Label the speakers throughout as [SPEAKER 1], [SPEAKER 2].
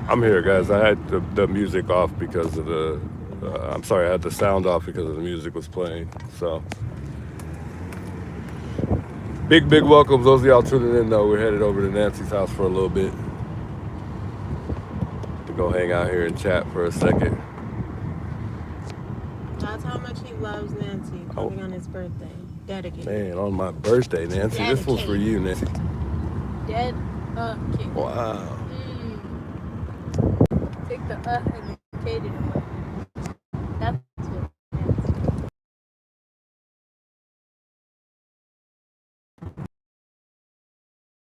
[SPEAKER 1] I'm here, guys. I had the music off because of the. I'm sorry, I had the sound off because of the music was playing. So, big welcomes. Those of y'all tuning in, though, we're headed over to Nancy's house for a little bit to go hang out here and chat for a second.
[SPEAKER 2] That's how much he loves Nancy. Coming on his birthday. Dedicated.
[SPEAKER 1] Man, on my birthday, Nancy. Dedicated. This one's for you, Nancy.
[SPEAKER 2] Dedicated.
[SPEAKER 1] Wow.
[SPEAKER 2] Take the and the cated away. That's what Nancy.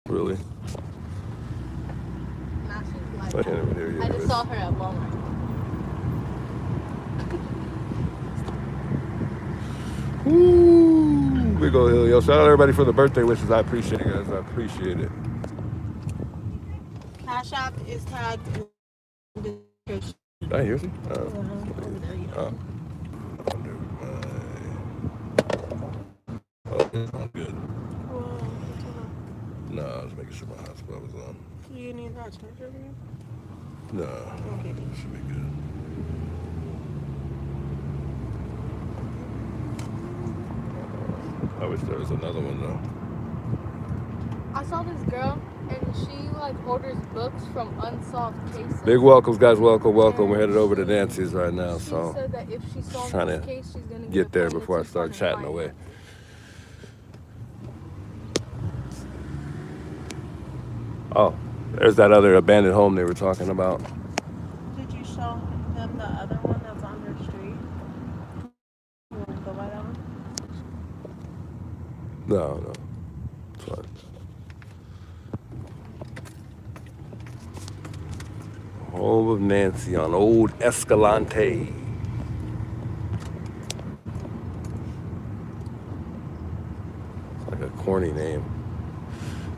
[SPEAKER 1] Really?
[SPEAKER 2] Nah, she's
[SPEAKER 1] I can't even hear you.
[SPEAKER 2] I just saw her at Walmart.
[SPEAKER 1] Woo! Big ol' hill, yo. Shout out everybody for the birthday wishes. I appreciate it, guys. I appreciate it.
[SPEAKER 2] Cash App is tagged in the description.
[SPEAKER 1] Did I hear you? Oh, I'm good. No, I was making sure my hotspot was on.
[SPEAKER 2] Do you need that charger?
[SPEAKER 1] No. Okay. Should be good. I wish there was another one though.
[SPEAKER 2] I saw this girl and she like orders books from unsolved cases.
[SPEAKER 1] Big welcomes, guys. Welcome. We're headed over to Nancy's right now.
[SPEAKER 2] She
[SPEAKER 1] so
[SPEAKER 2] said that if she solves
[SPEAKER 1] trying
[SPEAKER 2] this
[SPEAKER 1] to
[SPEAKER 2] case, she's gonna
[SPEAKER 1] get there before I start chatting away. Oh, there's that other abandoned home they were talking about.
[SPEAKER 2] Did you show them the other one that's on their street? You want to go by that one?
[SPEAKER 1] No. It's fine. Home of Nancy on Old Escalante. It's like a corny name.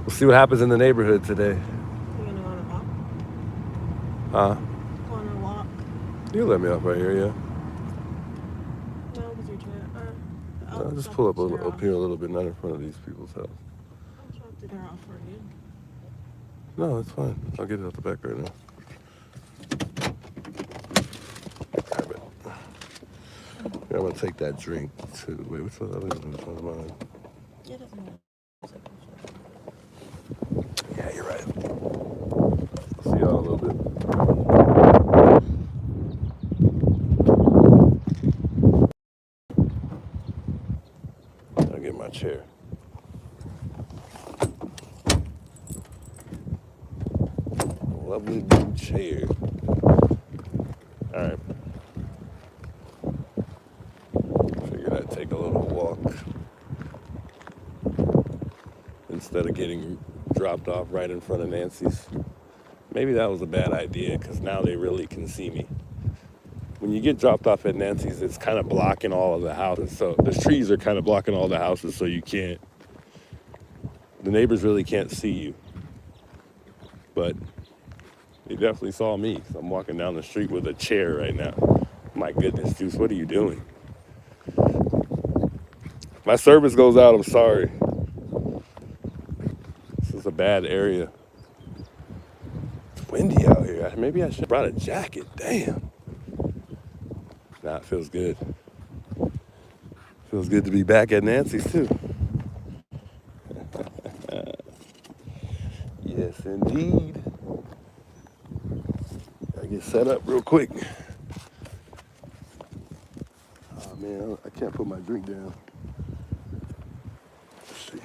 [SPEAKER 1] We'll see what happens in the neighborhood today.
[SPEAKER 2] You gonna go on a walk?
[SPEAKER 1] Huh?
[SPEAKER 2] Go on a walk?
[SPEAKER 1] You let me off right here, yeah?
[SPEAKER 2] No, because you're trying to...
[SPEAKER 1] I'll just pull up here a little bit, not in front of these people's house.
[SPEAKER 2] I'll drop the door off for you.
[SPEAKER 1] No, it's fine. I'll get it out the back right now. Grab it. Yeah, I'm gonna take that drink to... Wait, what's the other one?
[SPEAKER 2] It doesn't matter.
[SPEAKER 1] Yeah, you're right. I'll see y'all in a little bit. I'll get my chair. Lovely blue chair. All right. Figured I'd take a little walk instead of getting dropped off right in front of Nancy's. Maybe that was a bad idea because now they really can see me. When you get dropped off at Nancy's, it's kind of blocking all of the houses. So the trees are kind of blocking all the houses, so the neighbors really can't see you. But they definitely saw me because I'm walking down the street with a chair right now. My goodness, Juice, what are you doing? My service goes out, I'm sorry. This is a bad area. It's windy out here. Maybe I should have brought a jacket. Damn. Nah, it feels good. Feels good to be back at Nancy's too. Yes, indeed. Gotta get set up real quick. Oh man, I can't put my drink down. Let's see.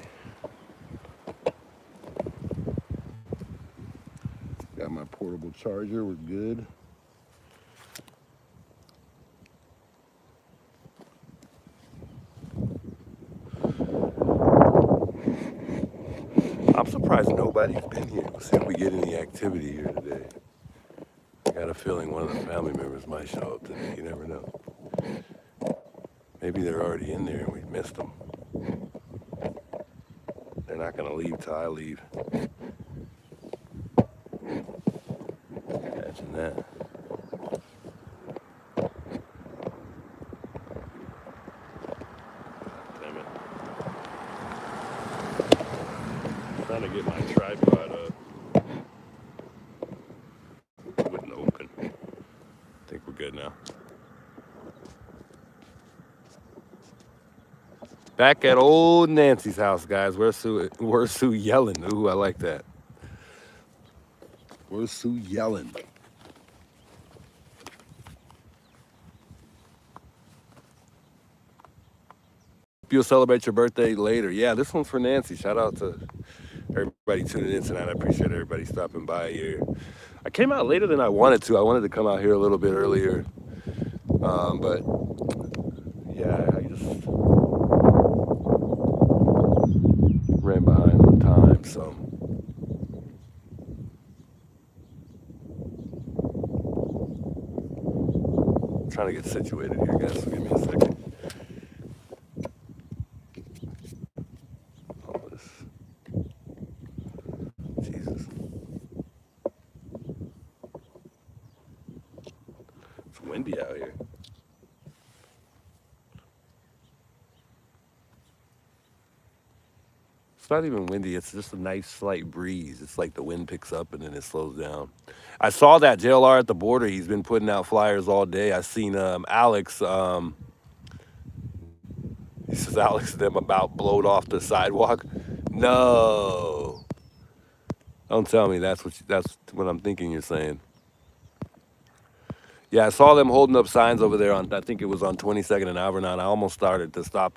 [SPEAKER 1] Got my portable charger, we're good. I'm surprised nobody's been here. Let's see if we get any activity here today. I got a feeling one of the family members might show up today. You never know. Maybe they're already in there and we missed them. They're not going to leave till I leave. Imagine that. Damn it. I'm trying to get my tripod up. now. Back at old Nancy's house, guys. Where's Sue? Where's Sue yelling? Ooh, I like that. Where's Sue yelling? You'll celebrate your birthday later. Yeah, this one's for Nancy. Shout out to everybody tuning in tonight. I appreciate everybody stopping by here. I came out later than I wanted to. I wanted to come out here a little bit earlier, but yeah, I just ran behind on time. So I'm trying to get situated here, guys. So give me a second. Oh, Jesus, it's windy out here. It's not even windy. It's just a nice slight breeze. It's like the wind picks up and then it slows down. I saw that JLR at the border. He's been putting out flyers all day. I seen Alex. He says Alex them about blowed off the sidewalk. No, don't tell me that's what I'm thinking you're saying. Yeah, I saw them holding up signs over there on. I think it was on 22nd and Alvernon. I almost started to stop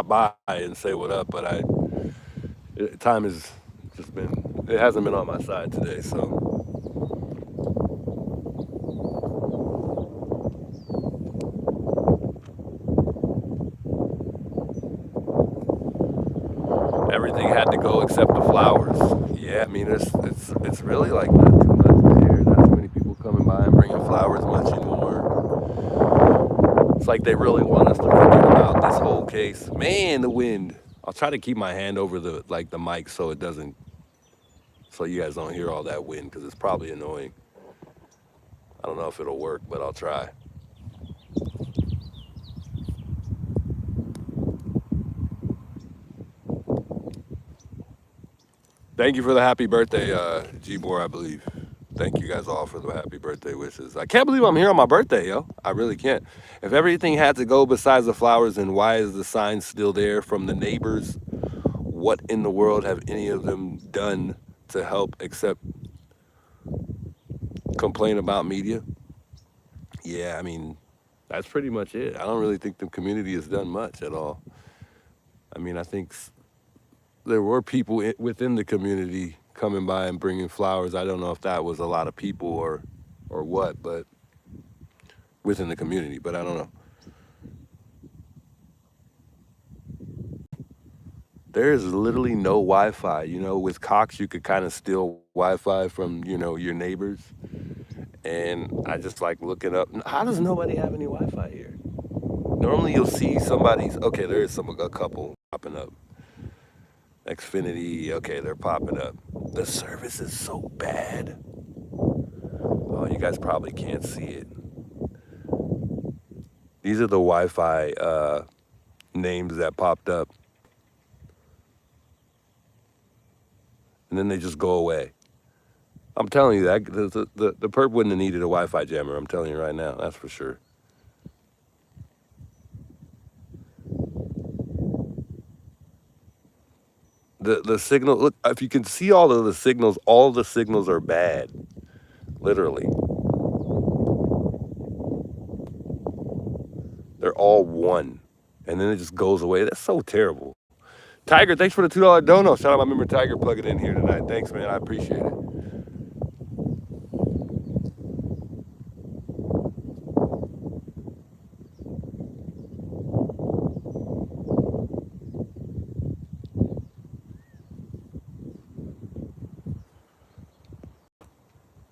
[SPEAKER 1] by and say what up, but time has just been. It hasn't been on my side today, so everything had to go except the flowers. Yeah, I mean it's really like not too much there. Not too many people coming by and bringing flowers much anymore. It's like they really want us to forget about this whole case. Man, the wind. I'll try to keep my hand over the mic so it doesn't so you guys don't hear all that wind because it's probably annoying. I don't know if it'll work, but I'll try. Thank you for the happy birthday, Gbor, I believe. Thank you guys all for the happy birthday wishes. I can't believe I'm here on my birthday, yo. I really can't. If everything had to go besides the flowers, then why is the sign still there from the neighbors? What in the world have any of them done to help except complain about media? Yeah, I mean, that's pretty much it. I don't really think the community has done much at all. I mean, I think there were people within the community coming by and bringing flowers. I don't know if that was a lot of people or what, but within the community, but I don't know. There is literally no Wi-Fi. You know, with Cox, you could kind of steal Wi-Fi from, your neighbors. And I just like looking up. How does nobody have any Wi-Fi here? Normally you'll see somebody's, okay, there is a couple popping up. Xfinity, okay, they're popping up. The service is so bad. Oh, you guys probably can't see it. These are the Wi-Fi names that popped up. And then they just go away. I'm telling you that the perp wouldn't have needed a Wi-Fi jammer. I'm telling you right now, that's for sure. The signal. Look, if you can see all the signals are bad. Literally, they're all one, and then it just goes away. That's so terrible. Tiger, thanks for the $2 dono. Shout out my member Tiger plugging in here tonight. Thanks, man. I appreciate it.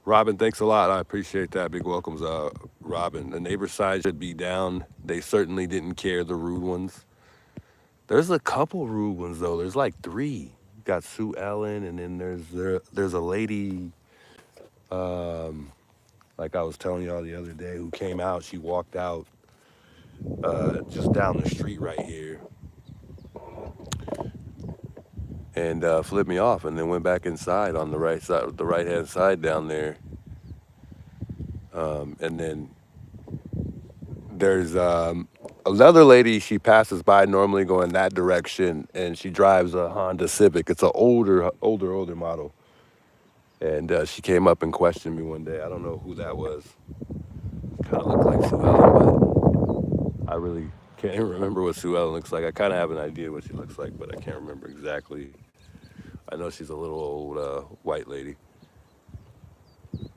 [SPEAKER 1] Robin, thanks a lot. I appreciate that. Big welcomes, Robin. The neighbor side should be down. They certainly didn't care, the rude ones. There's a couple rude ones, though. There's like three. Got Sue Ellen, and then there's a lady, like I was telling y'all the other day, who came out. She walked out just down the street right here and flipped me off and then went back inside on the right side, the right-hand side down there. And then there's another lady. She passes by normally going that direction, and she drives a Honda Civic. It's an older model. And she came up and questioned me one day. I don't know who that was. Kind of looked like Sue Ellen, but I really can't remember what Sue Ellen looks like. I kind of have an idea what she looks like, but I can't remember exactly. I know she's a little old white lady.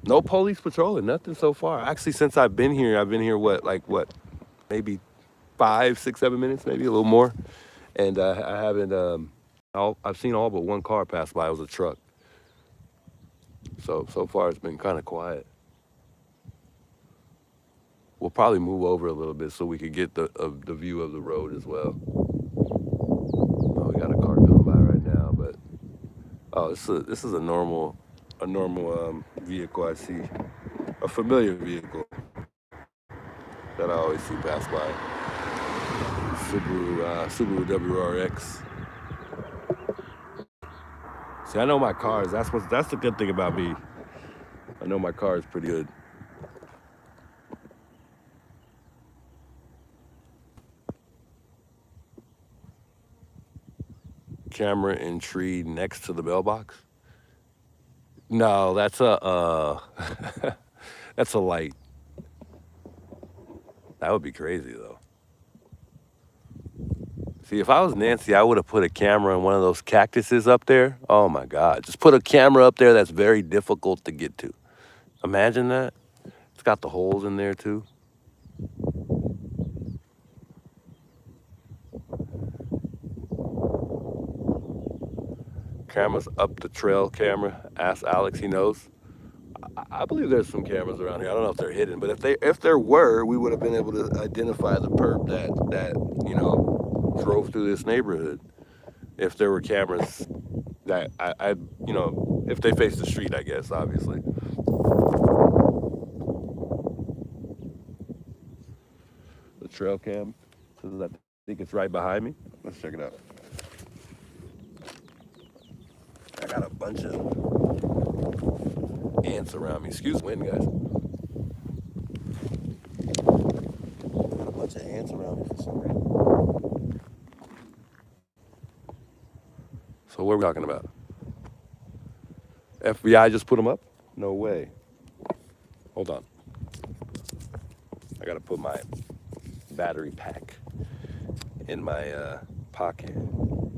[SPEAKER 1] No police patrolling, nothing so far. Actually, since I've been here what, maybe 5, 6, 7 minutes, maybe a little more, and I haven't. I've seen all but one car pass by. It was a truck. So far it's been kind of quiet. We'll probably move over a little bit so we could get the view of the road as well. Oh, we got a car coming by right now, but oh, this is a normal vehicle I see, a familiar vehicle that I always see pass by. Subaru WRX. See, I know my cars. That's the good thing about me. I know my car is pretty good. Camera and tree next to the mailbox. No, that's a that's a light. That would be crazy though. See, if I was Nancy, I would have put a camera in one of those cactuses up there. Oh my God. Just put a camera up there that's very difficult to get to. Imagine that. It's got the holes in there too. Cameras up the trail camera. Ask Alex, he knows. I believe there's some cameras around here. I don't know if they're hidden, but if there were, we would have been able to identify the perp that drove through this neighborhood. If there were cameras that I if they face the street, I guess, obviously. The trail cam, because I think it's right behind me. Let's check it out. I got a bunch of ants around me. Excuse the wind, guys. Got a bunch of ants around me for some reason. So what are we talking about? FBI just put them up? No way. Hold on. I gotta put my battery pack in my pocket,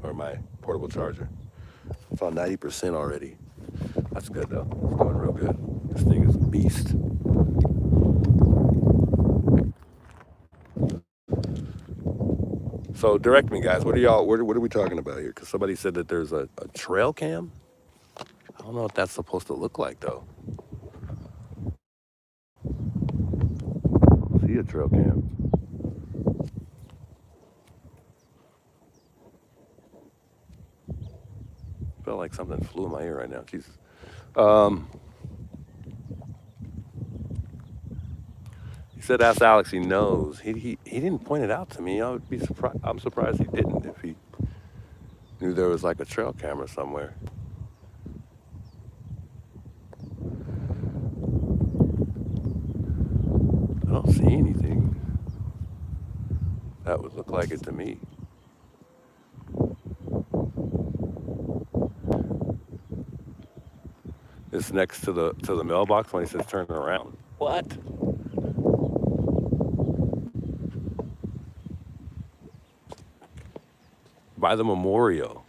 [SPEAKER 1] or my portable charger. It's on 90% already. That's good though. It's going real good. This thing is a beast. So direct me, guys. What are we talking about here? Because somebody said that there's a trail cam. I don't know what that's supposed to look like though. See a trail cam. Felt like something flew in my ear right now. Jesus. He said, "Ask Alex. He knows. He didn't point it out to me. I would be surprised. I'm surprised he didn't. If he knew there was like a trail camera somewhere." I don't see anything that would look like it to me. It's next to the mailbox when he says turn around. What? By the memorial.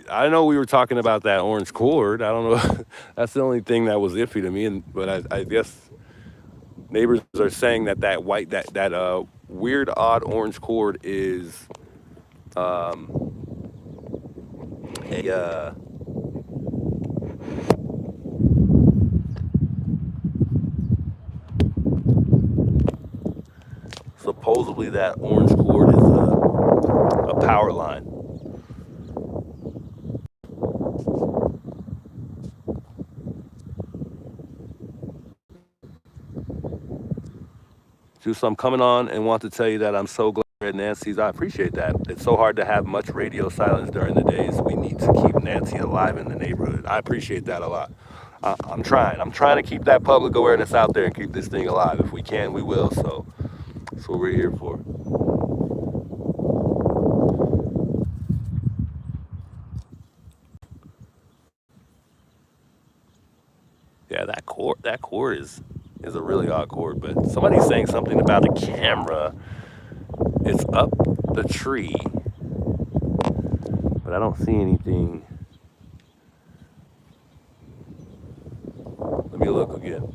[SPEAKER 1] I know we were talking about that orange cord. I don't know. That's the only thing that was iffy to me. But I guess neighbors are saying that white that weird odd orange cord is a supposedly that orange cord is a power line. Juice, I'm coming on and want to tell you that I'm so glad you're at Nancy's. I appreciate that. It's so hard to have much radio silence during the days. We need to keep Nancy alive in the neighborhood. I appreciate that a lot. I'm trying. I'm trying to keep that public awareness out there and keep this thing alive. If we can, we will. So that's what we're here for. Yeah, that cord is a really odd cord. But somebody's saying something about a camera. It's up the tree, but I don't see anything. Let me look again.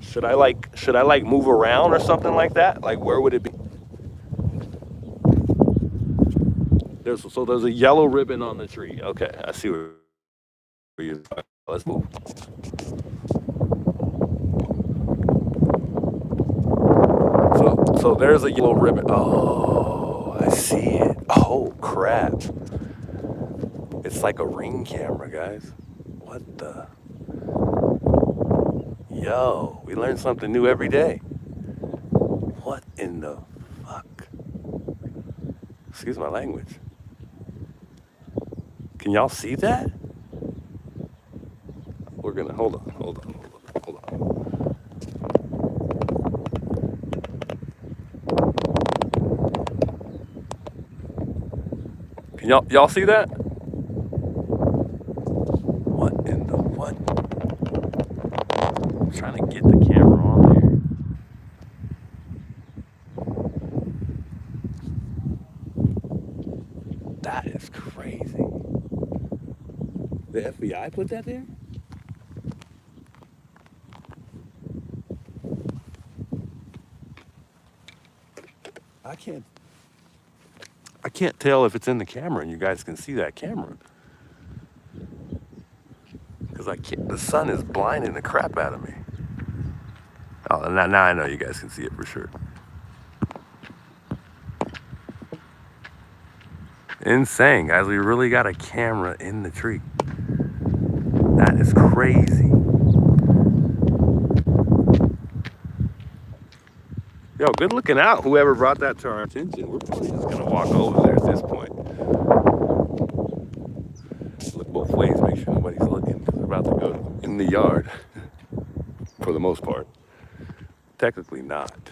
[SPEAKER 1] Should I like move around or something like that? Like where would it be? There's a yellow ribbon on the tree. Okay, I see where you're. Let's move. So there's a yellow ribbon. Oh, I see it. Oh crap! It's like a ring camera, guys. What the? Yo, we learn something new every day. What in the fuck? Excuse my language. Can y'all see that? We're gonna hold on. Can y'all see that? What in the what? I'm trying to get the camera on there. That is crazy. The FBI put that there? I can't I can't tell if it's in the camera and you guys can see that camera. Because I can't the sun is blinding the crap out of me. Oh, now I know you guys can see it for sure. Insane, guys. We really got a camera in the tree. That is crazy. Yo, good looking out, whoever brought that to our attention. We're probably just gonna walk over there at this point. Look both ways, make sure nobody's looking, because we're about to go in the yard for the most part. Technically not.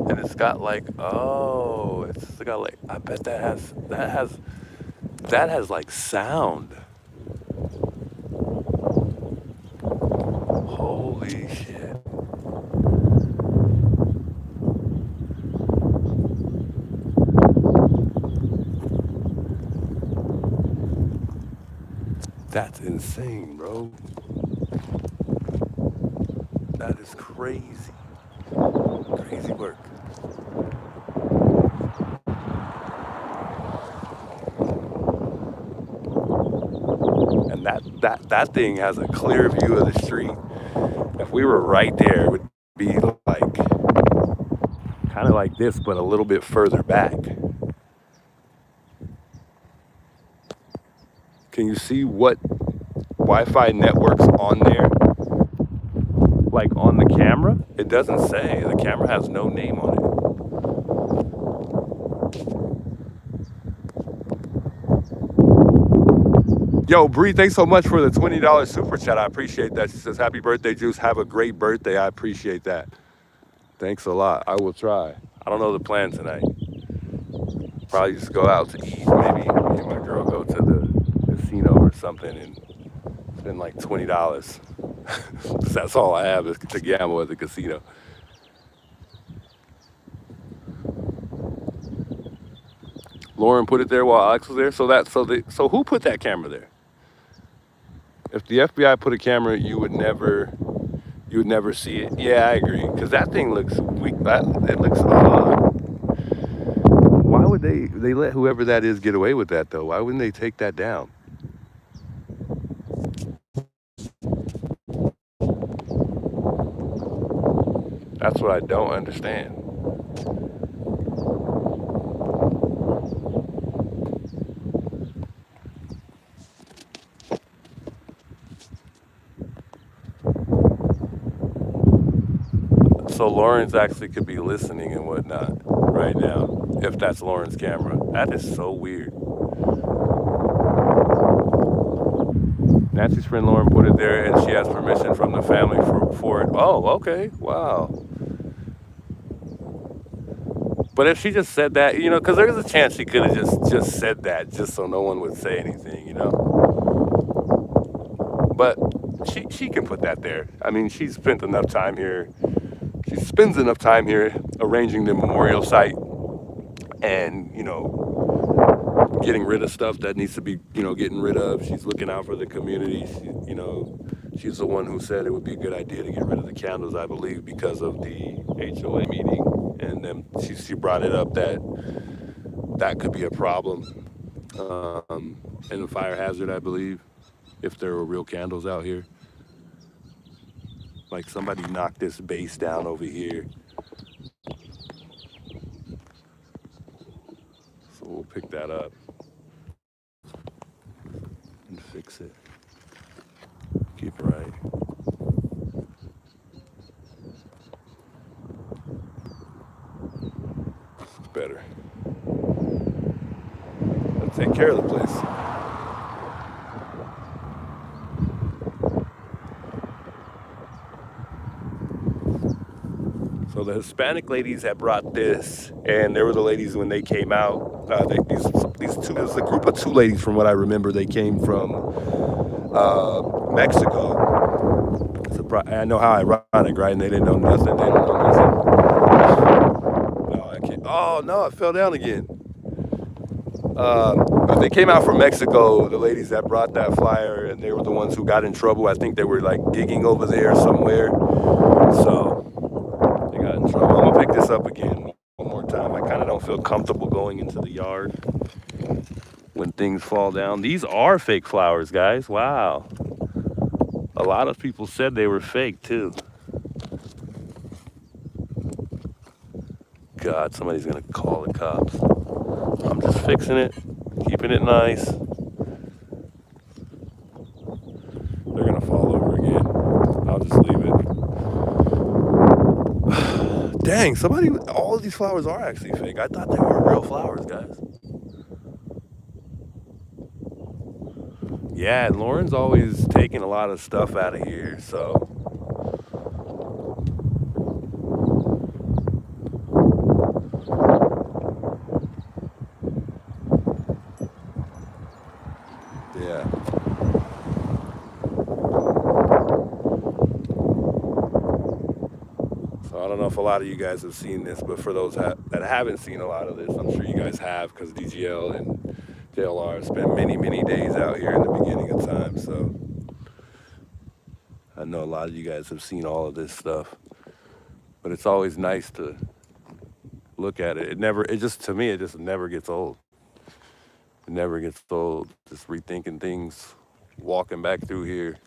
[SPEAKER 1] And it's got like, oh, it's got like, I bet that has like sound. Holy shit. That's insane, bro. That is crazy. Crazy work. And that thing has a clear view of the street. If we were right there, it would be like kind of like this, but a little bit further back. Can you see what Wi-Fi network's on there? Like on the camera? It doesn't say. The camera has no name on it. Yo, Bree, thanks so much for the $20 super chat. I appreciate that. She says, happy birthday, Juice. Have a great birthday. I appreciate that. Thanks a lot. I will try. I don't know the plan tonight. Probably just go out to eat. Maybe me and my girl go to the casino or something and spend like $20. That's all I have is to gamble at the casino. Lauren put it there while Alex was there. So who put that camera there? If the FBI put a camera, you would never see it. Yeah, I agree. Because that thing looks weak. It looks odd. Why would they let whoever that is get away with that though? Why wouldn't they take that down? That's what I don't understand. So Lawrence actually could be listening and whatnot right now, if that's Lauren's camera. That is so weird. Nancy's friend Lauren put it there, and she has permission from the family for it. Oh, okay, wow. But if she just said that, because there's a chance she could have just said that, just so no one would say anything. But she can put that there. I mean, she's spent enough time here. She spends enough time here arranging the memorial site and, getting rid of stuff that needs to be, getting rid of. She's looking out for the community. She's the one who said it would be a good idea to get rid of the candles, I believe, because of the HOA meeting. And then she brought it up that could be a problem and a fire hazard, I believe, if there were real candles out here. Like somebody knocked this base down over here. So we'll pick that up and fix it. Keep it right. It's better. Let's take care of the place. So the Hispanic ladies had brought this, and there were the ladies when they came out. These two, it was a group of two ladies from what I remember. They came from Mexico. I know how ironic, right? And they didn't know nothing. They didn't know nothing. No, I can't. Oh no, it fell down again. But they came out from Mexico, the ladies that brought that flyer, and they were the ones who got in trouble. I think they were like digging over there somewhere. So they got in trouble. I'm gonna pick this up again one more time. I kind of don't feel comfortable going into the yard when things fall down. These are fake flowers, guys. Wow. A lot of people said they were fake too. God, somebody's gonna call the cops. I'm just fixing it, keeping it nice. They're gonna fall over again. I'll just leave it. Dang, all of these flowers are actually fake. I thought they were real flowers, guys. Yeah, and Lauren's always taking a lot of stuff out of here, so. Yeah. So I don't know if a lot of you guys have seen this, but for those that haven't seen a lot of this, I'm sure you guys have, because DGL and JLR spent many, many days out here in the beginning of time. So I know a lot of you guys have seen all of this stuff, but it's always nice to look at it. To me, it just never gets old. It never gets old. Just rethinking things, walking back through here.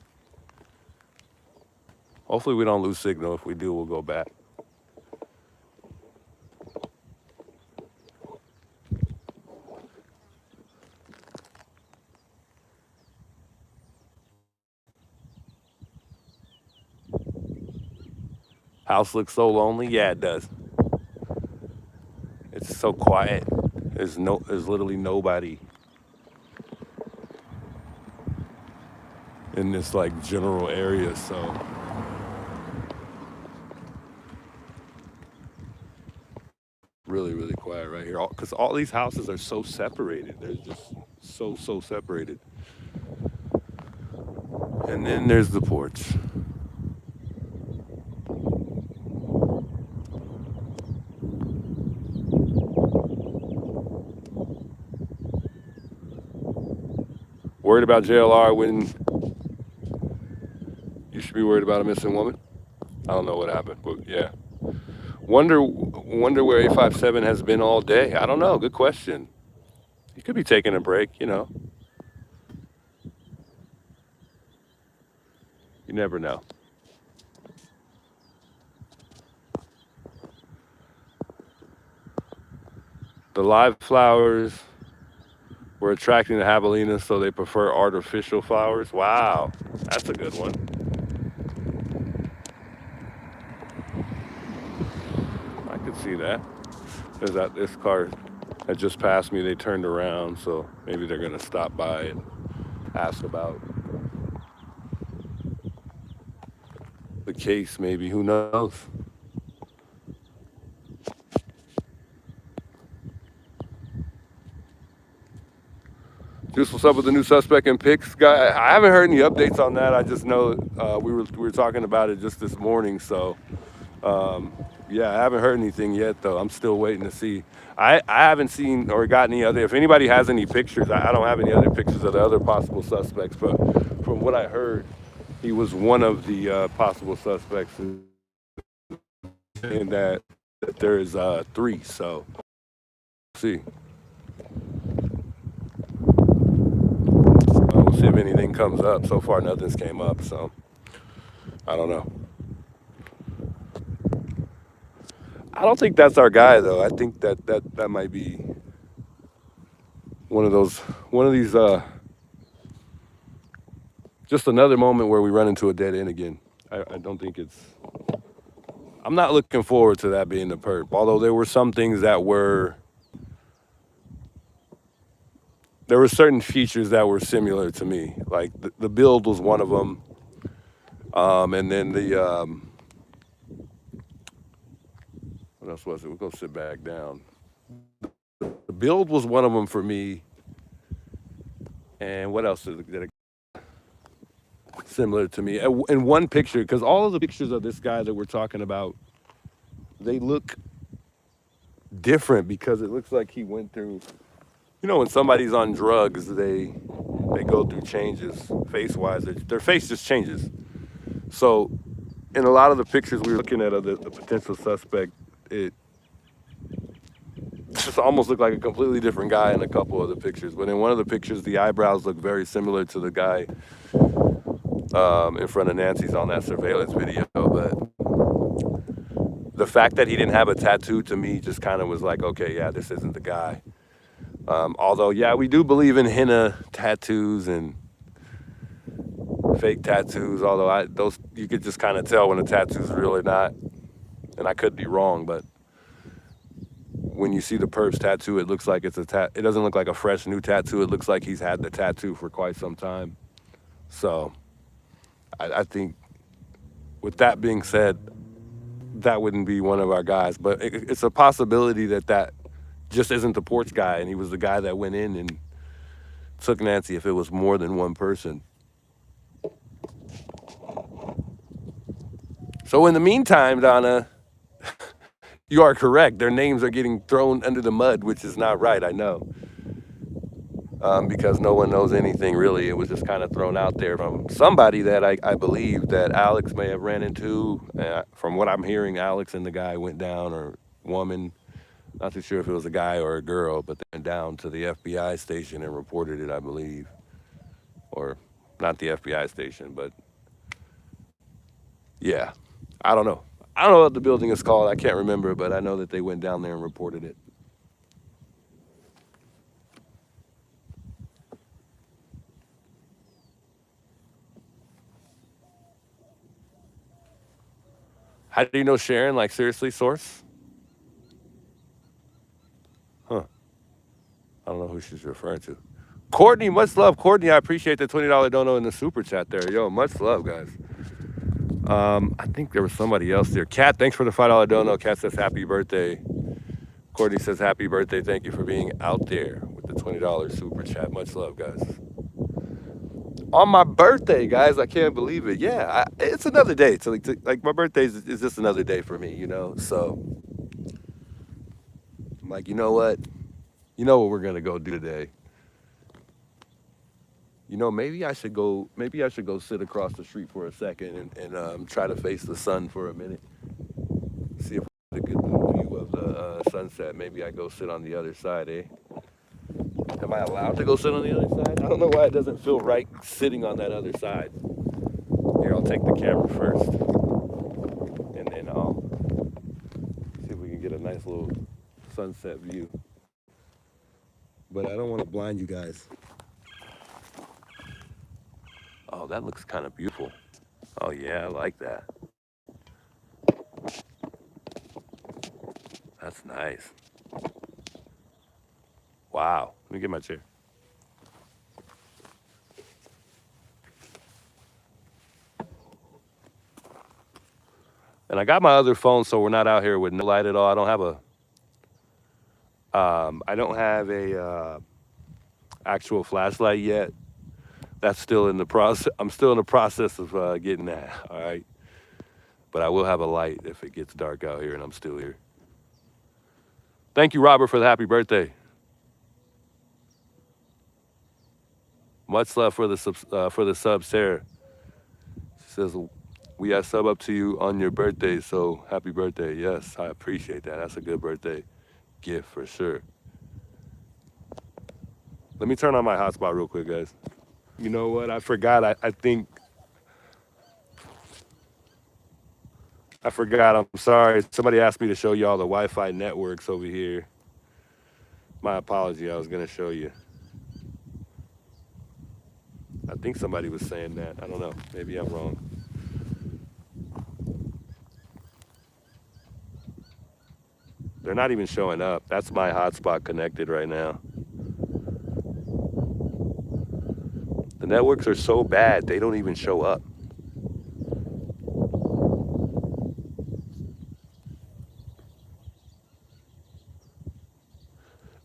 [SPEAKER 1] Hopefully we don't lose signal. If we do, we'll go back. House looks so lonely. Yeah, it does. It's so quiet. There's literally nobody in this like general area, so. Really, really quiet right here. Because all these houses are so separated. They're just so separated. And then there's the porch. Worried about JLR when you should be worried about a missing woman? I don't know what happened, but yeah. Wonder where 857 has been all day. I don't know. Good question. He could be taking a break, You never know. The live flowers were attracting the javelinas, so they prefer artificial flowers. Wow, that's a good one. see that. There's that this car had just passed me. They turned around, so maybe they're gonna stop by and ask about the case. Maybe, who knows? Just what's up with the new suspect in Pix guy? I haven't heard any updates on that. I just know we were talking about it just this morning. So yeah, I haven't heard anything yet though. I'm still waiting to see. I haven't seen or got any other. If anybody has any pictures, I don't have any other pictures of the other possible suspects. But from what I heard, he was one of the possible suspects, and that there is 3. So see. We'll see if anything comes up. So far, nothing's came up. So I don't know. I don't think that's our guy though. I think that might be one of these just another moment where we run into a dead end again. I don't think it's. I'm not looking forward to that being the perp. Although there were some things there were certain features that were similar to me. Like the build was one of them, and then what else was it? We'll go sit back down. The build was one of them for me. And what else did it similar to me? In one picture, because all of the pictures of this guy that we're talking about, they look different because it looks like he went through. You know, when somebody's on drugs, they go through changes face-wise. Their face just changes. So, in a lot of the pictures we were looking at of the potential suspect, it just almost looked like a completely different guy in a couple of the pictures. But in one of the pictures, the eyebrows look very similar to the guy in front of Nancy's on that surveillance video. But the fact that he didn't have a tattoo to me just kind of was like, okay, yeah, this isn't the guy. Although, yeah, we do believe in henna tattoos and fake tattoos. Although those you could just kind of tell when a tattoo's real or not. And I could be wrong, but when you see the perp's tattoo, it looks like it's it doesn't look like a fresh new tattoo. It looks like he's had the tattoo for quite some time. So I think with that being said, that wouldn't be one of our guys. But it's a possibility that just isn't the porch guy, and he was the guy that went in and took Nancy if it was more than one person. So in the meantime, Donna, you are correct. Their names are getting thrown under the mud, which is not right, I know. Because no one knows anything really. It was just kind of thrown out there from somebody that I believe that Alex may have ran into. From what I'm hearing, Alex and the guy went down, or woman, not too sure if it was a guy or a girl, but they went down to the FBI station and reported it, I believe. Or not the FBI station, but yeah, I don't know. I don't know what the building is called. I can't remember, but I know that they went down there and reported it. How do you know Sharon? Like, seriously, source? Huh. I don't know who she's referring to. Courtney, much love. Courtney, I appreciate the $20 dono in the super chat there. Yo, much love, guys. I think there was somebody else there. Kat, thanks for the $5 dono. Kat says happy birthday. Courtney says happy birthday. Thank you for being out there with the $20 super chat. Much love, guys. On my birthday, guys, I can't believe it. Yeah, it's another day. So like my birthday is just another day for me, you know. So I'm like, you know what? You know what we're gonna go do today? You know, maybe I should go sit across the street for a second and try to face the sun for a minute. See if we get a good view of the sunset. Maybe I go sit on the other side, eh? Am I allowed to go sit on the other side? I don't know why it doesn't feel right sitting on that other side. Here, I'll take the camera first, and then I'll see if we can get a nice little sunset view. But I don't want to blind you guys. Oh, that looks kind of beautiful. Oh yeah, I like that. That's nice. Wow. Let me get my chair. And I got my other phone, so we're not out here with no light at all. I don't have a actual flashlight yet. That's still in the process. I'm still in the process of getting that. All right, but I will have a light if it gets dark out here and I'm still here. Thank you, Robert, for the happy birthday. Much love for the sub, Sarah. She says we got sub up to you on your birthday, so happy birthday. Yes, I appreciate that. That's a good birthday gift for sure. Let me turn on my hotspot real quick, guys. You know what? I forgot. I forgot. I'm sorry. Somebody asked me to show y'all the Wi-Fi networks over here. My apology. I was gonna show you. I think somebody was saying that. I don't know. Maybe I'm wrong. They're not even showing up. That's my hotspot connected right now. The networks are so bad they don't even show up.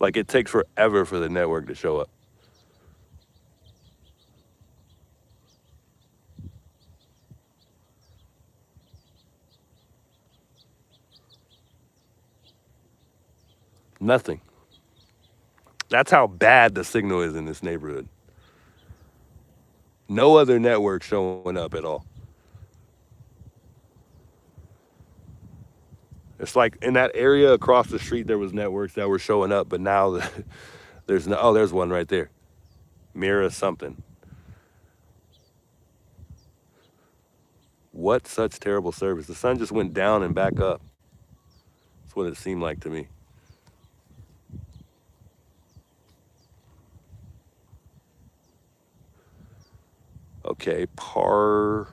[SPEAKER 1] Like it takes forever for the network to show up. Nothing. That's how bad the signal is in this neighborhood. No other network showing up at all. It's like in that area across the street there was networks that were showing up, but now there's no. Oh, there's one right there. Mira something. What such terrible service? The sun just went down and back up. That's what it seemed like to me. Okay, Parnod.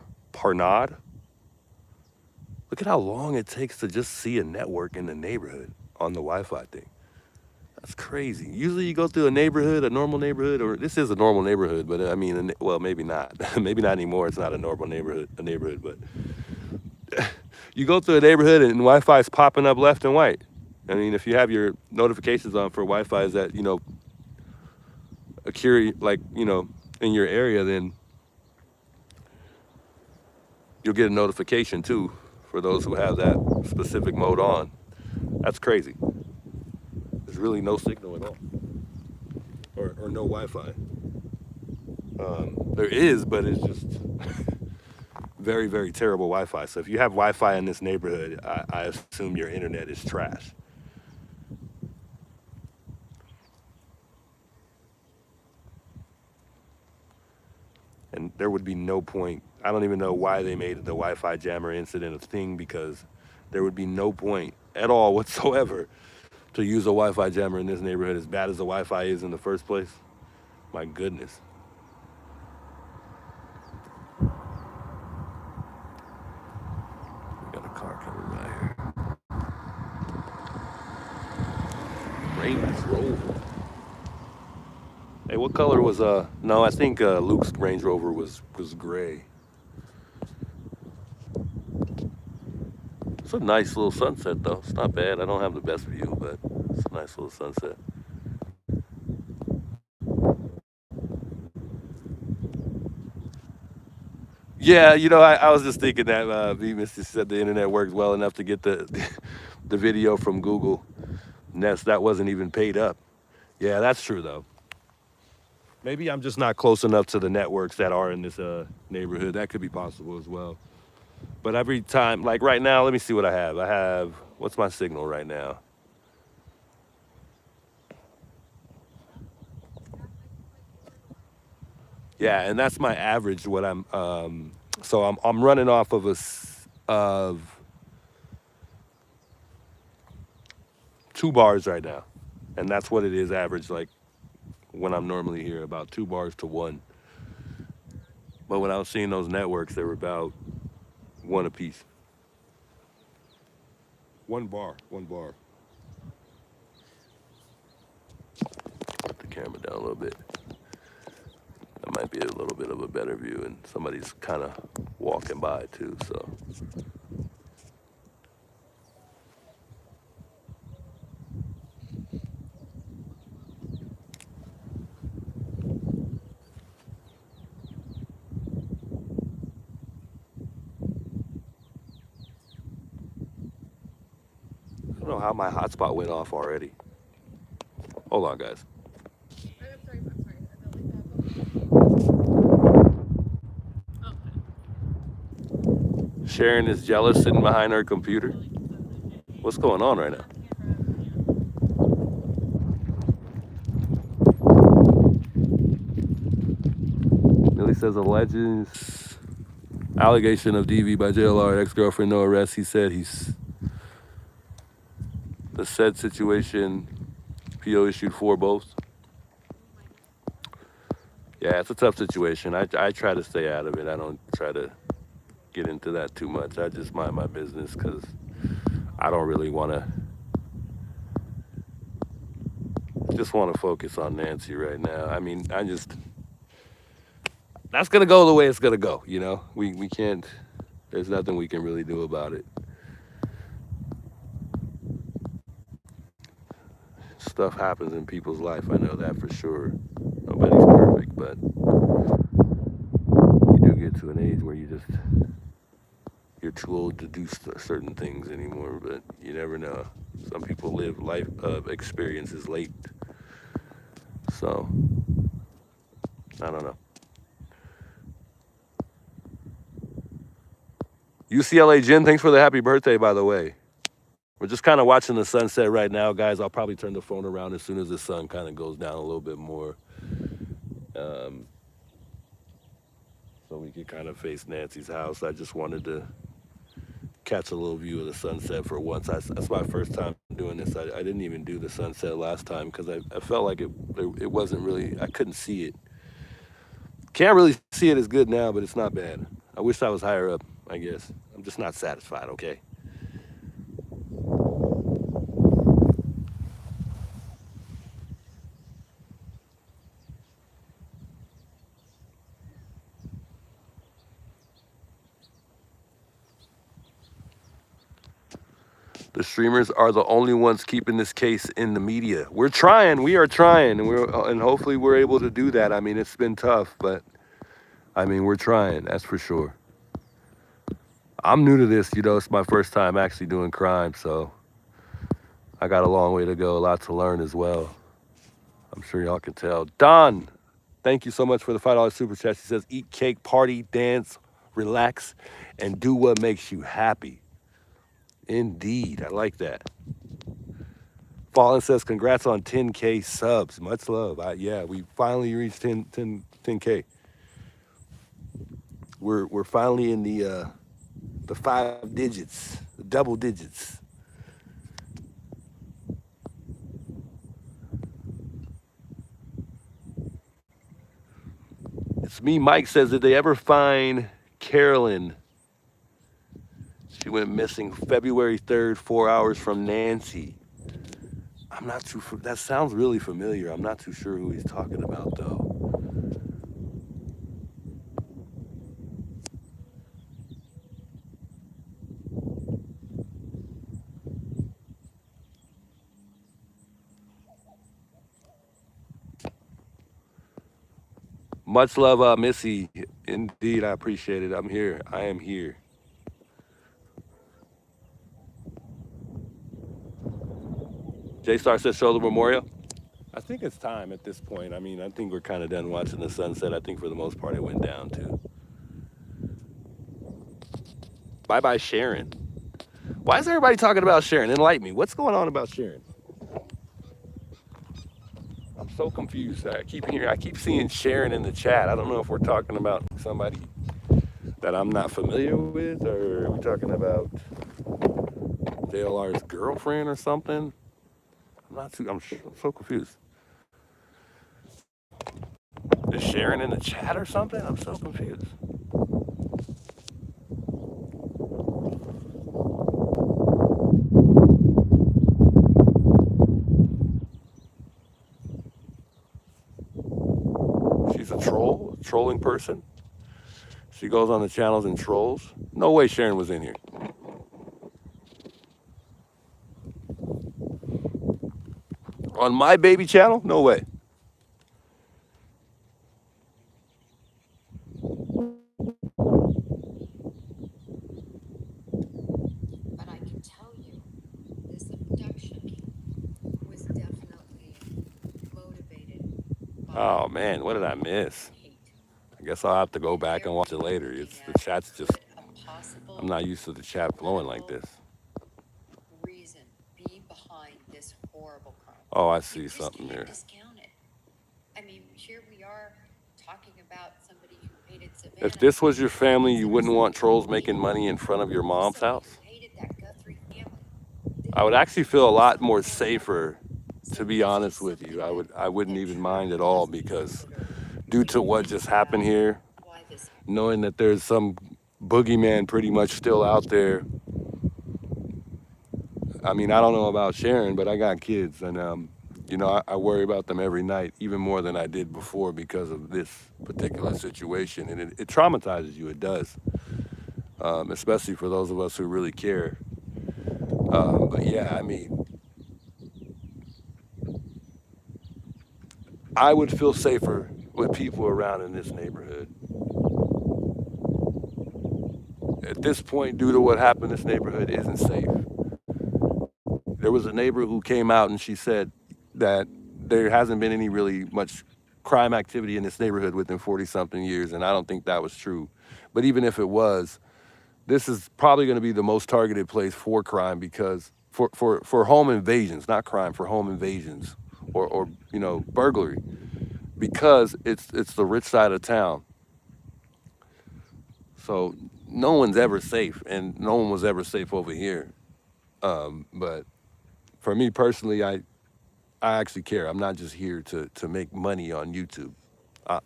[SPEAKER 1] Look at how long it takes to just see a network in the neighborhood on the Wi-Fi thing. That's crazy. Usually you go through a neighborhood, a normal neighborhood, or this is a normal neighborhood, but I mean, well, maybe not. Maybe not anymore. It's not a normal neighborhood, but you go through a neighborhood and Wi-Fi is popping up left and right. I mean, if you have your notifications on for Wi-Fi that occur like in your area, then you'll get a notification too for those who have that specific mode on. That's crazy. There's really no signal at all, or no Wi-Fi. There is, but it's just very, very terrible Wi-Fi. So if you have Wi-Fi in this neighborhood, I assume your internet is trash. And there would be no point. I don't even know why they made the Wi-Fi jammer incident a thing because there would be no point at all whatsoever to use a Wi-Fi jammer in this neighborhood as bad as the Wi-Fi is in the first place. My goodness. We got a car coming by here. Range Rover. Hey, what color was no, I think Luke's Range Rover was gray. It's a nice little sunset though. It's not bad. I don't have the best view, but it's a nice little sunset. Yeah, I was just thinking that Bemis just said the internet works well enough to get the the video from Google. Nest that wasn't even paid up. Yeah, that's true though. Maybe I'm just not close enough to the networks that are in this neighborhood. That could be possible as well. But every time, like right now, let me see what I have. I have what's my signal right now? Yeah, and that's my average. What I'm running off of of 2 bars right now, and that's what it is average. Like when I'm normally here, about 2 bars to one. But when I was seeing those networks, they were about one apiece. 1 bar, 1 bar. camera down a little bit. That might be a little bit of a better view, and somebody's kind of walking by too, so. I don't know how my hotspot went off already. Hold on, guys.
[SPEAKER 2] I'm sorry. I don't like that.
[SPEAKER 1] Sharon is jealous sitting behind her computer. What's going on right now? Millie says alleges allegation of DV by JLR ex-girlfriend, no arrest. He said the said situation, PO issued 4 both. Yeah, it's a tough situation. I try to stay out of it. I don't try to get into that too much. I just mind my business because I don't really want to. Just want to focus on Nancy right now. I mean, that's gonna go the way it's gonna go. You know, we can't. There's nothing we can really do about it. Stuff happens in people's life. I know that for sure. Nobody's perfect, but you do get to an age where you're too old to do certain things anymore. But you never know. Some people live life experiences late. So I don't know. UCLA Jen, thanks for the happy birthday, by the way. We're just kind of watching the sunset right now, guys. I'll probably turn the phone around as soon as the sun kind of goes down a little bit more. So we could kind of face Nancy's house. I just wanted to catch a little view of the sunset for once. That's my first time doing this. I didn't even do the sunset last time because I felt like it wasn't really, I couldn't see it. Can't really see it as good now, but it's not bad. I wish I was higher up, I guess. I'm just not satisfied, okay? The streamers are the only ones keeping this case in the media. We are trying, and hopefully we're able to do that. I mean, it's been tough, but I mean, we're trying, that's for sure. I'm new to this, you know, it's my first time actually doing crime, so I got a long way to go, a lot to learn as well. I'm sure y'all can tell. Don, thank you so much for the $5 super chat. She says, eat cake, party, dance, relax, and do what makes you happy. Indeed, I like that. Fallen says, congrats on 10K subs. Much love. Yeah, we finally reached 10K. We're finally in the 5 digits, the double digits. It's me. Mike says, did they ever find Carolyn? She went missing February 3rd, 4 hours from Nancy. I'm not too, that sounds really familiar. I'm not too sure who he's talking about though. Much love, Missy. Indeed, I appreciate it. I'm here. I am here. J-Star says, show the memorial. I think it's time at this point. I mean, I think we're kind of done watching the sunset. I think for the most part it went down too. Bye-bye, Sharon. Why is everybody talking about Sharon? Enlighten me. What's going on about Sharon? I'm so confused. I keep seeing Sharon in the chat. I don't know if we're talking about somebody that I'm not familiar with, or are we talking about JLR's girlfriend or something? I'm so confused. Is Sharon in the chat or something? I'm so confused. a trolling person. She goes on the channels and trolls. No way Sharon was in here. On my baby channel? No way.
[SPEAKER 3] But I can tell you, this abduction was definitely motivated
[SPEAKER 1] Oh
[SPEAKER 3] by
[SPEAKER 1] man, what did I miss?
[SPEAKER 3] hate.
[SPEAKER 1] I guess I'll have to go
[SPEAKER 3] And
[SPEAKER 1] back
[SPEAKER 3] there
[SPEAKER 1] and
[SPEAKER 3] we
[SPEAKER 1] watch it
[SPEAKER 3] are
[SPEAKER 1] later.
[SPEAKER 3] looking
[SPEAKER 1] It's the
[SPEAKER 3] at
[SPEAKER 1] chat's just
[SPEAKER 3] what a
[SPEAKER 1] I'm
[SPEAKER 3] possible
[SPEAKER 1] not used to the chat flowing like
[SPEAKER 3] political
[SPEAKER 1] this.
[SPEAKER 3] reason be behind this horrible crime.
[SPEAKER 1] Oh, I
[SPEAKER 3] You
[SPEAKER 1] see
[SPEAKER 3] just
[SPEAKER 1] something
[SPEAKER 3] can't
[SPEAKER 1] here.
[SPEAKER 3] discount it. I mean, here we are talking about somebody who hated
[SPEAKER 1] If
[SPEAKER 3] Savannah,
[SPEAKER 1] this was your
[SPEAKER 3] who we
[SPEAKER 1] family, you
[SPEAKER 3] consider
[SPEAKER 1] wouldn't want
[SPEAKER 3] somebody
[SPEAKER 1] trolls
[SPEAKER 3] who
[SPEAKER 1] making
[SPEAKER 3] hated
[SPEAKER 1] money in front of your mom's
[SPEAKER 3] somebody
[SPEAKER 1] house.
[SPEAKER 3] who hated that Guthrie family.
[SPEAKER 1] I would actually
[SPEAKER 3] This
[SPEAKER 1] feel a
[SPEAKER 3] was
[SPEAKER 1] lot more
[SPEAKER 3] something that,
[SPEAKER 1] safer,
[SPEAKER 3] so
[SPEAKER 1] to be
[SPEAKER 3] this is
[SPEAKER 1] honest with you.
[SPEAKER 3] something
[SPEAKER 1] I wouldn't
[SPEAKER 3] that
[SPEAKER 1] even mind
[SPEAKER 3] truly
[SPEAKER 1] at all
[SPEAKER 3] has to be
[SPEAKER 1] because
[SPEAKER 3] considered
[SPEAKER 1] due
[SPEAKER 3] when
[SPEAKER 1] to
[SPEAKER 3] you
[SPEAKER 1] what
[SPEAKER 3] think
[SPEAKER 1] just happened
[SPEAKER 3] about
[SPEAKER 1] here,
[SPEAKER 3] why this.
[SPEAKER 1] knowing that there's some boogeyman pretty much still out there. I mean, I don't know about Sharon, but I got kids, and I worry about them every night, even more than I did before because of this particular situation, and it traumatizes you. It does, especially for those of us who really care. But yeah, I mean, I would feel safer with people around in this neighborhood. At this point, due to what happened, this neighborhood isn't safe. There was a neighbor who came out and she said that there hasn't been any really much crime activity in this neighborhood within 40 something years, and I don't think that was true. But even if it was, this is probably going to be the most targeted place for crime because for home invasions, not crime, for home invasions or burglary, because it's the rich side of town. So no one's ever safe, and no one was ever safe over here. But for me personally, I actually care. I'm not just here to make money on YouTube.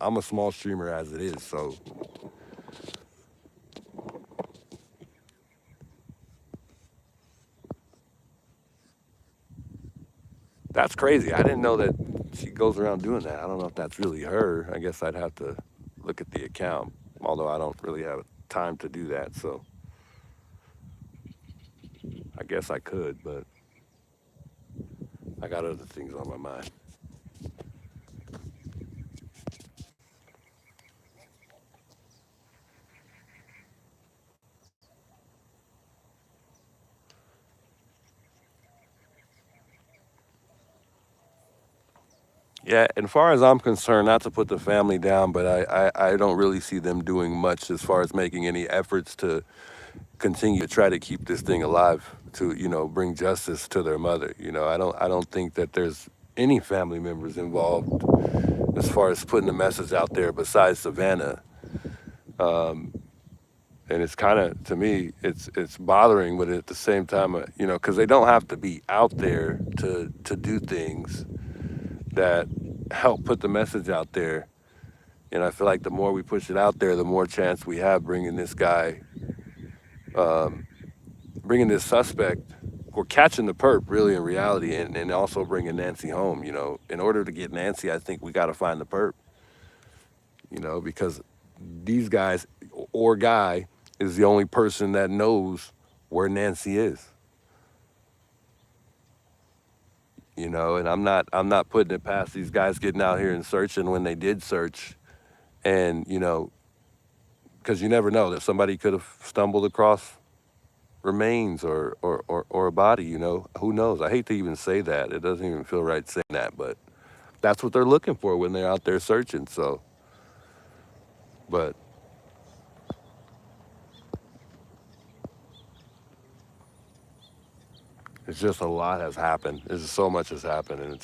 [SPEAKER 1] I'm a small streamer as it is, so that's crazy. I didn't know that she goes around doing that. I don't know if that's really her. I guess I'd have to look at the account, although I don't really have time to do that. So I guess I could, but I got other things on my mind. Yeah, and far as I'm concerned, not to put the family down, but I don't really see them doing much as far as making any efforts to continue to try to keep this thing alive to bring justice to their mother. I don't think that there's any family members involved as far as putting the message out there besides Savannah. And it's kind of, to me, it's bothering, but at the same time, because they don't have to be out there to do things that help put the message out there. And I feel like the more we push it out there, the more chance we have bringing this suspect or catching the perp, really, in reality, and also bringing Nancy home. In order to get Nancy, I think we got to find the perp. Because these guys or guy is the only person that knows where Nancy is. And I'm not putting it past these guys getting out here and searching when they did search, and because you never know that somebody could have stumbled across remains or a body. Who knows? I hate to even say that. It doesn't even feel right saying that, but that's what they're looking for when they're out there searching. So, but it's just a lot has happened. There's so much has happened, and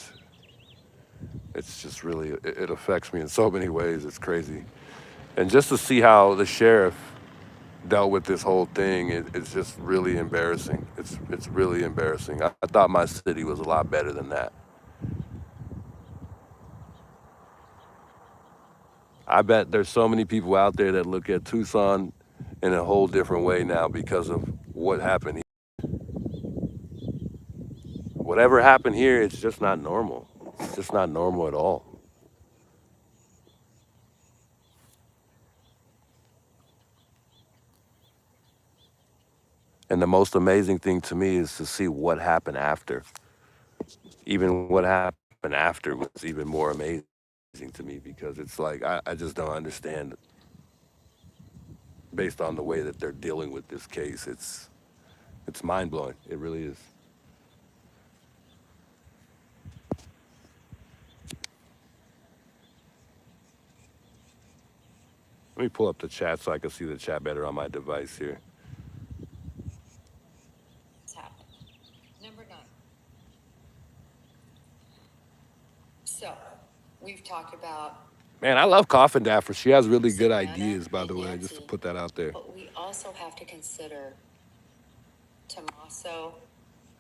[SPEAKER 1] it's just really it affects me in so many ways. It's crazy, and just to see how the sheriff dealt with this whole thing, it's just really embarrassing. It's really embarrassing. I thought my city was a lot better than that. I bet there's so many people out there that look at Tucson in a whole different way now because of what happened. Whatever happened here, it's just not normal. It's just not normal at all. And the most amazing thing to me is to see what happened after. Even what happened after was even more amazing to me because it's like I just don't understand based on the way that they're dealing with this case. It's mind blowing. It really is. Let me pull up the chat so I can see the chat better on my device here.
[SPEAKER 3] It's happened. Number 9. So, we've talked about
[SPEAKER 1] Man, I love Coffin Daffer. She has really good
[SPEAKER 3] Savannah
[SPEAKER 1] ideas, by
[SPEAKER 3] and
[SPEAKER 1] the way, just to
[SPEAKER 3] Nancy,
[SPEAKER 1] put that out there.
[SPEAKER 3] but we also have to consider Tommaso.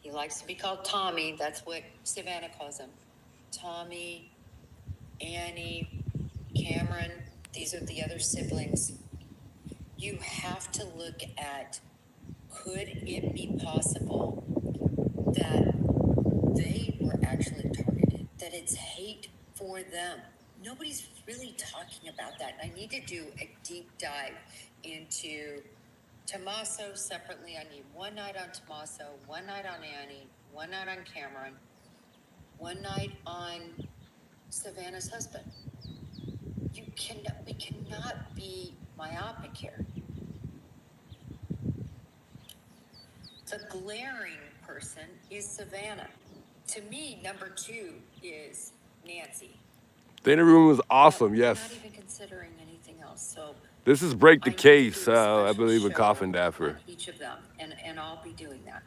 [SPEAKER 3] He likes to be called Tommy. That's what Savannah calls him. Tommy, Annie, Cameron. These are the other siblings. You have to look at, could it be possible that they were actually targeted, that it's hate for them? Nobody's really talking about that. I need to do a deep dive into Tommaso separately. I need one night on Tommaso, one night on Annie, one night on Cameron, one night on Savannah's husband. We cannot be myopic here. The glaring person is Savannah. To me, number 2 is Nancy.
[SPEAKER 1] The interview room was awesome,
[SPEAKER 3] We're
[SPEAKER 1] yes.
[SPEAKER 3] not even considering anything else. So
[SPEAKER 1] This is Break the
[SPEAKER 3] I need to do
[SPEAKER 1] Case,
[SPEAKER 3] a
[SPEAKER 1] I
[SPEAKER 3] special
[SPEAKER 1] believe, with
[SPEAKER 3] show
[SPEAKER 1] Coffin
[SPEAKER 3] on
[SPEAKER 1] Daffer.
[SPEAKER 3] each of them, and I'll be doing that.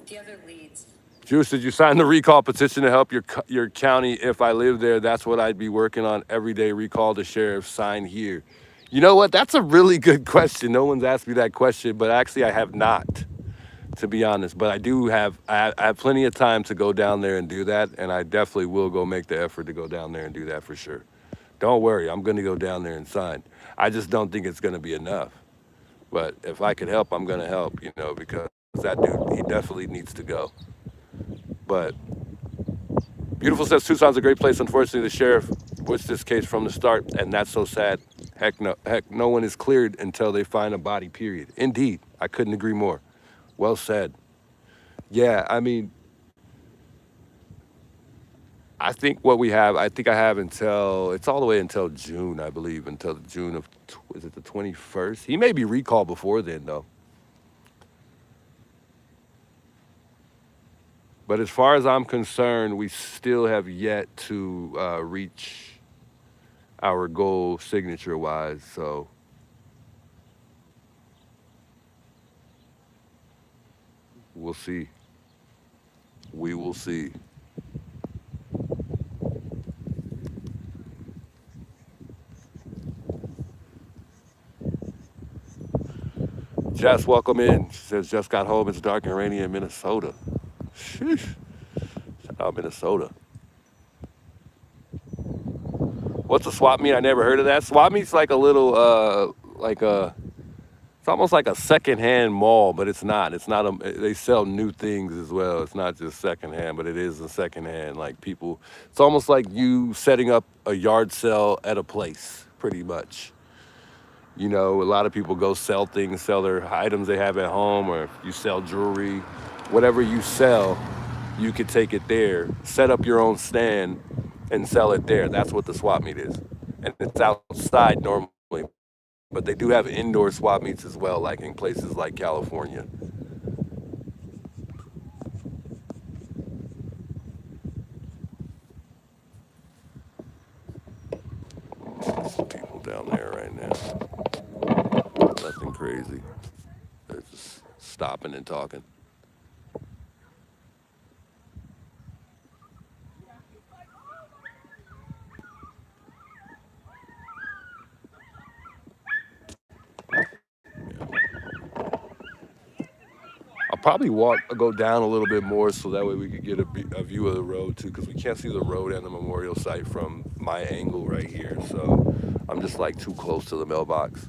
[SPEAKER 3] The other leads.
[SPEAKER 1] Juice, did you sign the recall petition to help your county? If I live there, that's what I'd be working on every day. Recall the sheriff, sign here. You know what? That's a really good question. No one's asked me that question, but actually I have not, to be honest. But I have plenty of time to go down there and do that, and I definitely will go make the effort to go down there and do that for sure. Don't worry, I'm going to go down there and sign. I just don't think it's going to be enough. But if I could help, I'm going to help, because that dude, he definitely needs to go. But Beautiful says Tucson's a great place. Unfortunately, the sheriff pushed this case from the start, and that's so sad. Heck, no one is cleared until they find a body, period. Indeed, I couldn't agree more. Well said. Yeah, I mean, I think I have until, it's all the way until June, I believe, until June of, is it the 21st? He may be recalled before then, though. But as far as I'm concerned, we still have yet to reach our goal signature wise. So we'll see. We will see. Jess, welcome in. She says, just got home. It's dark and rainy in Minnesota. Sheesh. Shout out Minnesota. What's a swap meet? I never heard of that. Swap meet's like a little, it's almost like a secondhand mall, but it's not. It's not they sell new things as well. It's not just secondhand, but it is a secondhand. Like people, it's almost like you setting up a yard sale at a place, pretty much. A lot of people go sell things, sell their items they have at home, or if you sell jewelry, whatever you sell, you could take it there, set up your own stand, and sell it there. That's what the swap meet is. And it's outside normally, but they do have indoor swap meets as well, like in places like California. Some people down there right now. Nothing crazy. They're just stopping and talking. I'll probably go down a little bit more so that way we could get a view of the road too, because we can't see the road and the memorial site from my angle right here. So I'm just like too close to the mailbox.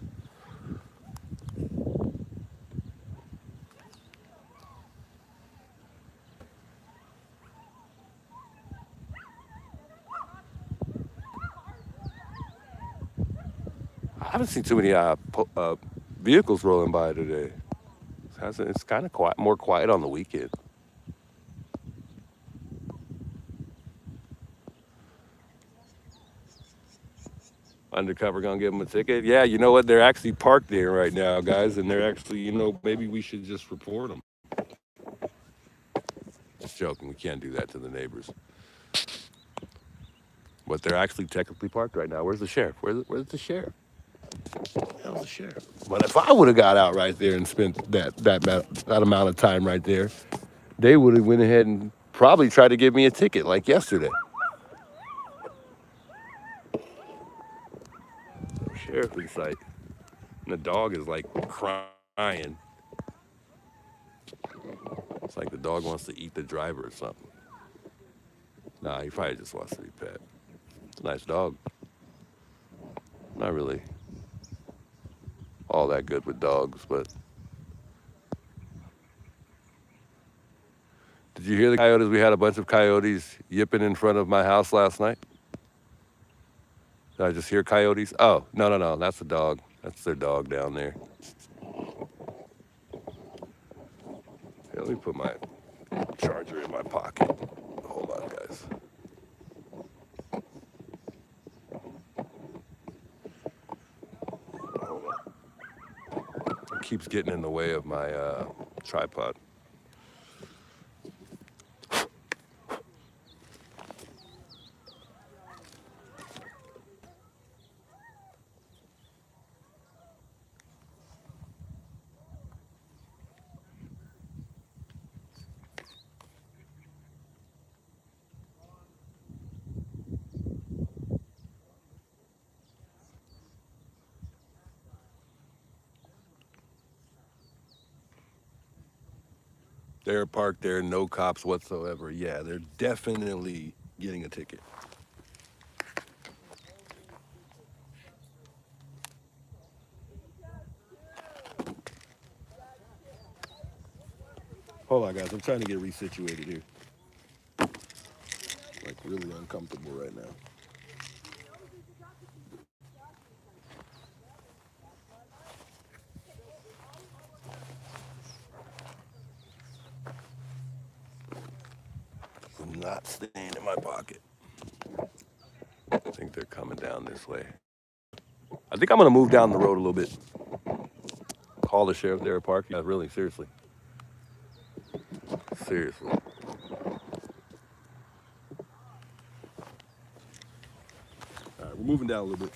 [SPEAKER 1] I haven't seen too many vehicles rolling by today. It's kind of quiet, more quiet on the weekend. Undercover gonna give them a ticket? Yeah, you know what? They're actually parked there right now, guys, and they're actually, maybe we should just report them. Just joking. We can't do that to the neighbors. But they're actually technically parked right now. Where's the sheriff? Where's the sheriff? Hell's the sheriff? But if I would have got out right there and spent that amount of time right there, they would have went ahead and probably tried to give me a ticket like yesterday. Sheriff in sight. And the dog is like crying. It's like the dog wants to eat the driver or something. Nah, he probably just wants to be pet. It's a nice dog. Not really all that good with dogs, but did you hear the coyotes? We had a bunch of coyotes yipping in front of my house last night. Did I just hear coyotes? Oh, no. That's the dog. That's their dog down there. Here, let me put my charger in my pocket. Hold on, guys. Hold on. It keeps getting in the way of my tripod. They're parked there, no cops whatsoever. Yeah, they're definitely getting a ticket. Hold on, guys. I'm trying to get resituated here. Like really uncomfortable right now. I'm not staying in my pocket. I think they're coming down this way. I think I'm gonna move down the road a little bit. Call the sheriff there at park. Yeah, really, seriously. Seriously. All right, we're moving down a little bit.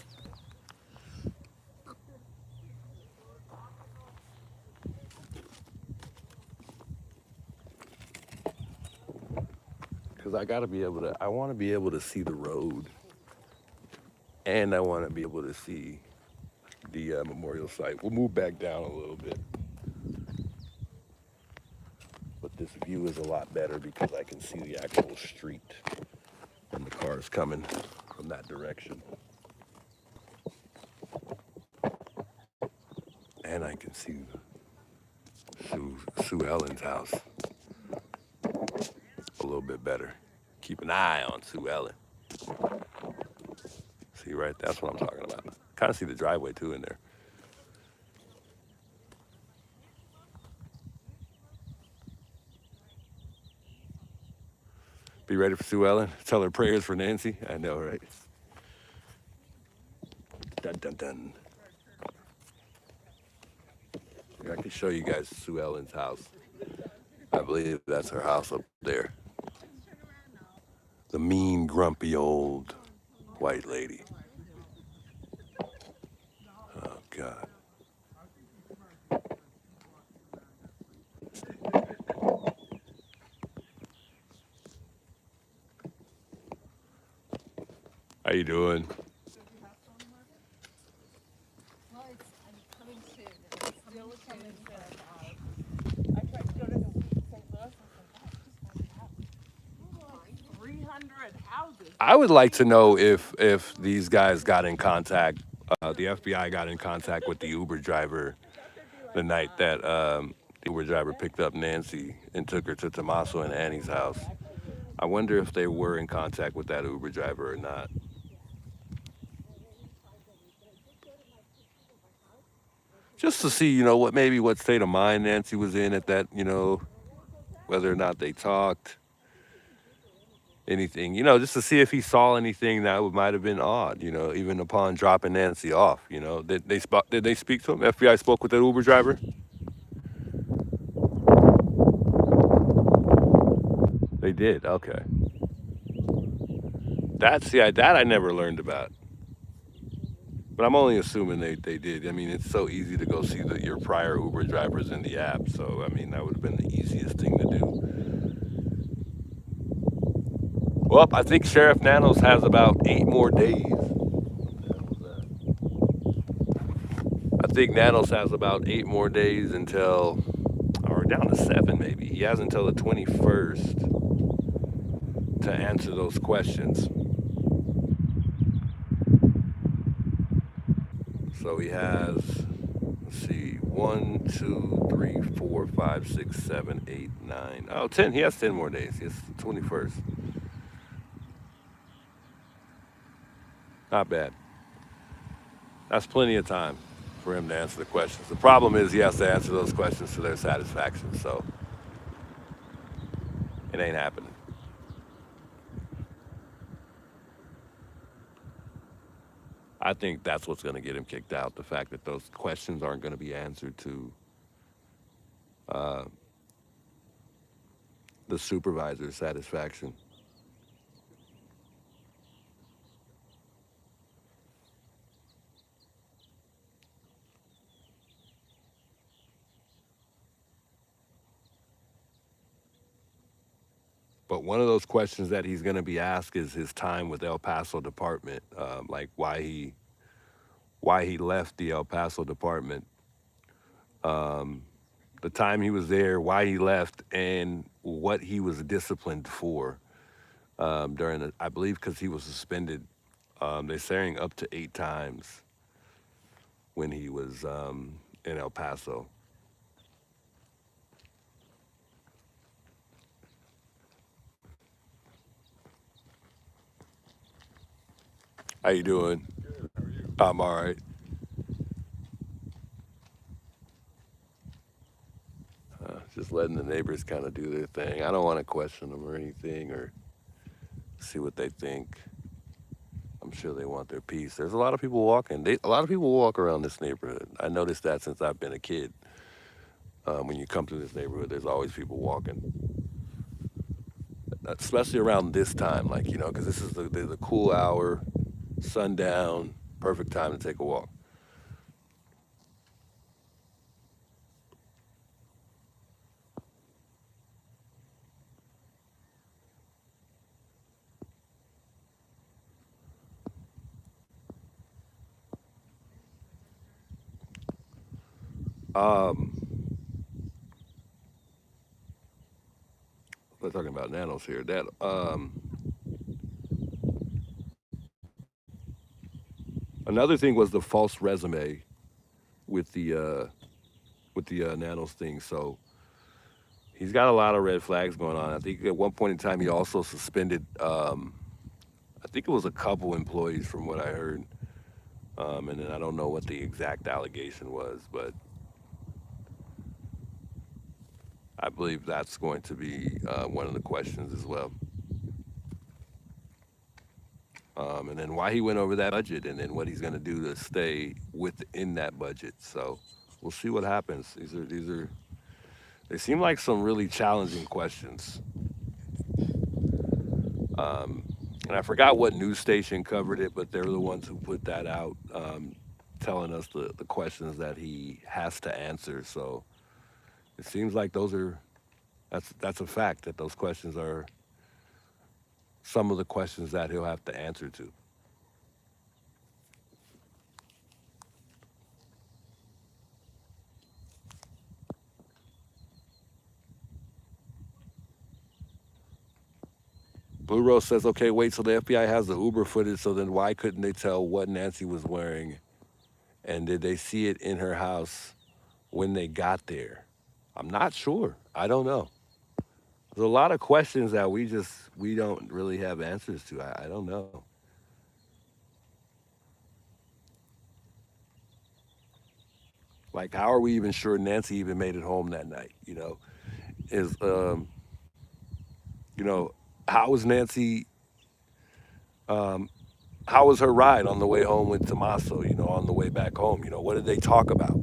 [SPEAKER 1] Because I want to be able to see the road. And I want to be able to see the memorial site. We'll move back down a little bit. But this view is a lot better because I can see the actual street and the cars coming from that direction. And I can see Sue Ellen's house a little bit better. Keep an eye on Sue Ellen. See, right? That's what I'm talking about. Kind of see the driveway too in there. Be ready for Sue Ellen. Tell her prayers for Nancy. I know, right? Dun dun dun. I can show you guys Sue Ellen's house. I believe that's her house up there. The mean, grumpy old white lady. Oh, God. How you doing?
[SPEAKER 2] Well, I'm coming soon. It's still coming soon. I tried to go to the St. Louis. I was like, 300 houses.
[SPEAKER 1] I would like to know if these guys got in contact, the FBI got in contact with the Uber driver the night that the Uber driver picked up Nancy and took her to Tommaso and Annie's house. I wonder if they were in contact with that Uber driver or not. just to see, what state of mind Nancy was in at that, whether or not they talked, anything, just to see if he saw anything that might have been odd, even upon dropping Nancy off. Did they speak to him? FBI spoke with the Uber driver. They did. Okay, that I never learned about. But I'm only assuming they did. I mean, it's so easy to go see your prior Uber drivers in the app. So I mean, that would have been the easiest thing to do. Well, I think Sheriff Nanos has about 8 more days. I think Nanos has about 8 more days until, or down to 7 maybe. He has until the 21st to answer those questions. So he has, let's see, 1, 2, 3, 4, 5, 6, 7, 8, 9. Oh, 10. He has 10 more days. It's the 21st. Not bad. That's plenty of time for him to answer the questions. The problem is he has to answer those questions to their satisfaction. So it ain't happening. I think that's what's going to get him kicked out. The fact that those questions aren't going to be answered to uh, the supervisor's satisfaction. But one of those questions that he's going to be asked is his time with El Paso department, like why he left the El Paso department, um, the time he was there, why he left, and what he was disciplined for during the, I believe, because he was suspended. They're saying up to 8 times when he was in El Paso. How you doing? I'm all right. Just letting the neighbors kind of do their thing. I don't want to question them or anything or see what they think. I'm sure they want their peace. There's a lot of people walking. A lot of people walk around this neighborhood. I noticed that since I've been a kid. When you come to this neighborhood, there's always people walking, especially around this time, like, because this is the cool hour, sundown, perfect time to take a walk. Um, we're talking about nanos here. That another thing was the false resume with the nanos thing. So he's got a lot of red flags going on. I think at one point in time he also suspended. I think it was a couple employees from what I heard. And then I don't know what the exact allegation was, but I believe that's going to be one of the questions as well. And then why he went over that budget, and then what he's going to do to stay within that budget. So we'll see what happens. These are they seem like some really challenging questions. Um, and I forgot what news station covered it, but they're the ones who put that out, telling us the questions that he has to answer. So it seems like that's a fact that those questions are some of the questions that he'll have to answer to. Blue Rose says, okay, wait, so the FBI has the Uber footage, so then why couldn't they tell what Nancy was wearing? And did they see it in her house when they got there? I'm not sure. I don't know. There's a lot of questions that we don't really have answers to. I don't know. Like, how are we even sure Nancy even made it home that night? Is you know, how was Nancy? Um, how was her ride on the way home with Tommaso? On the way back home. What did they talk about?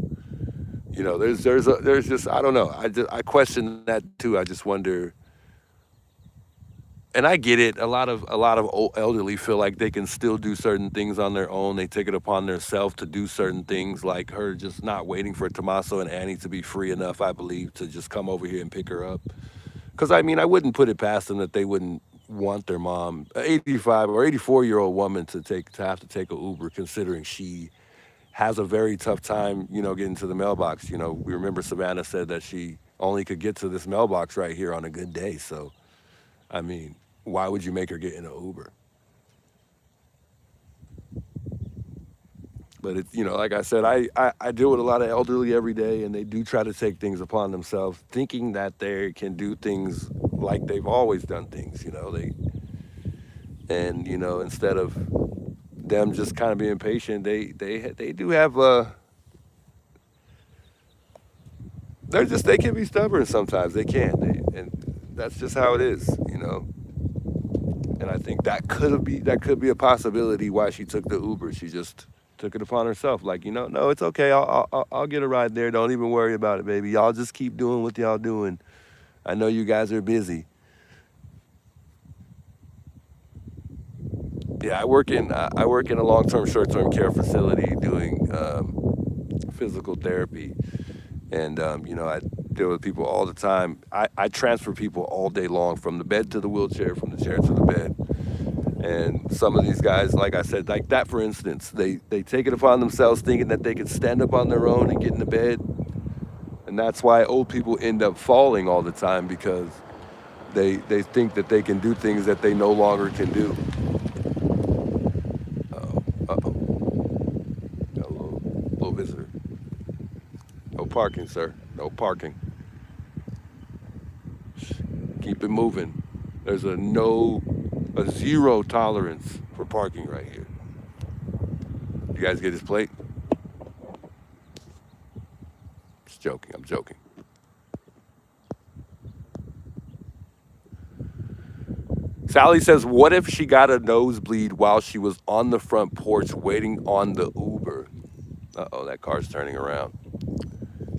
[SPEAKER 1] There's just I don't know. I question that too. I just wonder. And I get it. A lot of elderly feel like they can still do certain things on their own. They take it upon themselves to do certain things, like her just not waiting for Tommaso and Annie to be free enough, I believe, to just come over here and pick her up. Because I mean, I wouldn't put it past them that they wouldn't want their mom, an 85 or 84-year-old woman, to have to take a Uber, considering she has a very tough time, getting to the mailbox. We remember Savannah said that she only could get to this mailbox right here on a good day. So, I mean, why would you make her get in an Uber? But it's, like I said, I deal with a lot of elderly every day, and they do try to take things upon themselves, thinking that they can do things like they've always done things. Instead of them just kind of being patient, they do have they can be stubborn sometimes. They can, and that's just how it is. And I think that could be a possibility why she took the Uber. She just took it upon herself, like, no, it's okay. I'll get a ride there. Don't even worry about it, baby. Y'all just keep doing what y'all doing. I know you guys are busy. Yeah, I work in a long-term, short-term care facility doing physical therapy, and I deal with people all the time. I transfer people all day long, from the bed to the wheelchair, from the chair to the bed. And some of these guys, like I said, like that for instance, they take it upon themselves thinking that they can stand up on their own and get in the bed. And that's why old people end up falling all the time, because they think that they can do things that they no longer can do. Uh-oh. Got a little visitor. No parking, sir. No parking. Keep it moving. There's a zero tolerance for parking right here. You guys get his plate? Just joking. I'm joking. Sally says, what if she got a nosebleed while she was on the front porch waiting on the Uber? Uh-oh, that car's turning around.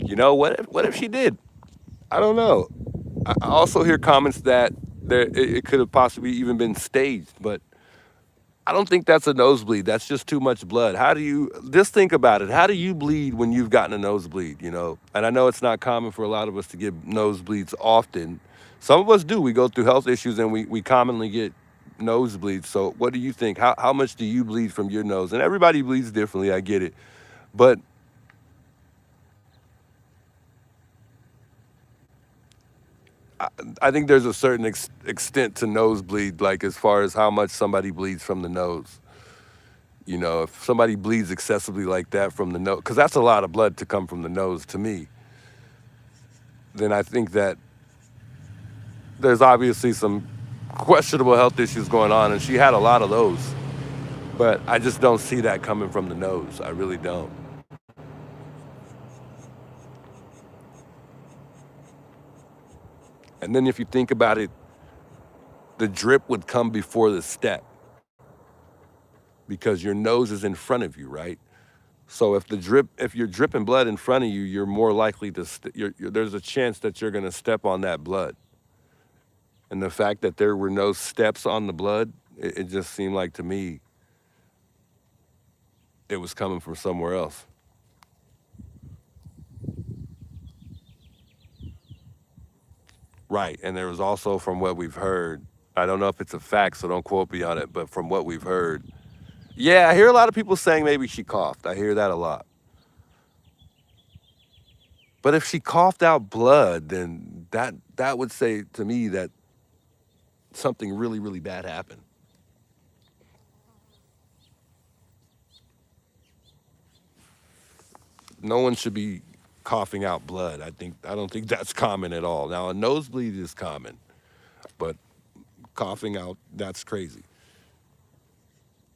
[SPEAKER 1] What if she did? I don't know. I also hear comments that it could have possibly even been staged, but I don't think that's a nosebleed. That's just too much blood. How do you just think about it? How do you bleed when you've gotten a nosebleed? And I know it's not common for a lot of us to get nosebleeds often. Some of us do. We go through health issues and we commonly get nosebleeds. So what do you think? How much do you bleed from your nose? And everybody bleeds differently. I get it, but I, I think there's a certain extent to nosebleed, like as far as how much somebody bleeds from the nose. If somebody bleeds excessively like that from the nose, because that's a lot of blood to come from the nose to me, then I think that there's obviously some questionable health issues going on, and she had a lot of those. But I just don't see that coming from the nose. I really don't. And then if you think about it, the drip would come before the step, because your nose is in front of you, right? So if you're dripping blood in front of you, you're more likely to, there's a chance that you're going to step on that blood. And the fact that there were no steps on the blood, it just seemed like to me it was coming from somewhere else. Right. And there was also, from what we've heard, I don't know if it's a fact, so don't quote me on it, but from what we've heard, yeah, I hear a lot of people saying maybe she coughed. I hear that a lot. But if she coughed out blood, then that would say to me that something really, really bad happened. No one should be coughing out blood. I don't think that's common at all. Now a nosebleed is common, but coughing out, that's crazy.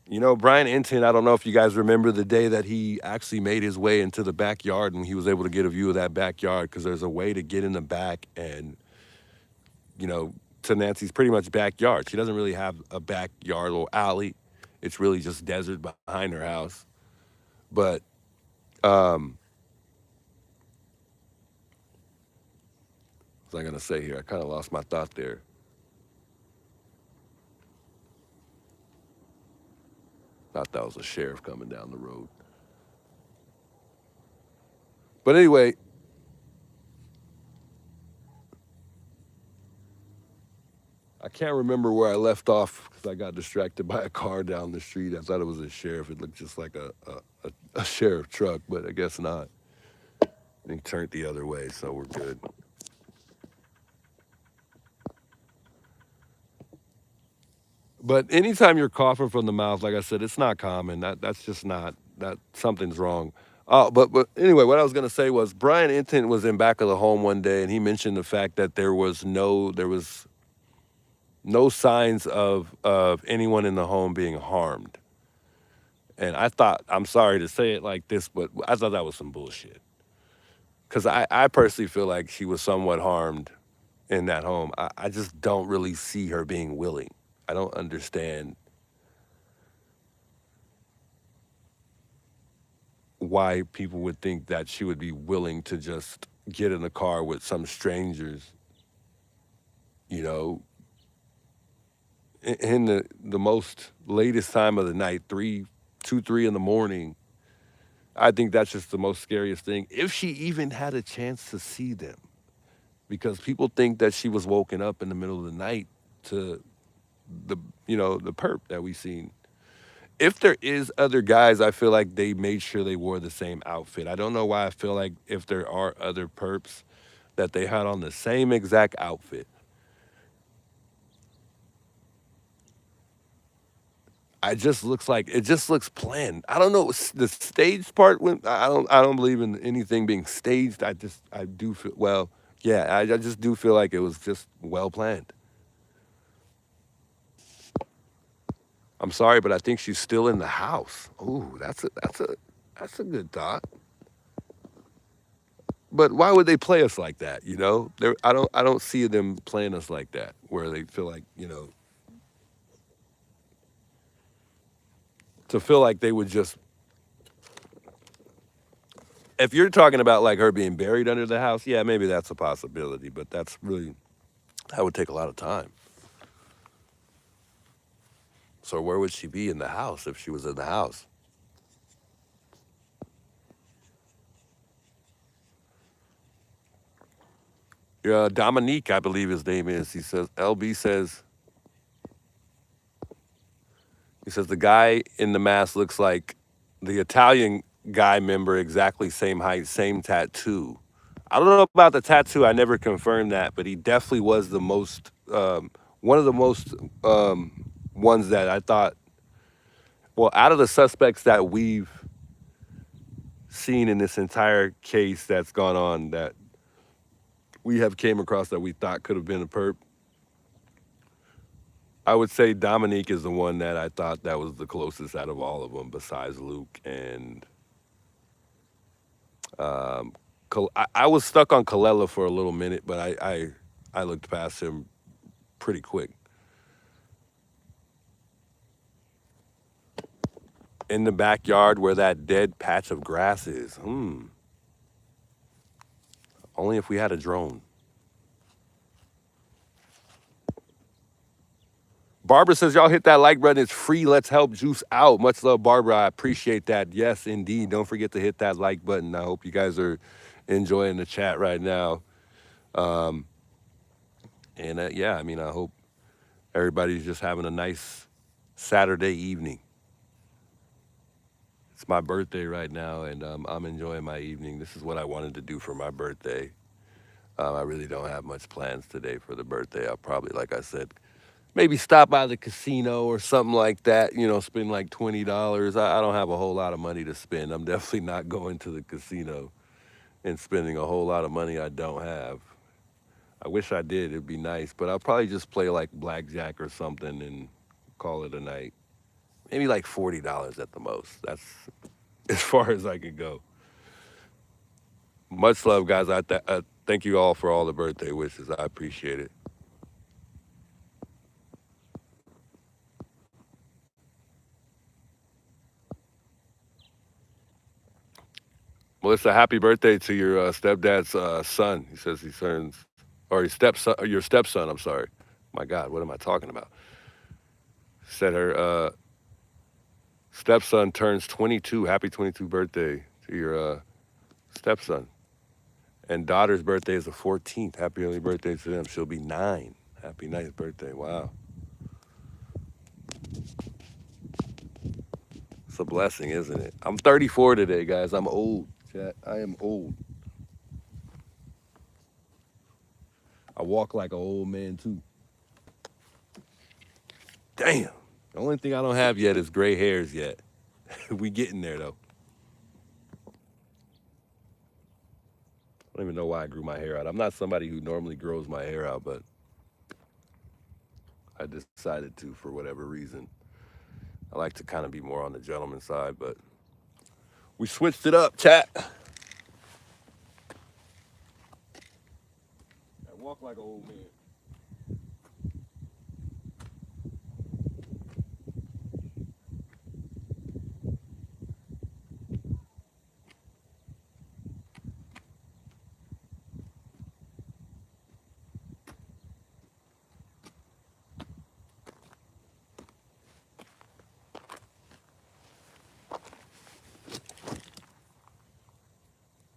[SPEAKER 1] You know, Brian Enton, I don't know if you guys remember the day that he actually made his way into the backyard and he was able to get a view of that backyard because there's a way to get in the back and, you know, to Nancy's pretty much backyard. She doesn't really have a backyard or alley. It's really just desert behind her house. But um, what was I going to say here? I kind of lost my thought there. Thought that was a sheriff coming down the road. But anyway, I can't remember where I left off because I got distracted by a car down the street. I thought it was a sheriff. It looked just like a sheriff truck, but I guess not. And he turned the other way, so we're good. But anytime you're coughing from the mouth, like I said, it's not common. That's just not that something's wrong. But anyway, what I was gonna say was Brian Intent was in back of the home one day, and he mentioned the fact that there was no signs of anyone in the home being harmed. And I thought, I'm sorry to say it like this, but I thought that was some bullshit. Because I personally feel like she was somewhat harmed in that home. I just don't really see her being willing. I don't understand why people would think that she would be willing to just get in a car with some strangers, you know, in the most latest time of the night, 3 in the morning. I think that's just the most scariest thing. If she even had a chance to see them, because people think that she was woken up in the middle of the night to the the perp that we seen. If there is other guys, I feel like they made sure they wore the same outfit. I don't know why I feel like if there are other perps that they had on the same exact outfit. It just looks planned. I don't know the stage part when I don't believe in anything being staged. I do feel well, yeah, I just do feel like it was just well planned. I'm sorry, but I think she's still in the house. Ooh, that's a good thought. But why would they play us like that? You know, I don't see them playing us like that, where they feel like to feel like they would just. If you're talking about like her being buried under the house, yeah, maybe that's a possibility. But that would take a lot of time. So where would she be in the house if she was in the house? Dominique, I believe his name is. He says LB says he says the guy in the mask looks like the Italian guy member, exactly same height, same tattoo. I don't know about the tattoo. I never confirmed that, but he definitely was the most one of the most ones that I thought. Well, out of the suspects that we've seen in this entire case that's gone on, that we have came across that we thought could have been a perp, I would say Dominique is the one that I thought that was the closest out of all of them, besides Luke and um, I was stuck on Kalela for a little minute, but I looked past him pretty quick. In the backyard where that dead patch of grass is. Only if we had a drone. Barbara says, y'all hit that like button. It's free. Let's help Juice out. Much love, Barbara. I appreciate that. Yes, indeed. Don't forget to hit that like button. I hope you guys are enjoying the chat right now. Um, and yeah, I mean, I hope everybody's just having a nice Saturday evening. It's my birthday right now, and I'm enjoying my evening. This is what I wanted to do for my birthday. I really don't have much plans today for the birthday. I'll probably, like I said, maybe stop by the casino or something like that, spend like $20. I don't have a whole lot of money to spend. I'm definitely not going to the casino and spending a whole lot of money I don't have. I wish I did. It'd be nice, but I'll probably just play like blackjack or something and call it a night. Maybe like $40 at the most. That's as far as I could go. Much love, guys. I thank you all for all the birthday wishes. I appreciate it. Melissa, happy birthday to your stepdad's son. He says he turns, or your stepson. I'm sorry. My God, what am I talking about? Said her stepson turns 22. Happy 22 birthday to your stepson. And daughter's birthday is the 14th. Happy early birthday to them. She'll be 9. Happy 9th birthday. Wow. It's a blessing, isn't it? I'm 34 today, guys. I'm old. Chat. I am old. I walk like an old man, too. Damn. The only thing I don't have yet is gray hairs yet. We getting there, though. I don't even know why I grew my hair out. I'm not somebody who normally grows my hair out, but I decided to for whatever reason. I like to kind of be more on the gentleman side, but we switched it up, chat. I walk like an old man.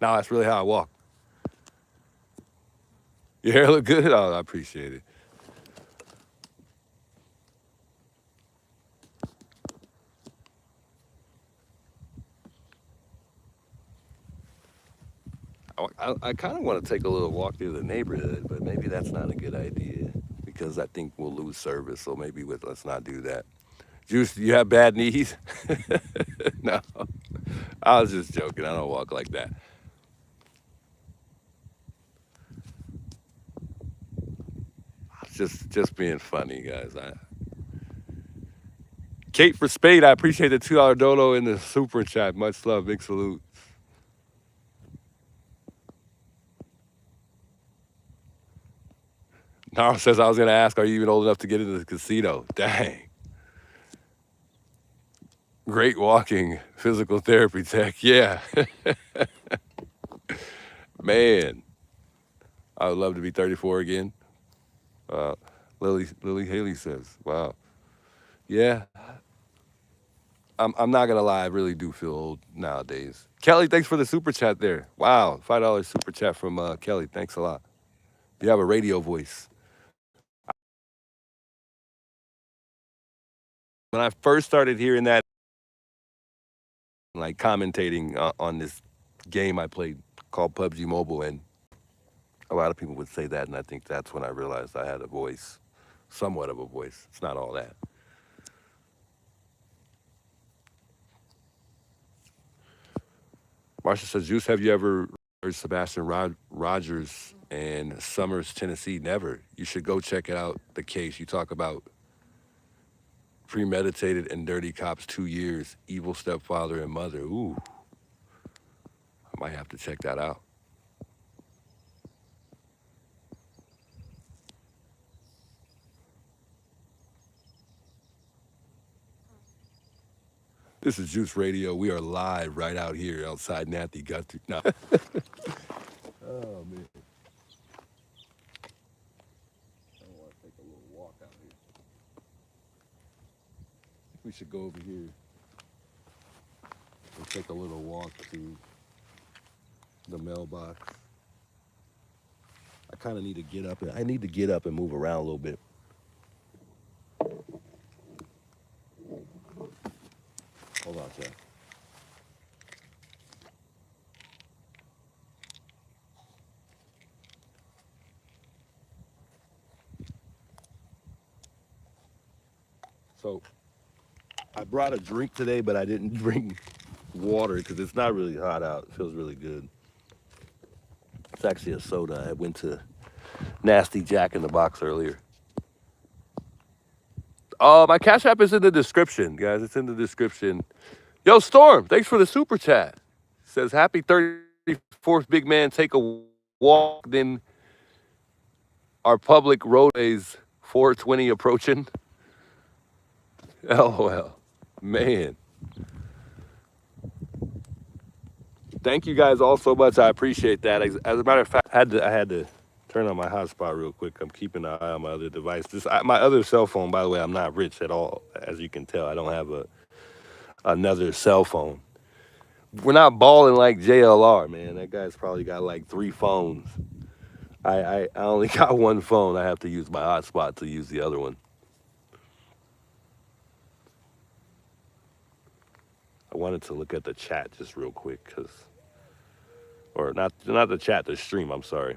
[SPEAKER 1] No, that's really how I walk. Your hair look good? Oh, I appreciate it. I kind of want to take a little walk through the neighborhood, but maybe that's not a good idea because I think we'll lose service. So maybe let's not do that. Juice, do you have bad knees? No, I was just joking. I don't walk like that. Just being funny, guys. Kate for Spade, I appreciate the $2 dono in the super chat. Much love, big salute. Nara says I was gonna ask, are you even old enough to get into the casino? Dang. Great walking physical therapy tech. Yeah. Man. I would love to be 34 again. Lily Haley says, wow. Yeah. I'm not gonna lie, I really do feel old nowadays. Kelly, thanks for the super chat there. Wow, $5 super chat from Kelly. Thanks a lot. You have a radio voice. When I first started hearing that, like commentating on this game I played called PUBG Mobile, and a lot of people would say that, and I think that's when I realized I had a voice, somewhat of a voice. It's not all that. Marsha says, Juice, have you ever heard Sebastian Rogers in Summers, Tennessee? Never. You should go check it out, the case. You talk about premeditated and dirty cops, 2 years, evil stepfather and mother. Ooh, I might have to check that out. This is Juice Radio. We are live right out here outside Nathy Guthrie. No. Oh, man. I want to take a little walk out here. We should go over here and take a little walk to the mailbox. I kind of need to get up. I need to get up and move around a little bit. Hold on, Jack. So I brought a drink today, but I didn't bring water because it's not really hot out. It feels really good. It's actually a soda. I went to Nasty Jack in the Box earlier. My Cash App is in the description, guys. It's in the description. Yo, Storm, thanks for the super chat. Says happy 34th, big man. Take a walk, then our public roadways 420 approaching. LOL. Man. Thank you guys all so much. I appreciate that. As a matter of fact, I had to turn on my hotspot real quick. I'm keeping an eye on my other device. My other cell phone, by the way, I'm not rich at all. As you can tell, I don't have another cell phone. We're not balling like JLR, man. That guy's probably got like 3 phones. I only got 1 phone. I have to use my hotspot to use the other one. I wanted to look at the chat just real quick, or not the chat, the stream. I'm sorry.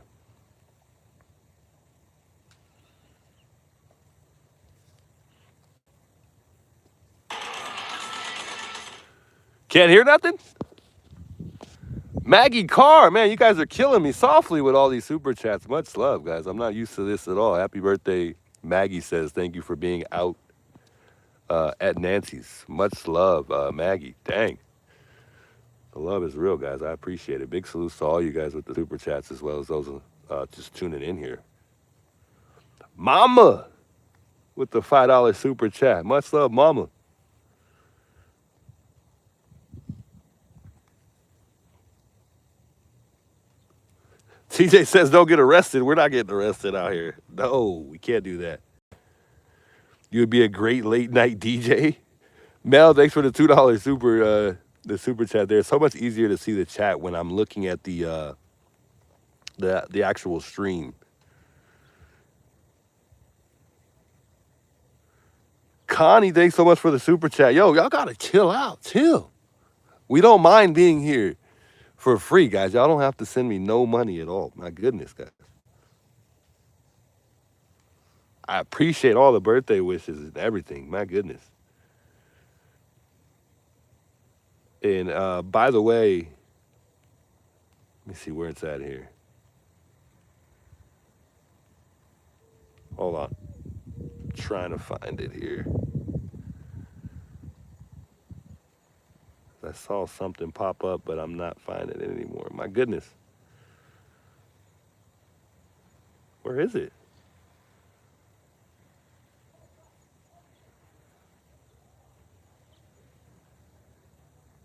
[SPEAKER 1] Can't hear nothing? Maggie Carr, man, you guys are killing me softly with all these super chats. Much love, guys. I'm not used to this at all. Happy birthday, Maggie says. Thank you for being out at Nancy's. Much love, Maggie. Dang. The love is real, guys. I appreciate it. Big salutes to all you guys with the super chats as well as those just tuning in here. Mama with the $5 super chat. Much love, Mama. TJ says don't get arrested. We're not getting arrested out here. No, we can't do that. You would be a great late night DJ. Mel, thanks for the $2 super chat there. It's so much easier to see the chat when I'm looking at the actual stream. Connie, thanks so much for the super chat. Yo, y'all gotta chill out. Chill. We don't mind being here for free, guys. Y'all don't have to send me no money at all. My goodness, guys. I appreciate all the birthday wishes and everything. My goodness. And by the way, let me see where it's at here. Hold on. I'm trying to find it here. I saw something pop up, but I'm not finding it anymore. My goodness. Where is it?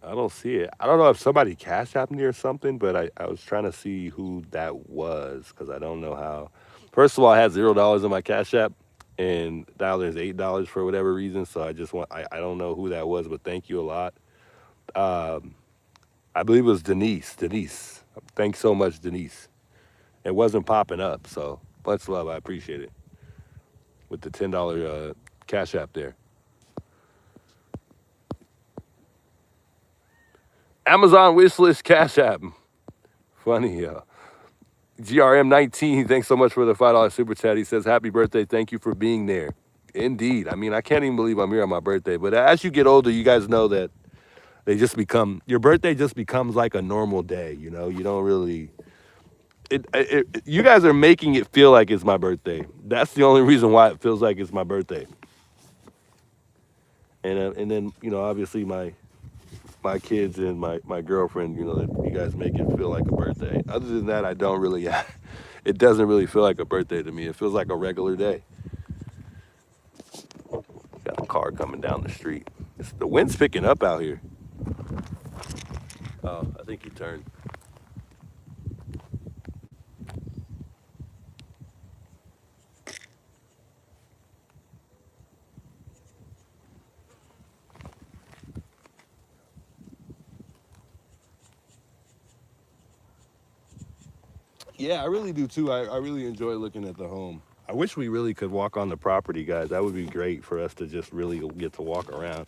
[SPEAKER 1] I don't see it. I don't know if somebody cash apped me or something, but I was trying to see who that was because I don't know how. First of all, I had $0 in my Cash App, and now there's $8 for whatever reason. So I don't know who that was, but thank you a lot. I believe it was Denise. Denise. Thanks so much, Denise. It wasn't popping up, so much love. I appreciate it. With the $10 Cash App there. Amazon wishlist Cash App. Funny, GRM19, thanks so much for the $5 super chat. He says, happy birthday. Thank you for being there. Indeed. I mean, I can't even believe I'm here on my birthday. But as you get older, you guys know that your birthday just becomes like a normal day. You know, you don't really, you guys are making it feel like it's my birthday. That's the only reason why it feels like it's my birthday. And then, you know, obviously my kids and my girlfriend, you know, that you guys make it feel like a birthday. Other than that, I don't really, it doesn't really feel like a birthday to me. It feels like a regular day. Got a car coming down the street. The wind's picking up out here. Oh, I think he turned. Yeah, I really do too. I really enjoy looking at the home. I wish we really could walk on the property, guys. That would be great for us to just really get to walk around.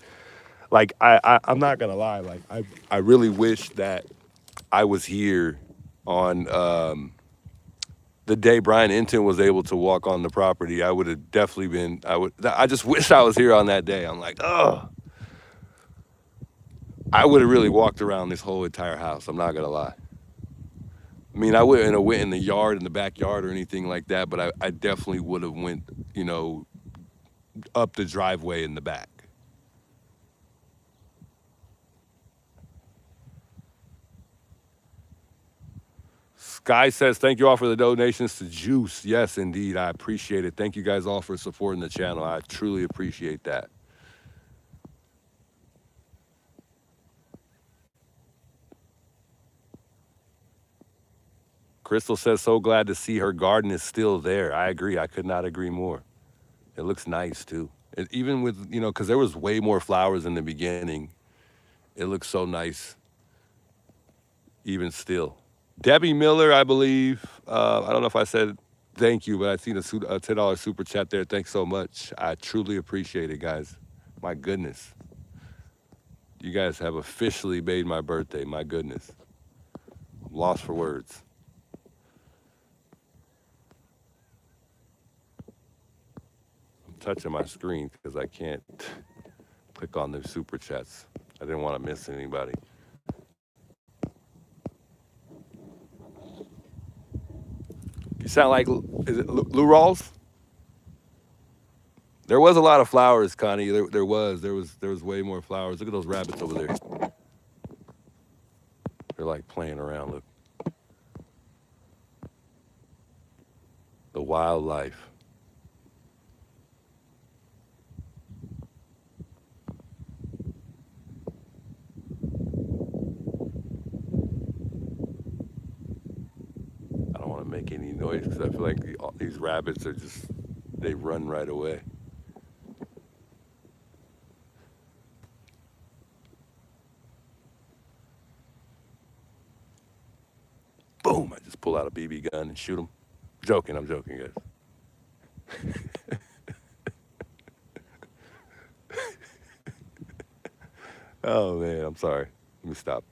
[SPEAKER 1] Like, I'm not gonna lie. Like, I really wish that I was here on the day Brian Inton was able to walk on the property. I would have definitely been. I just wish I was here on that day. I'm like, oh, I would have really walked around this whole entire house. I'm not gonna lie. I mean, I wouldn't have went in the yard, in the backyard or anything like that, but I definitely would have went, you know, up the driveway in the back. Sky says, thank you all for the donations to Juice. Yes, indeed. I appreciate it. Thank you guys all for supporting the channel. I truly appreciate that. Crystal says, so glad to see her garden is still there. I agree. I could not agree more. It looks nice too. Even with, because there was way more flowers in the beginning. It looks so nice, even still. Debbie Miller, I believe. I don't know if I said thank you, but I seen a $10 super chat there. Thanks so much. I truly appreciate it, guys. My goodness. You guys have officially made my birthday. My goodness. I'm lost for words. I'm touching my screen because I can't click on the super chats. I didn't want to miss anybody. You sound like, is it Lou Rawls? There was a lot of flowers, Connie. There was way more flowers. Look at those rabbits over there. They're like playing around. Look, the wildlife. I don't want to make any noise because I feel like these rabbits are they run right away. Boom! I just pull out a BB gun and shoot them. I'm joking, guys. Oh man, I'm sorry. Let me stop.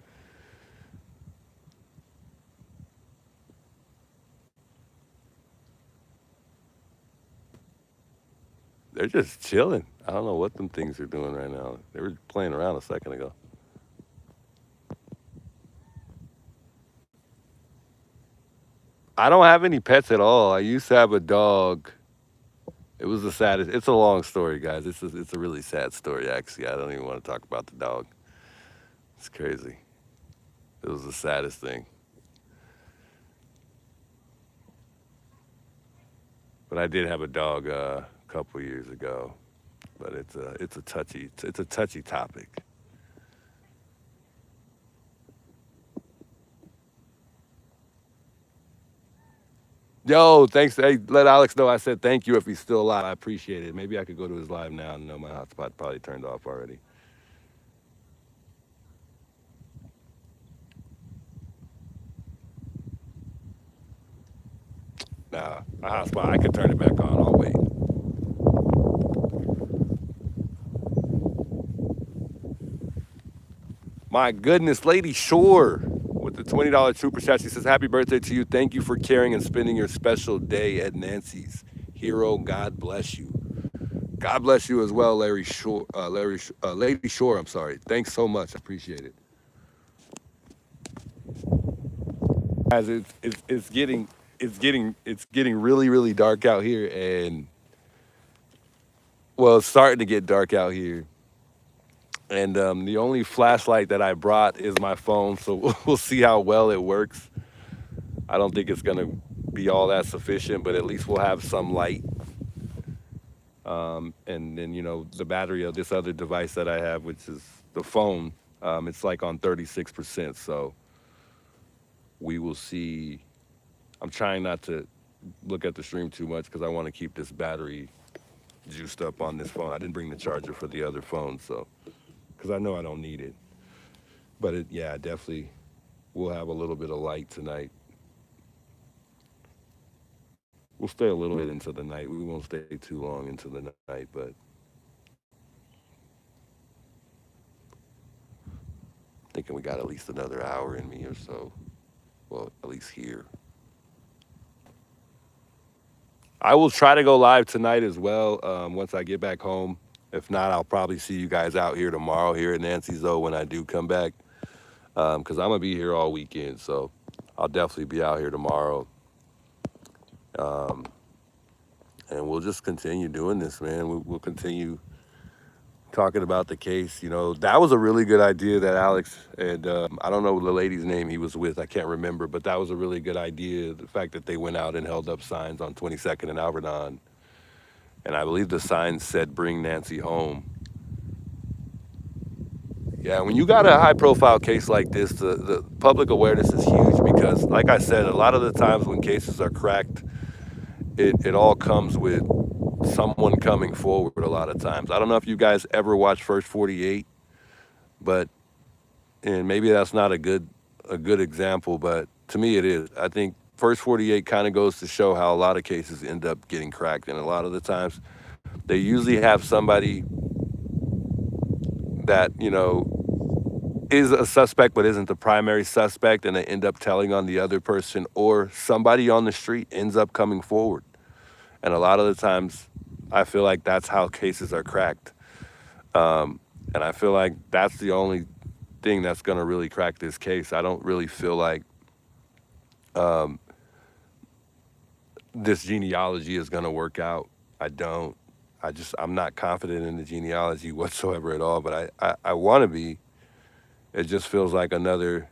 [SPEAKER 1] They're just chilling. I don't know what them things are doing right now. They were playing around a second ago. I don't have any pets at all. I used to have a dog. It was the saddest. It's a long story, guys. It's a really sad story, actually. I don't even want to talk about the dog. It's crazy. It was the saddest thing. But I did have a dog a couple years ago. But it's a touchy topic. Yo, thanks. Hey, let Alex know I said thank you if he's still alive. I appreciate it. Maybe I could go to his live now. No, my hotspot probably turned off already. Nah, my hotspot, I could turn it back on. I'll wait. My goodness, Lady Shore with the $20 super chat. She says, happy birthday to you. Thank you for caring and spending your special day at Nancy's. Hero, God bless you. God bless you as well, Lady Shore. I'm sorry. Thanks so much. I appreciate it. Guys, it's getting really, really dark out here, and well, it's starting to get dark out here. And the only flashlight that I brought is my phone, so we'll see how well it works. I don't think it's gonna be all that sufficient, but at least we'll have some light. And then the battery of this other device that I have, which is the phone, it's like on 36%. So we will see. I'm trying not to look at the stream too much because I want to keep this battery juiced up on this phone. I didn't bring the charger for the other phone, so because I know I don't need it. But yeah, definitely we'll have a little bit of light tonight. We'll stay a little bit into the night. We won't stay too long into the night, but thinking we got at least another hour in me or so. Well, at least here. I will try to go live tonight as well once I get back home. If not, I'll probably see you guys out here tomorrow here at Nancy's, though, when I do come back. Because I'm going to be here all weekend, so I'll definitely be out here tomorrow. and we'll just continue doing this, man. We'll continue talking about the case. That was a really good idea that Alex and I don't know the lady's name he was with. I can't remember, but that was a really good idea. The fact that they went out and held up signs on 22nd and Alvernon, and I believe the signs said "Bring Nancy home." Yeah, when you got a high profile case like this, the public awareness is huge because, like I said, a lot of the times when cases are cracked, it all comes with someone coming forward a lot of times. I don't know if you guys ever watched First 48, but and maybe that's not a good example, but to me it is. I think First 48 kind of goes to show how a lot of cases end up getting cracked, and a lot of the times they usually have somebody that is a suspect but isn't the primary suspect, and they end up telling on the other person, or somebody on the street ends up coming forward. And a lot of the times, I feel like that's how cases are cracked. And I feel like that's the only thing that's going to really crack this case. I don't really feel like this genealogy is going to work out. I don't. I'm not confident in the genealogy whatsoever at all, but I want to be. It just feels like another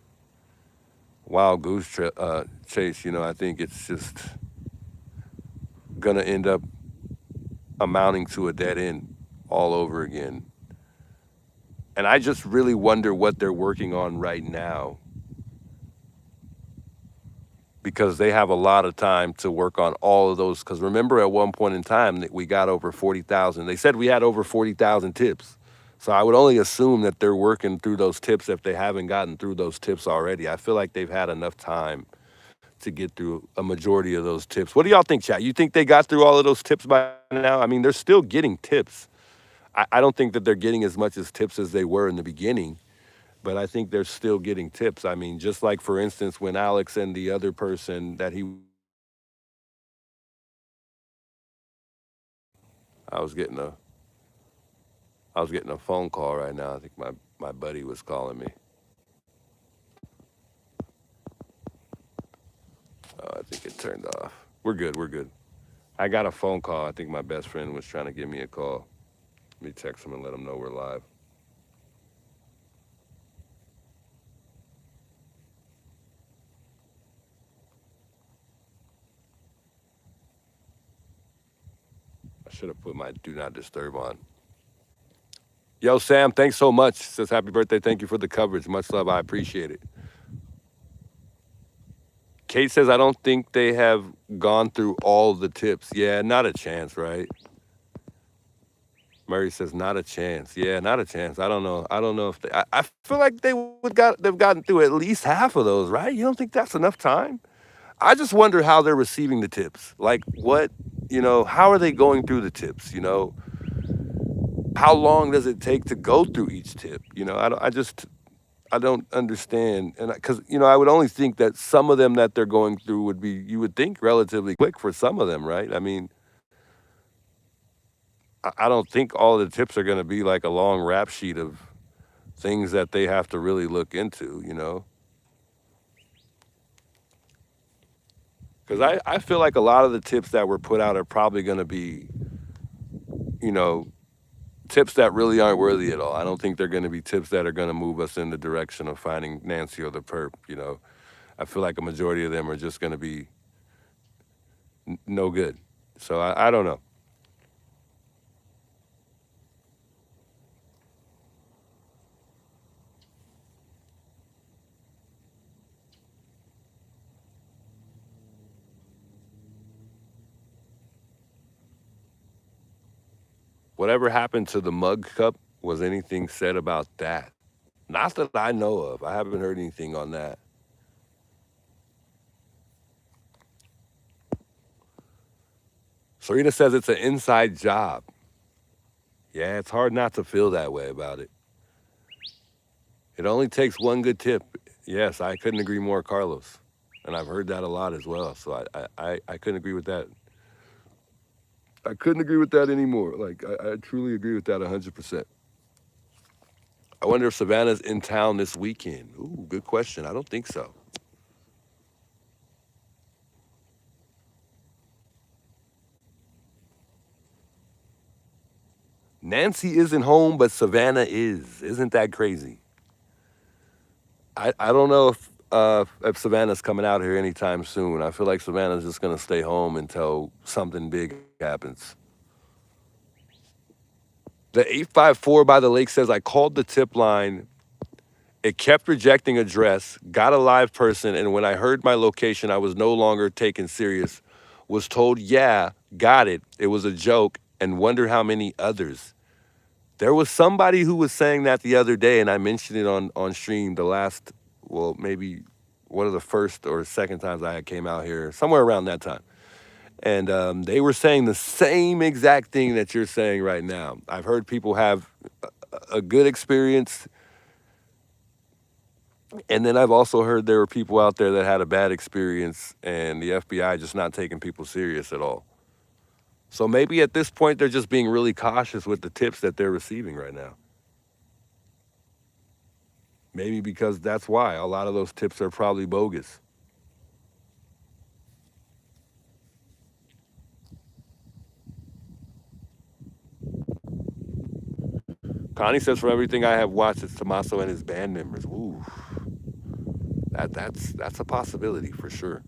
[SPEAKER 1] wild goose chase. I think it's just going to end up amounting to a dead end all over again. And I just really wonder what they're working on right now, because they have a lot of time to work on all of those. Because remember, at one point in time, that we got over 40,000. They said we had over 40,000 tips. So I would only assume that they're working through those tips if they haven't gotten through those tips already. I feel like they've had enough time to get through a majority of those tips. What do y'all think, chat? You think they got through all of those tips by now? I mean, they're still getting tips. I don't think that they're getting as much as tips as they were in the beginning, but I think they're still getting tips. I mean, just like, for instance, when Alex and the other person that he, I was getting a, I was getting a phone call right now. I think my buddy was calling me. Oh, I think it turned off. We're good. We're good. I got a phone call. I think my best friend was trying to give me a call. Let me text him and let him know we're live. I should have put my do not disturb on. Yo, Sam, thanks so much. Says happy birthday. Thank you for the coverage. Much love. I appreciate it. Kate says, I don't think they have gone through all the tips. Yeah, not a chance, right? Murray says, not a chance. Yeah, not a chance. I don't know. I don't know if I feel like they've gotten through at least half of those, right? You don't think that's enough time? I just wonder how they're receiving the tips. Like, what, how are they going through the tips? How long does it take to go through each tip? I don't understand. And because, I would only think that some of them that they're going through would be, you would think, relatively quick for some of them, right? I mean, I don't think all the tips are going to be like a long rap sheet of things that they have to really look into. Because I feel like a lot of the tips that were put out are probably going to be, you know, tips that really aren't worthy at all. I don't think they're going to be tips that are going to move us in the direction of finding Nancy or the perp. I feel like a majority of them are just going to be no good. So I don't know. Whatever happened to the mug cup? Was anything said about that? Not that I know of. I haven't heard anything on that. Serena says it's an inside job. Yeah, it's hard not to feel that way about it. It only takes one good tip. Yes, I couldn't agree more, Carlos. And I've heard that a lot as well. So I couldn't agree with that. I couldn't agree with that anymore. Like, I truly agree with that 100%. I wonder if Savannah's in town this weekend. Ooh, good question. I don't think so. Nancy isn't home, but Savannah is. Isn't that crazy? I don't know if Savannah's coming out here anytime soon. I feel like Savannah's just gonna stay home until something big happens. The 854 by the lake says I called the tip line. It kept rejecting address, got a live person, and when I heard my location, I was no longer taken serious. Was told, yeah, got it. It was a joke, and wonder how many others. There was somebody who was saying that the other day, and I mentioned it on stream the last, well, maybe one of the first or second times I came out here, somewhere around that time. And they were saying the same exact thing that you're saying right now. I've heard people have a good experience, and then I've also heard there were people out there that had a bad experience, and the FBI just not taking people serious at all. So maybe at this point, they're just being really cautious with the tips that they're receiving right now. Maybe because that's why a lot of those tips are probably bogus. Connie says, from everything I have watched, it's Tommaso and his band members. Ooh, that's a possibility for sure.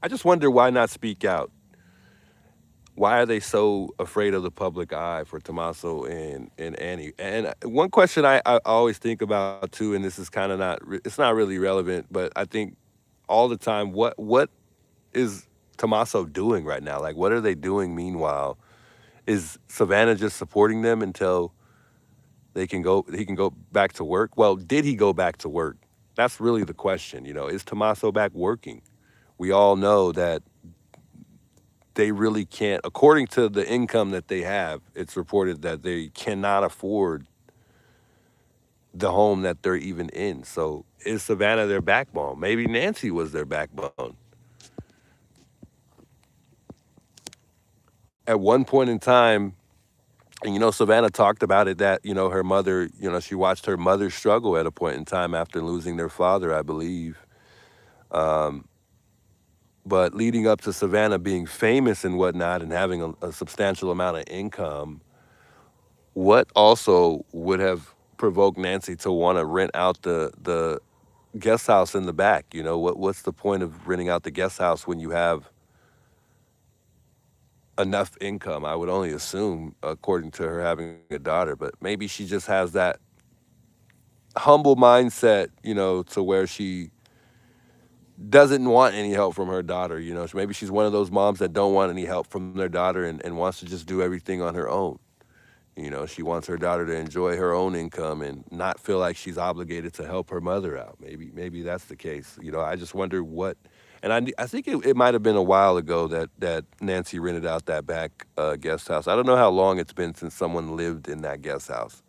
[SPEAKER 1] I just wonder why not speak out. Why are they so afraid of the public eye for Tommaso and Annie? And one question I always think about too, and this is kind of it's not really relevant, but I think all the time, what is Tommaso doing right now? Like, what are they doing meanwhile? Is Savannah just supporting them until he can go back to work? Well, did he go back to work? That's really the question. Is Tommaso back working? We all know that they really can't, according to the income that they have, it's reported that they cannot afford the home that they're even in. So is Savannah their backbone? Maybe Nancy was their backbone. At one point in time, and Savannah talked about it that, her mother, she watched her mother struggle at a point in time after losing their father, I believe. Um, but leading up to Savannah being famous and whatnot and having a substantial amount of income, what also would have provoked Nancy to want to rent out the guest house in the back? What's the point of renting out the guest house when you have enough income? I would only assume, according to her having a daughter, but maybe she just has that humble mindset, to where she doesn't want any help from her daughter. Maybe she's one of those moms that don't want any help from their daughter and wants to just do everything on her own. She wants her daughter to enjoy her own income and not feel like she's obligated to help her mother out. Maybe that's the case. I just wonder what. And I think it might have been a while ago that Nancy rented out that back guest house. I don't know how long it's been since someone lived in that guest house.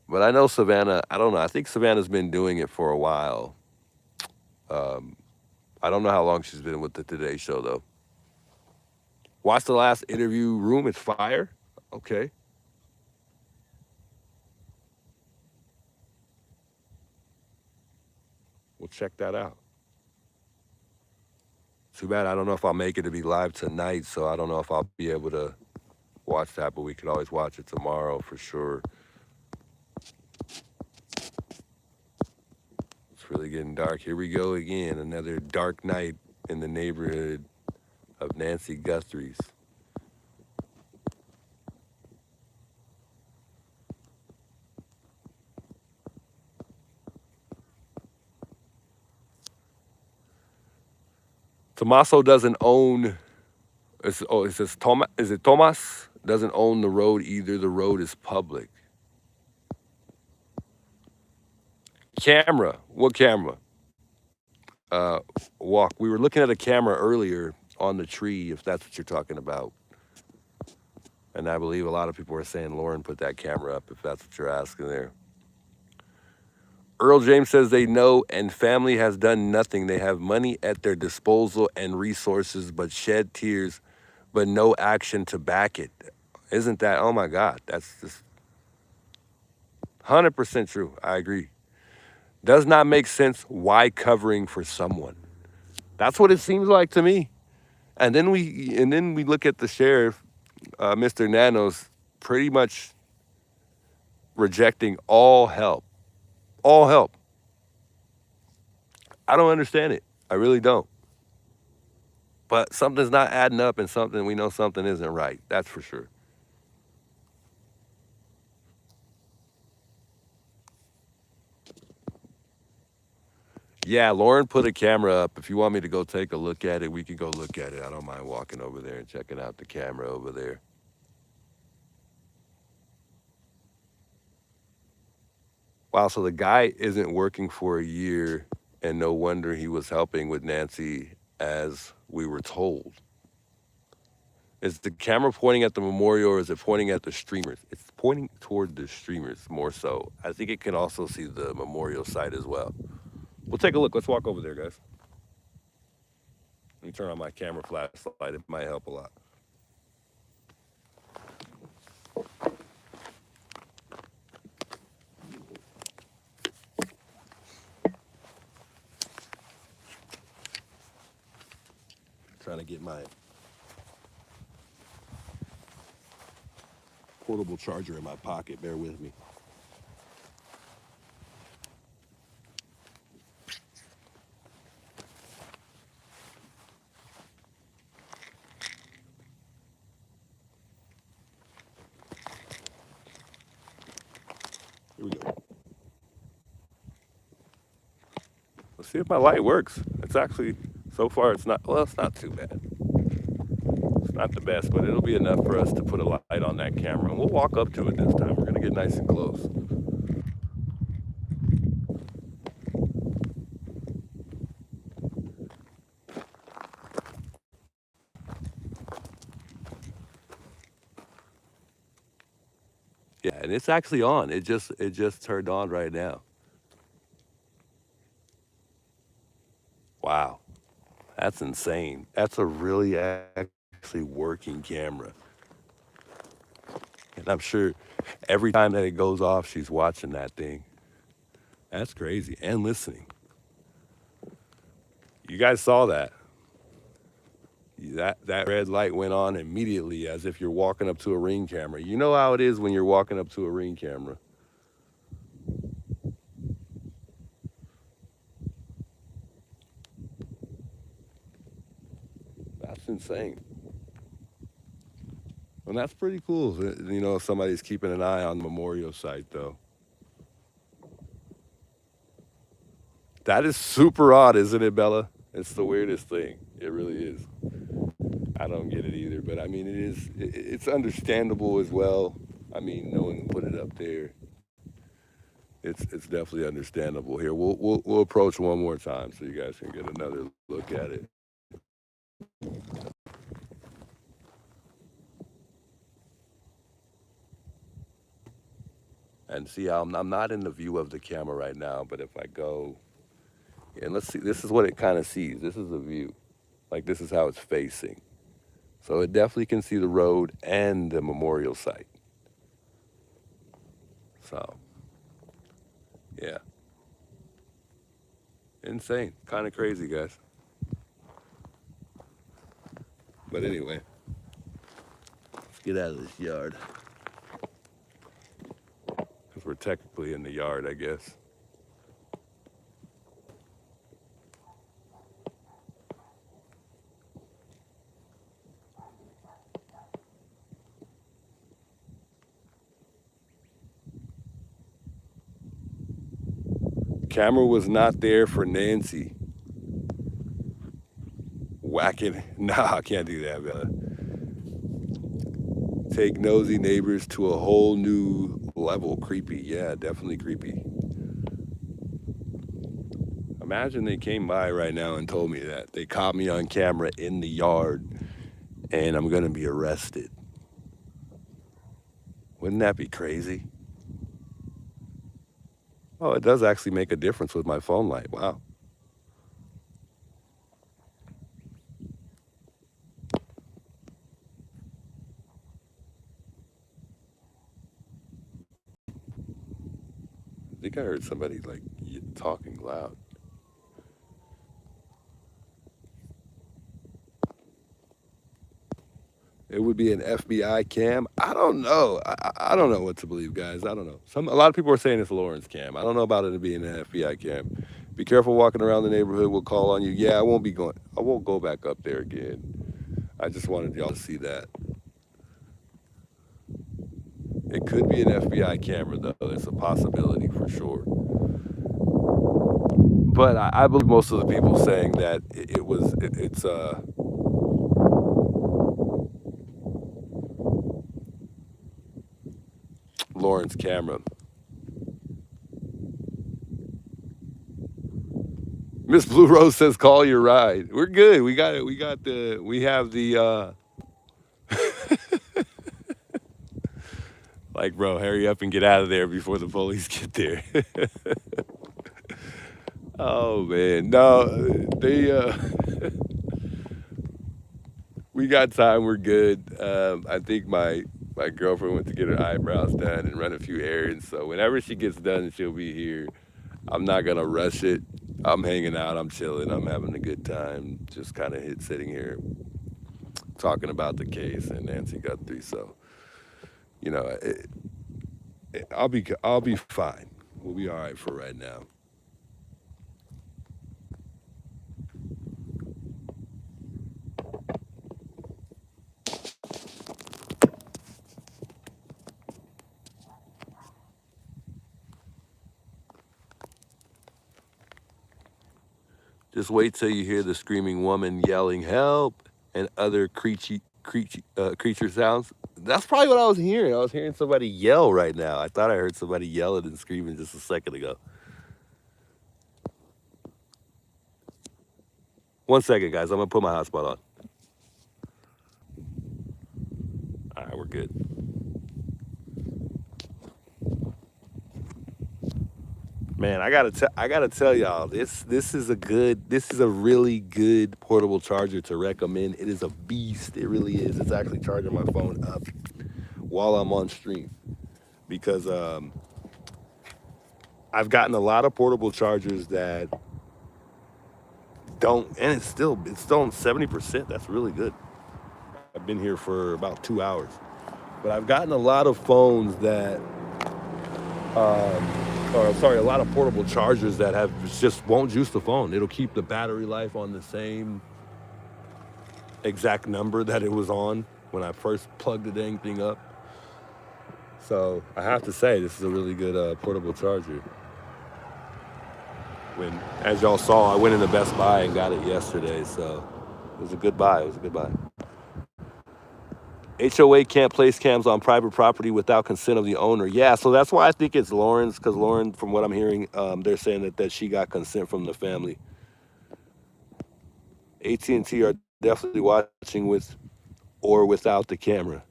[SPEAKER 1] But I know Savannah, I don't know. I think Savannah's been doing it for a while. Um, I don't know how long she's been with the Today Show, though. Watch the last interview room. It's fire. Okay. We'll check that out. Too bad I don't know if I'll make it to be live tonight, so I don't know if I'll be able to watch that, but we could always watch it tomorrow for sure. It's really getting dark. Here we go again. Another dark night in the neighborhood of Nancy Guthrie's. Tommaso doesn't own. It says Thomas. Is it Thomas? Doesn't own the road either. The road is public. Camera. What camera? Uh, Walk. We were looking at a camera earlier on the tree, if that's what you're talking about. And I believe a lot of people are saying Lauren put that camera up, if that's what you're asking there. Earl James says they know and family has done nothing. They have money at their disposal and resources, but shed tears, but no action to back it. Isn't that, oh my God, that's just 100% true. I agree. Does not make sense. Why covering for someone? That's what it seems like to me. And then we look at the sheriff, Mr. Nanos, pretty much rejecting all help. All help. I don't understand it. I really don't. But something's not adding up, and we know something isn't right. That's for sure. Yeah, Lauren put a camera up. If you want me to go take a look at it, we can go look at it. I don't mind walking over there and checking out the camera over there. Wow, so the guy isn't working for a year, and no wonder he was helping with Nancy as we were told. Is the camera pointing at the memorial or is it pointing at the streamers? It's pointing toward the streamers more so. I think it can also see the memorial site as well. We'll take a look. Let's walk over there, guys. Let me turn on my camera flashlight. It might help a lot. Trying to get my portable charger in my pocket. Bear with me. Here we go. Let's see if my light works. It's actually, so far, it's not too bad. It's not the best, but it'll be enough for us to put a light on that camera. And we'll walk up to it this time. We're going to get nice and close. Yeah, and it's actually on. It just turned on right now. Wow, that's insane. That's a really actually working camera. And I'm sure every time that it goes off, she's watching that thing. That's crazy. And listening. You guys saw that. That red light went on immediately as if you're walking up to a Ring camera. You know how it is when you're walking up to a Ring camera. That's insane. And that's pretty cool. If somebody's keeping an eye on the memorial site, though. That is super odd, isn't it, Bella? It's the weirdest thing. It really is. I don't get it either, but I mean, it's understandable as well. I mean, no one put it up there. It's definitely understandable. Here, we'll approach one more time so you guys can get another look at it. And see, I'm not in the view of the camera right now, but if I go, and let's see, this is what it kind of sees. This is the view. Like, this is how it's facing. So it definitely can see the road and the memorial site. So, yeah. Insane. Kind of crazy, guys. But anyway, let's get out of this yard. Because we're technically in the yard, I guess. Camera was not there for Nancy. Whacking. Nah, I can't do that, Bella. Take nosy neighbors to a whole new level. Creepy. Yeah, definitely creepy. Imagine they came by right now and told me that. They caught me on camera in the yard and I'm going to be arrested. Wouldn't that be crazy? Oh, it does actually make a difference with my phone light. Wow. I think I heard somebody like talking loud. It would be an FBI cam. I don't know. I don't know what to believe, guys. I don't know. A lot of people are saying it's Lauren's cam. I don't know about it being an FBI cam. Be careful walking around the neighborhood. We'll call on you. Yeah, I won't be going. I won't go back up there again. I just wanted y'all to see that. It could be an FBI camera, though. It's a possibility for sure. But I believe most of the people saying that it's Lauren's camera. Miss Blue Rose says, "Call your ride." We're good. We got it. We have the. Like, bro, hurry up and get out of there before the police get there. Oh man, no, they. We got time. We're good. I think my girlfriend went to get her eyebrows done and run a few errands. So whenever she gets done, she'll be here. I'm not gonna rush it. I'm hanging out. I'm chilling. I'm having a good time. Just kind of sitting here talking about the case and Nancy Guthrie. So, you know, I'll be fine. We'll be all right for right now. Just wait till you hear the screaming woman yelling "help" and other creature sounds. That's probably what I was hearing. I was hearing somebody yell right now. I thought I heard somebody yelling and screaming just a second ago. 1 second, guys. I'm gonna put my hotspot on. All right, we're good. Man, I gotta tell y'all, this is a really good portable charger to recommend. It is a beast. It really is. It's actually charging my phone up while I'm on stream because I've gotten a lot of portable chargers that don't, and it's still on 70%. That's really good. I've been here for about 2 hours, but I've gotten a lot of phones that, or sorry, a lot of portable chargers that have just won't juice the phone. It'll keep the battery life on the same exact number that it was on when I first plugged the dang thing up. So I have to say, this is a really good portable charger. As y'all saw, I went into Best Buy and got it yesterday, so it was a good buy. It was a good buy. HOA can't place cams on private property without consent of the owner. Yeah, so that's why I think it's Lauren's, because Lauren, from what I'm hearing, they're saying that she got consent from the family. AT&T are definitely watching with or without the camera.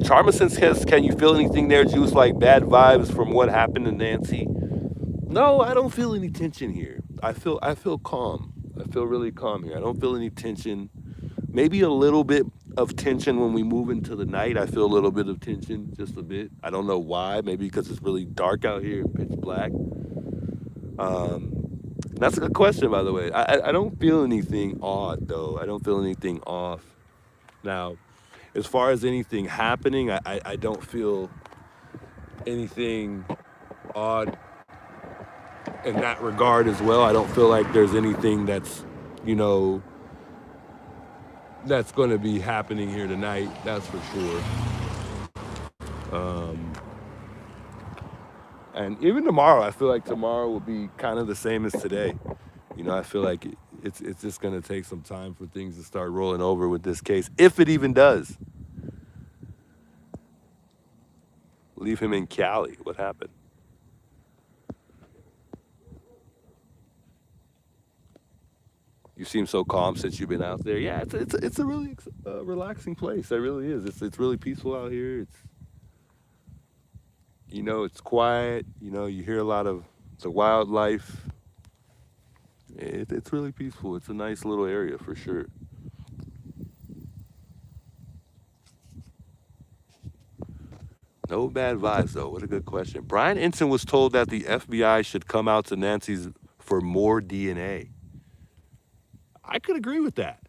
[SPEAKER 1] Charmison says, "Can you feel anything there, Juice, like bad vibes from what happened to Nancy?" No, I don't feel any tension here. I feel calm. I feel really calm here. I don't feel any tension. Maybe a little bit of tension when we move into the night. I feel a little bit of tension, just a bit. I don't know why. Maybe because it's really dark out here and pitch black. That's a good question, by the way. I don't feel anything odd, though. I don't feel anything off. Now, as far as anything happening, I don't feel anything odd in that regard as well. I don't feel like there's anything that's, that's going to be happening here tonight. That's for sure. And even tomorrow, I feel like tomorrow will be kind of the same as today. I feel like it's just going to take some time for things to start rolling over with this case, if it even does. Leave him in Cali. What happened? You seem so calm since you've been out there. Yeah, it's a really relaxing place. It really is. It's really peaceful out here. It's quiet. You hear a lot of the wildlife. It's really peaceful. It's a nice little area for sure. No bad vibes, though. What a good question. Brian Ensign was told that the FBI should come out to Nancy's for more DNA. I could agree with that.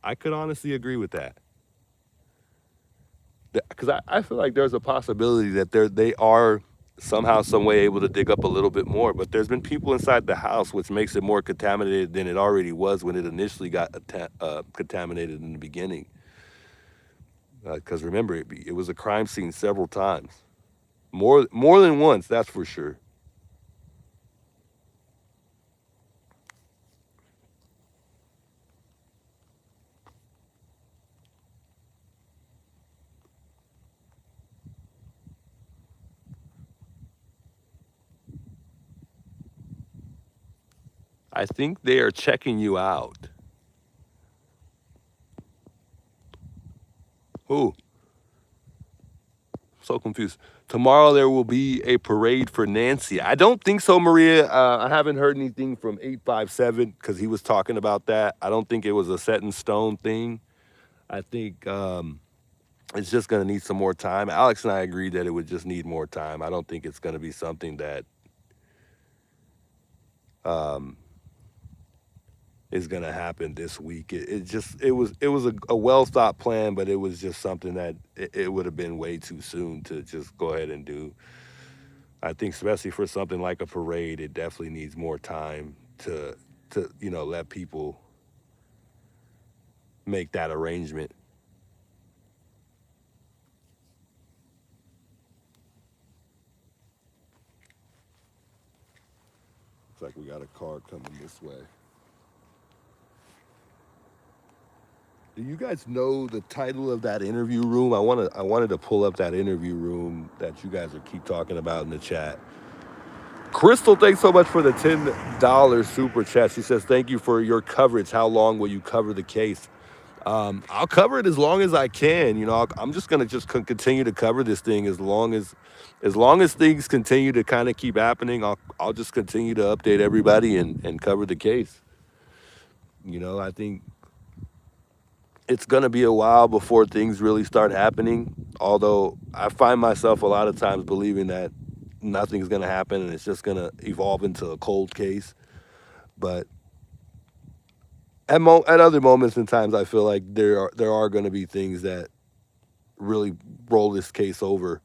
[SPEAKER 1] I could honestly agree with that. Because I feel like there's a possibility that they are somehow, some way able to dig up a little bit more. But there's been people inside the house, which makes it more contaminated than it already was when it initially got contaminated in the beginning. Because remember, it was a crime scene several times, more than once, that's for sure. I think they are checking you out. Who? So confused. Tomorrow there will be a parade for Nancy. I don't think so, Maria. I haven't heard anything from 857 because he was talking about that. I don't think it was a set in stone thing. I think it's just going to need some more time. Alex and I agreed that it would just need more time. I don't think it's going to be something that um, is going to happen this week. It was a well thought plan, but it was just something that it would have been way too soon to just go ahead and do. I think especially for something like a parade, it definitely needs more time to let people make that arrangement. Looks like we got a car coming this way. Do you guys know the title of that interview room? I wanted to pull up that interview room that you guys are keep talking about in the chat. Crystal, thanks so much for the $10 super chat. She says, "Thank you for your coverage. How long will you cover the case?" I'll cover it as long as I can. I'm just gonna continue to cover this thing as long as things continue to kind of keep happening. I'll just continue to update everybody and cover the case. I think it's gonna be a while before things really start happening. Although I find myself a lot of times believing that nothing's gonna happen and it's just gonna evolve into a cold case. But at other moments and times, I feel like there are going to be things that really roll this case over.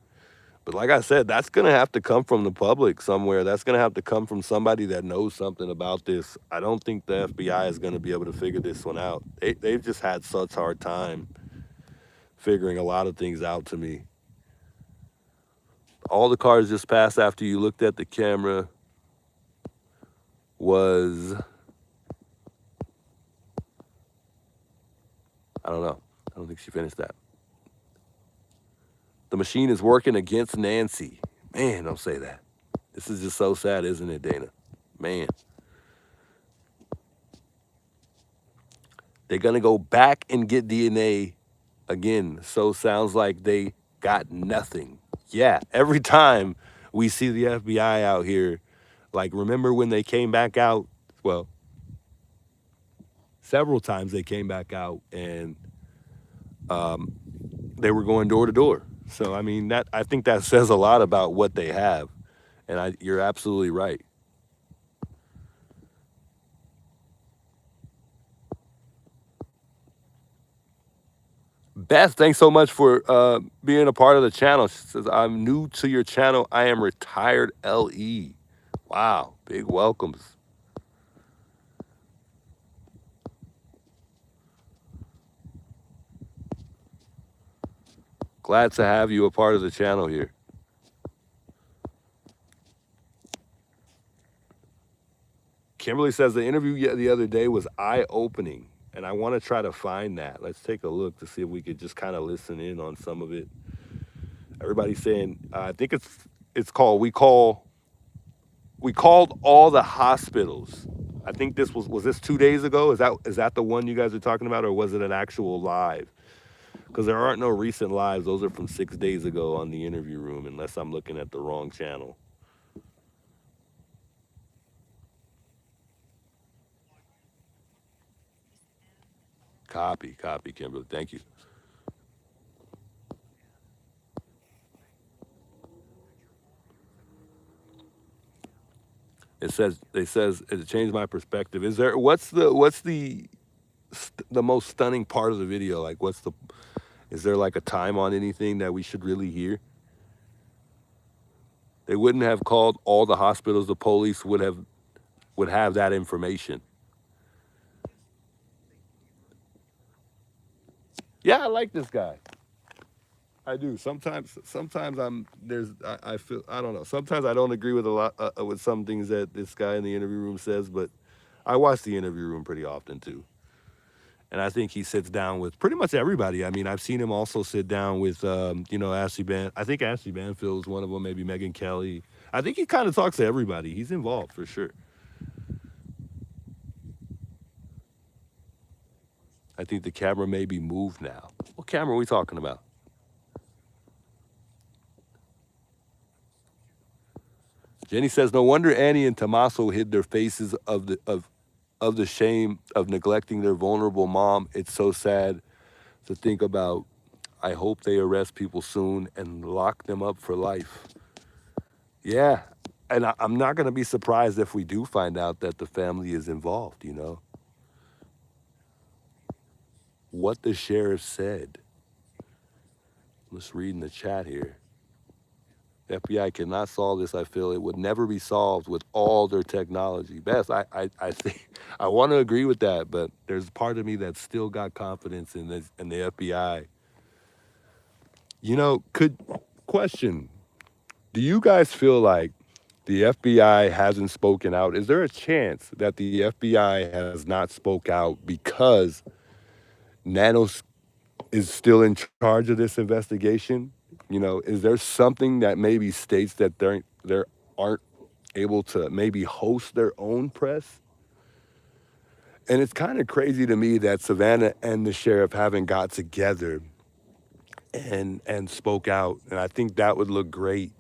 [SPEAKER 1] But like I said, that's going to have to come from the public somewhere. That's going to have to come from somebody that knows something about this. I don't think the FBI is going to be able to figure this one out. They've just had such hard time figuring a lot of things out to me. All the cars just passed after you looked at the camera was, I don't know. I don't think she finished that. The machine is working against Nancy. Man, don't say that. This is just so sad, isn't it, Dana? Man. They're going to go back and get DNA again. So sounds like they got nothing. Yeah, every time we see the FBI out here, like remember when they came back out? Well, several times they came back out and they were going door to door. So I mean I think that says a lot about what they have. And you're absolutely right. Beth, thanks so much for being a part of the channel. She says, "I'm new to your channel. I am retired LE." Wow, big welcomes. Glad to have you a part of the channel here. Kimberly says the interview the other day was eye-opening, and I want to try to find that. Let's take a look to see if we could just kind of listen in on some of it. Everybody's saying, I think it's called we called all the hospitals. I think this was this 2 days ago? Is that the one you guys are talking about, or was it an actual live? Because there aren't no recent lives. Those are from 6 days ago on the interview room, unless I'm looking at the wrong channel. Copy, Kimberly. Thank you. It says it changed my perspective. Is there what's the the most stunning part of the video? Like, is there like a time on anything that we should really hear? They wouldn't have called all the hospitals. The police would have that information. Yeah, I like this guy. I do. Sometimes I feel, I don't know. Sometimes I don't agree with a lot with some things that this guy in the interview room says, but I watch the interview room pretty often too. And I think he sits down with pretty much everybody. I mean, I've seen him also sit down with, Ashley I think Ashley Banfield is one of them, maybe Megyn Kelly. I think he kind of talks to everybody. He's involved for sure. I think the camera may be moved now. What camera are we talking about? Jenny says, no wonder Annie and Tommaso hid their faces of the shame of neglecting their vulnerable mom. It's so sad to think about. I hope they arrest people soon and lock them up for life. Yeah. And I'm not going to be surprised if we do find out that the family is involved, you know? What the sheriff said. Let's read in the chat here. The FBI cannot solve this, I feel. It would never be solved with all their technology. Bess, I think I want to agree with that, but there's part of me that's still got confidence in the FBI. You know, question, do you guys feel like the FBI hasn't spoken out? Is there a chance that the FBI has not spoke out because Nanos is still in charge of this investigation? You know, is there something that maybe states that they aren't able to maybe host their own press? And it's kind of crazy to me that Savannah and the sheriff haven't got together and spoke out. And I think that would look great.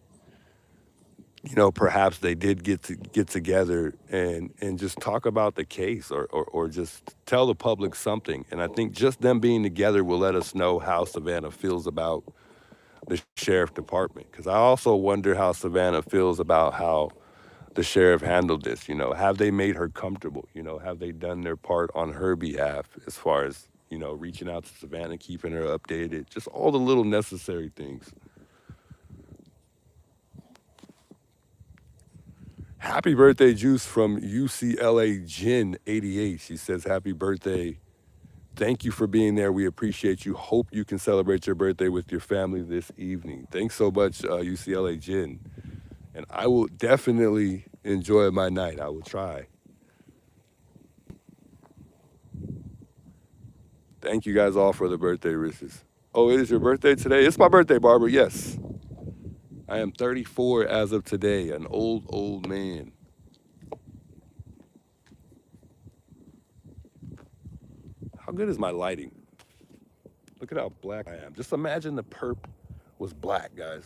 [SPEAKER 1] You know, perhaps they did get together and just talk about the case or just tell the public something. And I think just them being together will let us know how Savannah feels about the sheriff department. Because I also wonder how Savannah feels about how the sheriff handled this. You know, have they made her comfortable? You know, have they done their part on her behalf as far as, you know, reaching out to Savannah, keeping her updated, just all the little necessary things. Happy birthday, Juice, from UCLA Gin 88. She says, happy birthday. Thank you for being there. We appreciate you. Hope you can celebrate your birthday with your family this evening. Thanks so much, UCLA Gin. And I will definitely enjoy my night. I will try. Thank you guys all for the birthday wishes. Oh, it is your birthday today? It's my birthday, Barbara. Yes. I am 34 as of today, an old man. How good is my lighting? Look at how black I am. Just imagine the perp was black, guys.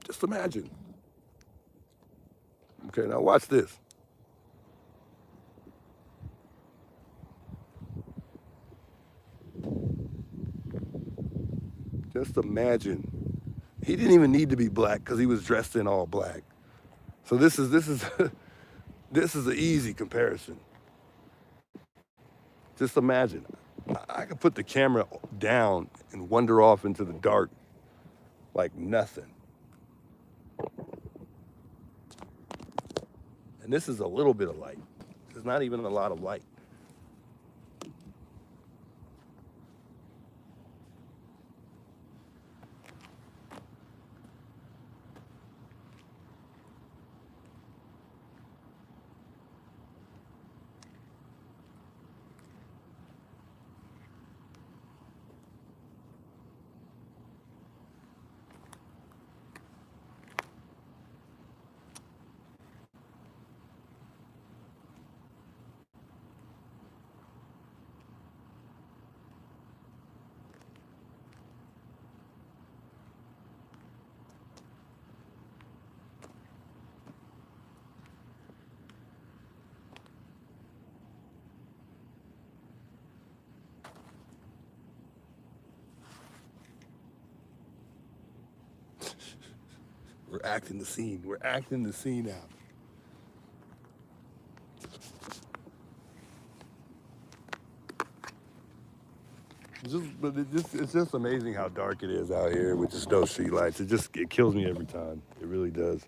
[SPEAKER 1] Just imagine. Okay, now watch this. Just imagine. He didn't even need to be black because he was dressed in all black. So this is this is an easy comparison. Just imagine. I could put the camera down and wander off into the dark like nothing. And this is a little bit of light. There's not even a lot of light. We're acting the scene. We're acting the scene out. It's just amazing how dark it is out here with just no street lights. It kills me every time. It really does.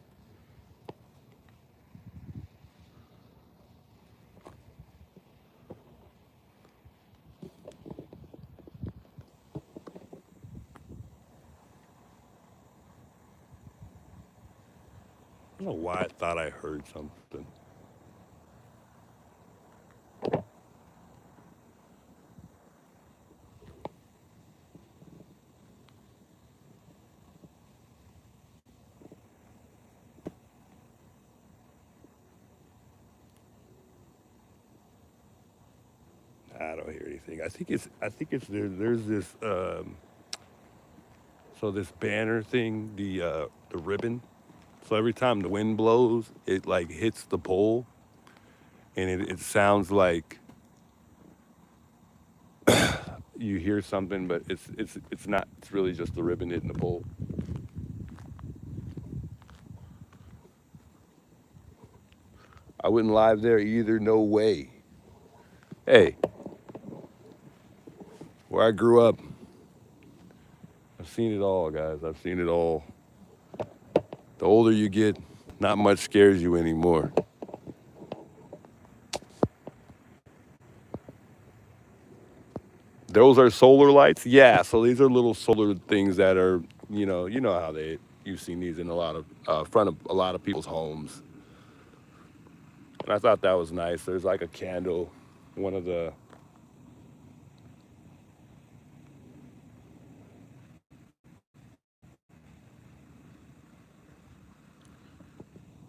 [SPEAKER 1] I don't know why I thought I heard something. I don't hear anything. I think it's there's this so this banner thing, the ribbon. So every time the wind blows, it like hits the pole, and it sounds like you hear something, but it's not. It's really just the ribbon hitting the pole. I wouldn't live there either. No way. Hey, where I grew up, I've seen it all, guys. I've seen it all. The older you get, not much scares you anymore. Those are solar lights? Yeah, so these are little solar things that are, you know how you've seen these in a lot of, front of a lot of people's homes. And I thought that was nice. There's like a candle, one of the,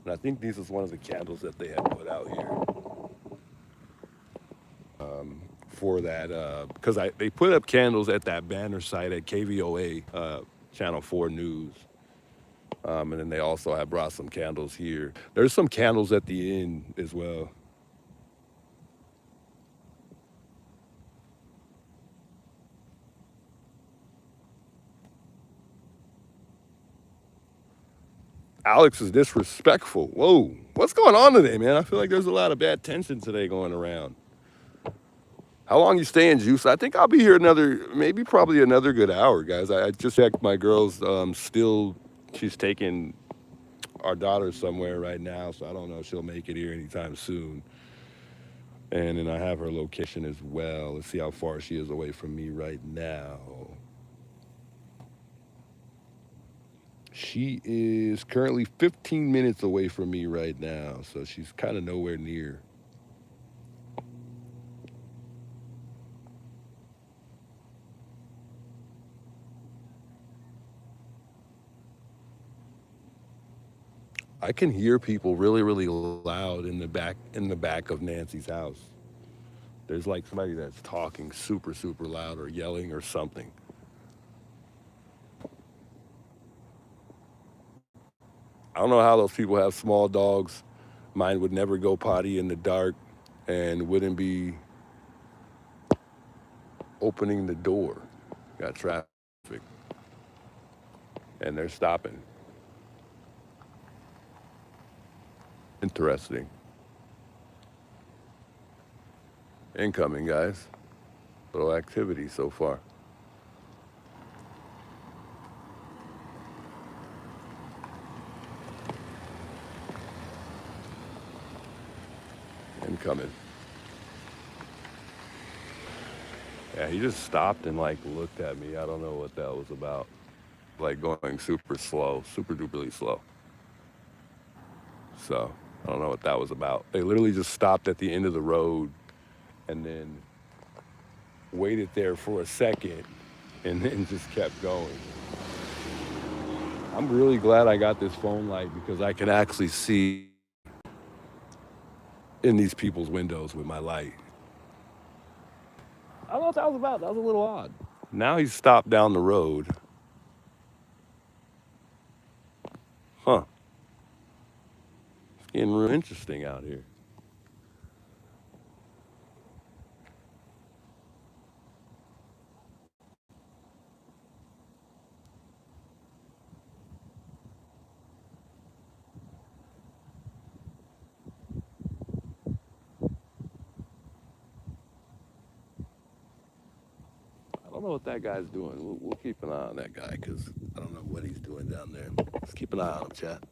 [SPEAKER 1] and I think this is one of the candles that they had put out here for that, because they put up candles at that banner site at KVOA, Channel 4 News. And then they also have brought some candles here. There's some candles at the end as well. Alex is disrespectful. Whoa, what's going on today, man? I feel like there's a lot of bad tension today going around. How long you staying, Juice? I think I'll be here probably another good hour, guys. I just checked my girl's she's taking our daughter somewhere right now, so I don't know if she'll make it here anytime soon. And then I have her location as well. Let's see how far she is away from me right now. She is currently 15 minutes away from me right now, so she's kind of nowhere near. I can hear people really, really loud in the back of Nancy's house. There's like somebody that's talking super, super loud or yelling or something. I don't know how those people have small dogs. Mine would never go potty in the dark and wouldn't be opening the door. Got traffic. And they're stopping. Interesting. Incoming, guys. Little activity so far. Incoming. Yeah, he just stopped and like looked at me. I don't know what that was about. Like going super slow, super duperly slow. So I don't know what that was about. They literally just stopped at the end of the road and then waited there for a second and then just kept going. I'm really glad I got this phone light because I can actually see in these people's windows with my light. I don't know what that was about. That was a little odd. Now he's stopped down the road. Huh. It's getting real interesting out here. I don't know what that guy's doing. We'll keep an eye on that guy because I don't know what he's doing down there. Let's keep an eye on him, chat.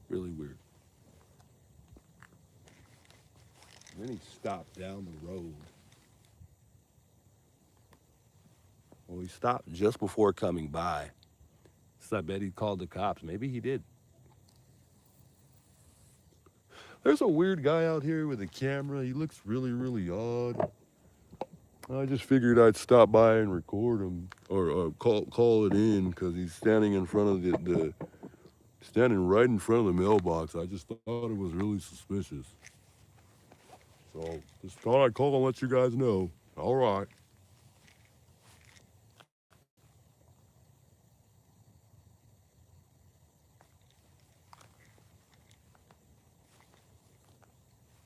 [SPEAKER 1] Really weird. And then he stopped down the road. Well, he stopped just before coming by. So I bet he called the cops. Maybe he did. There's a weird guy out here with a camera. He looks really, really odd. I just figured I'd stop by and record him or call it in because he's standing in front of the standing right in front of the mailbox. I just thought it was really suspicious. So just thought I'd call and let you guys know. All right.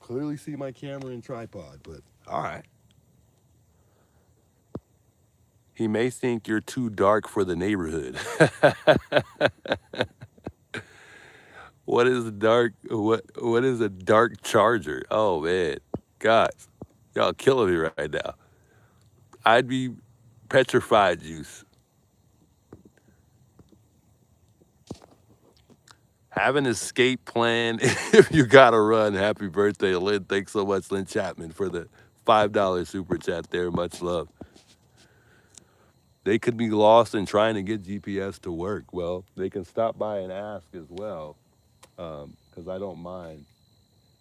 [SPEAKER 1] Clearly see my camera and tripod, but all right. He may think you're too dark for the neighborhood. What is a dark? What is a dark charger? Oh man, guys, y'all killing me right now. I'd be petrified, juice. Have an escape plan if you gotta run. Happy birthday, Lynn. Thanks so much, Lynn Chapman, for the $5 super chat there. Much love. They could be lost in trying to get GPS to work. Well, they can stop by and ask as well, because I don't mind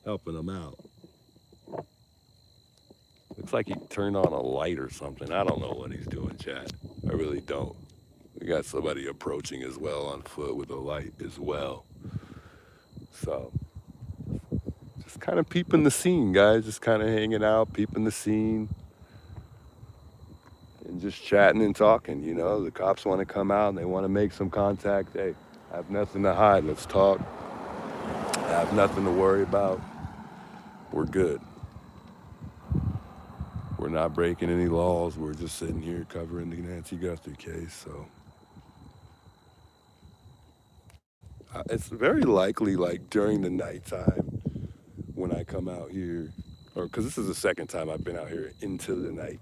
[SPEAKER 1] helping them out. Looks like he turned on a light or something. I don't know what he's doing, chat. I really don't. We got somebody approaching as well on foot with a light as well. So, just kind of peeping the scene, guys. Just kind of hanging out, peeping the scene, and just chatting and talking. You know, the cops want to come out and they want to make some contact. Hey, I have nothing to hide. Let's talk. I have nothing to worry about. We're good. We're not breaking any laws. We're just sitting here covering the Nancy Guthrie case. So it's very likely, like during the nighttime, when I come out here, or because this is the second time I've been out here into the night.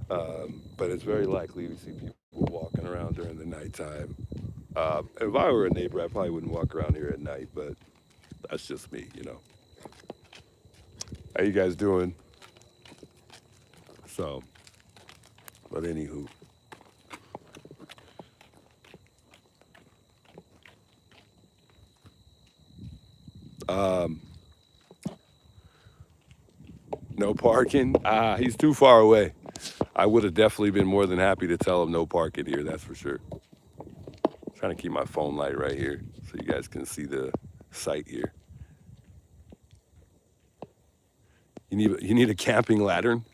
[SPEAKER 1] But it's very likely we see people walking around during the nighttime. If I were a neighbor, I probably wouldn't walk around here at night, but that's just me, you know. How you guys doing? So, but anywho. No parking? He's too far away. I would have definitely been more than happy to tell him no parking here, that's for sure. I'm trying to keep my phone light right here so you guys can see the site here. You need a camping lantern?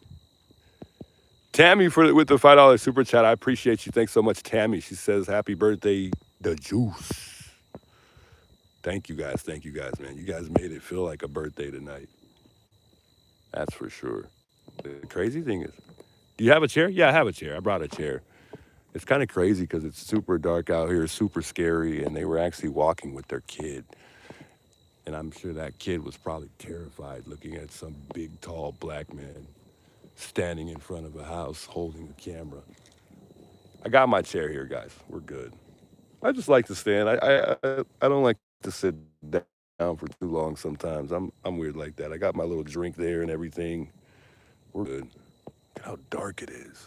[SPEAKER 1] Tammy with the $5 super chat. I appreciate you. Thanks so much, Tammy. She says, happy birthday, the juice. Thank you guys, man. You guys made it feel like a birthday tonight. That's for sure. The crazy thing is, do you have a chair? Yeah, I have a chair. I brought a chair. It's kind of crazy because it's super dark out here, super scary, and they were actually walking with their kid. And I'm sure that kid was probably terrified looking at some big, tall black man standing in front of a house holding a camera. I got my chair here, guys. We're good. I just like to stand. I don't like to sit down for too long sometimes. I'm weird like that. I got my little drink there and everything. We're good. Look at how dark it is.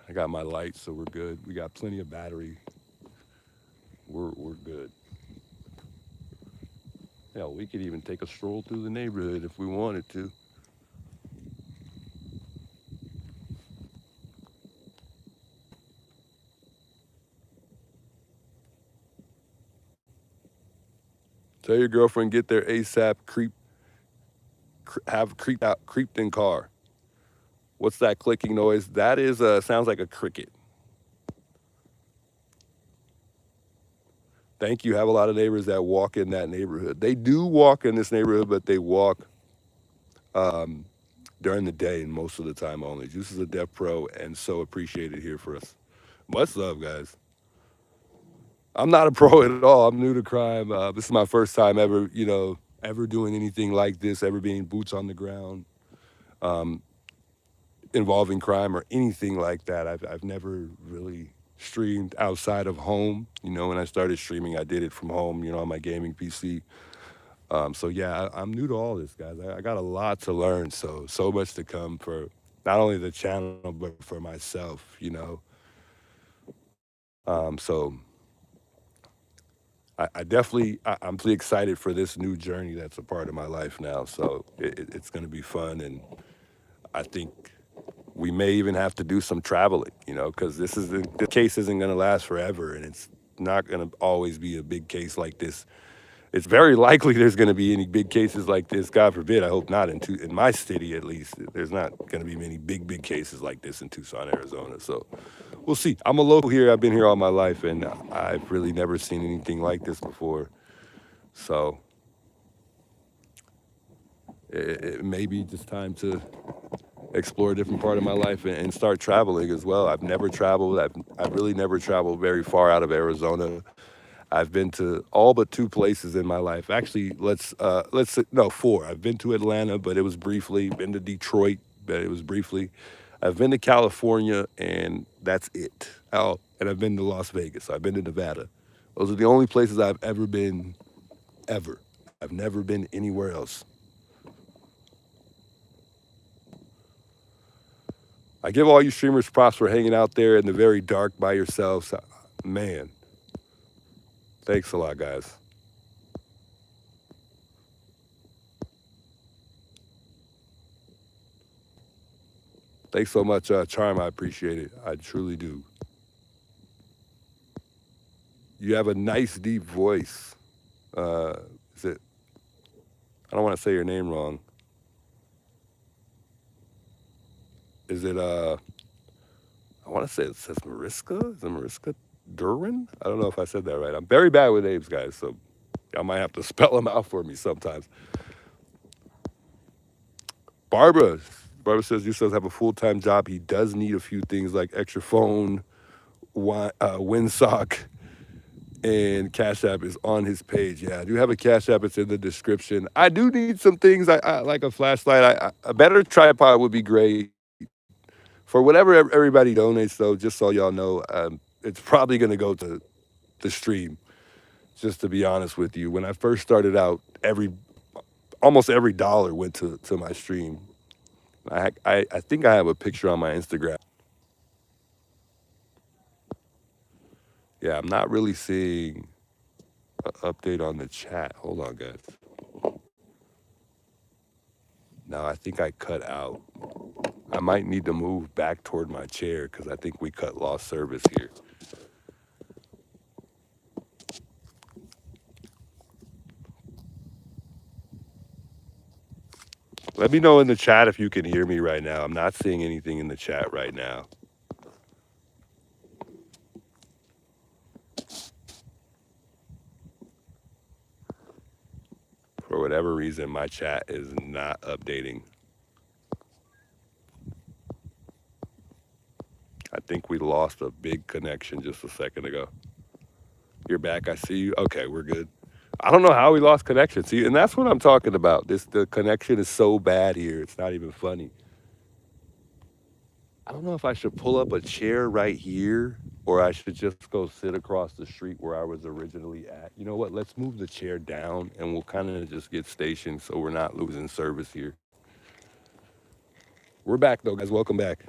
[SPEAKER 1] I got my lights, so we're good. We got plenty of battery. We're good. Hell, we could even take a stroll through the neighborhood if we wanted to. Tell your girlfriend get there ASAP. Creeped in car. What's that clicking noise? That is sounds like a cricket. Thank you. Have a lot of neighbors that walk in that neighborhood. They do walk in this neighborhood, but they walk during the day and most of the time only. Juice is a deaf pro and so appreciated here for us. Much love, guys. I'm not a pro at all. I'm new to crime. This is my first time ever, ever doing anything like this, ever being boots on the ground, involving crime or anything like that. I've never really streamed outside of home. When I started streaming, I did it from home, on my gaming PC. So yeah, I'm new to all this, guys. I got a lot to learn. So much to come for not only the channel but for myself. So I definitely I'm really excited for this new journey that's a part of my life now. So it's going to be fun, and I think we may even have to do some traveling. Because this case isn't going to last forever, and it's not going to always be a big case like this. It's very likely there's going to be any big cases like this. God forbid. I hope not in my city at least. There's not going to be many big cases like this in Tucson, Arizona. So we'll see. I'm a local here. I've been here all my life, and I've really never seen anything like this before. So it may be just time to explore a different part of my life and start traveling as well. I've never traveled. I've really never traveled very far out of Arizona. I've been to all but two places in my life. Actually, no, four. I've been to Atlanta, but it was briefly. Been to Detroit, but it was briefly. I've been to California, and that's it. Oh, and I've been to Las Vegas. I've been to Nevada. Those are the only places I've ever been, ever. I've never been anywhere else. I give all you streamers props for hanging out there in the very dark by yourselves. Man, thanks a lot, guys. Thanks so much, Charm. I appreciate it. I truly do. You have a nice, deep voice. Uh, is it? I don't want to say your name wrong. Is it? I want to say it says Mariska. Is it Mariska Durin? I don't know if I said that right. I'm very bad with names, guys. So y'all might have to spell them out for me sometimes. Barbara. Barbara says you says have a full time job. He does need a few things like extra phone, windsock, and Cash App is on his page. Yeah, I do have a Cash App. It's in the description. I do need some things. I like a flashlight. A better tripod would be great. For whatever everybody donates, though, just so y'all know, it's probably going to go to the stream. Just to be honest with you, when I first started out, almost every dollar went to my stream. I think I have a picture on my Instagram. Yeah, I'm not really seeing an update on the chat. Hold on, guys. No, I think I cut out. I might need to move back toward my chair because I think we cut lost service here. Let me know in the chat if you can hear me right now. I'm not seeing anything in the chat right now. For whatever reason, my chat is not updating. I think we lost a big connection just a second ago. You're back. I see you. Okay, we're good. I don't know how we lost connection. See, and that's what I'm talking about. The connection is so bad here. It's not even funny. I don't know if I should pull up a chair right here or I should just go sit across the street where I was originally at. You know what? Let's move the chair down and we'll kind of just get stationed so we're not losing service here. We're back though, guys. Welcome back.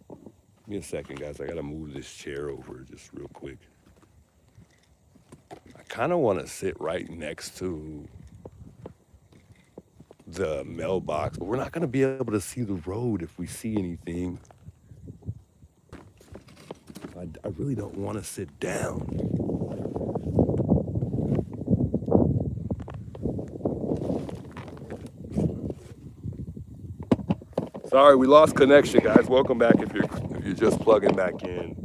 [SPEAKER 1] Give me a second, guys. I got to move this chair over just real quick. I kind of want to sit right next to the mailbox, but we're not going to be able to see the road if we see anything. I really don't want to sit down. Sorry, we lost connection, guys. Welcome back if you're just plugging back in.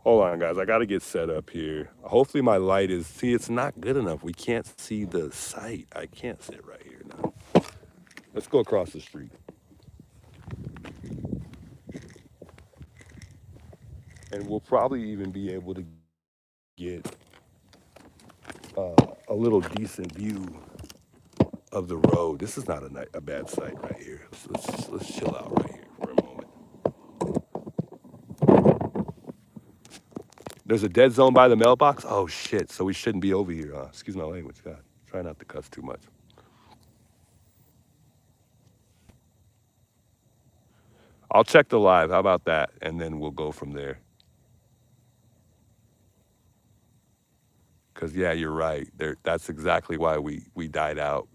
[SPEAKER 1] Hold on, guys. I got to get set up here. Hopefully my light is... See, it's not good enough. We can't see the site. I can't sit right here now. Let's go across the street. and we'll probably even be able to get a little decent view of the road. This is not a bad site right here. Let's chill out right here for a moment. There's a dead zone by the mailbox. Oh shit! So we shouldn't be over here. Excuse my language, God. Try not to cuss too much. I'll check the live. How about that? And then we'll go from there. Cause yeah, you're right. There, that's exactly why we died out.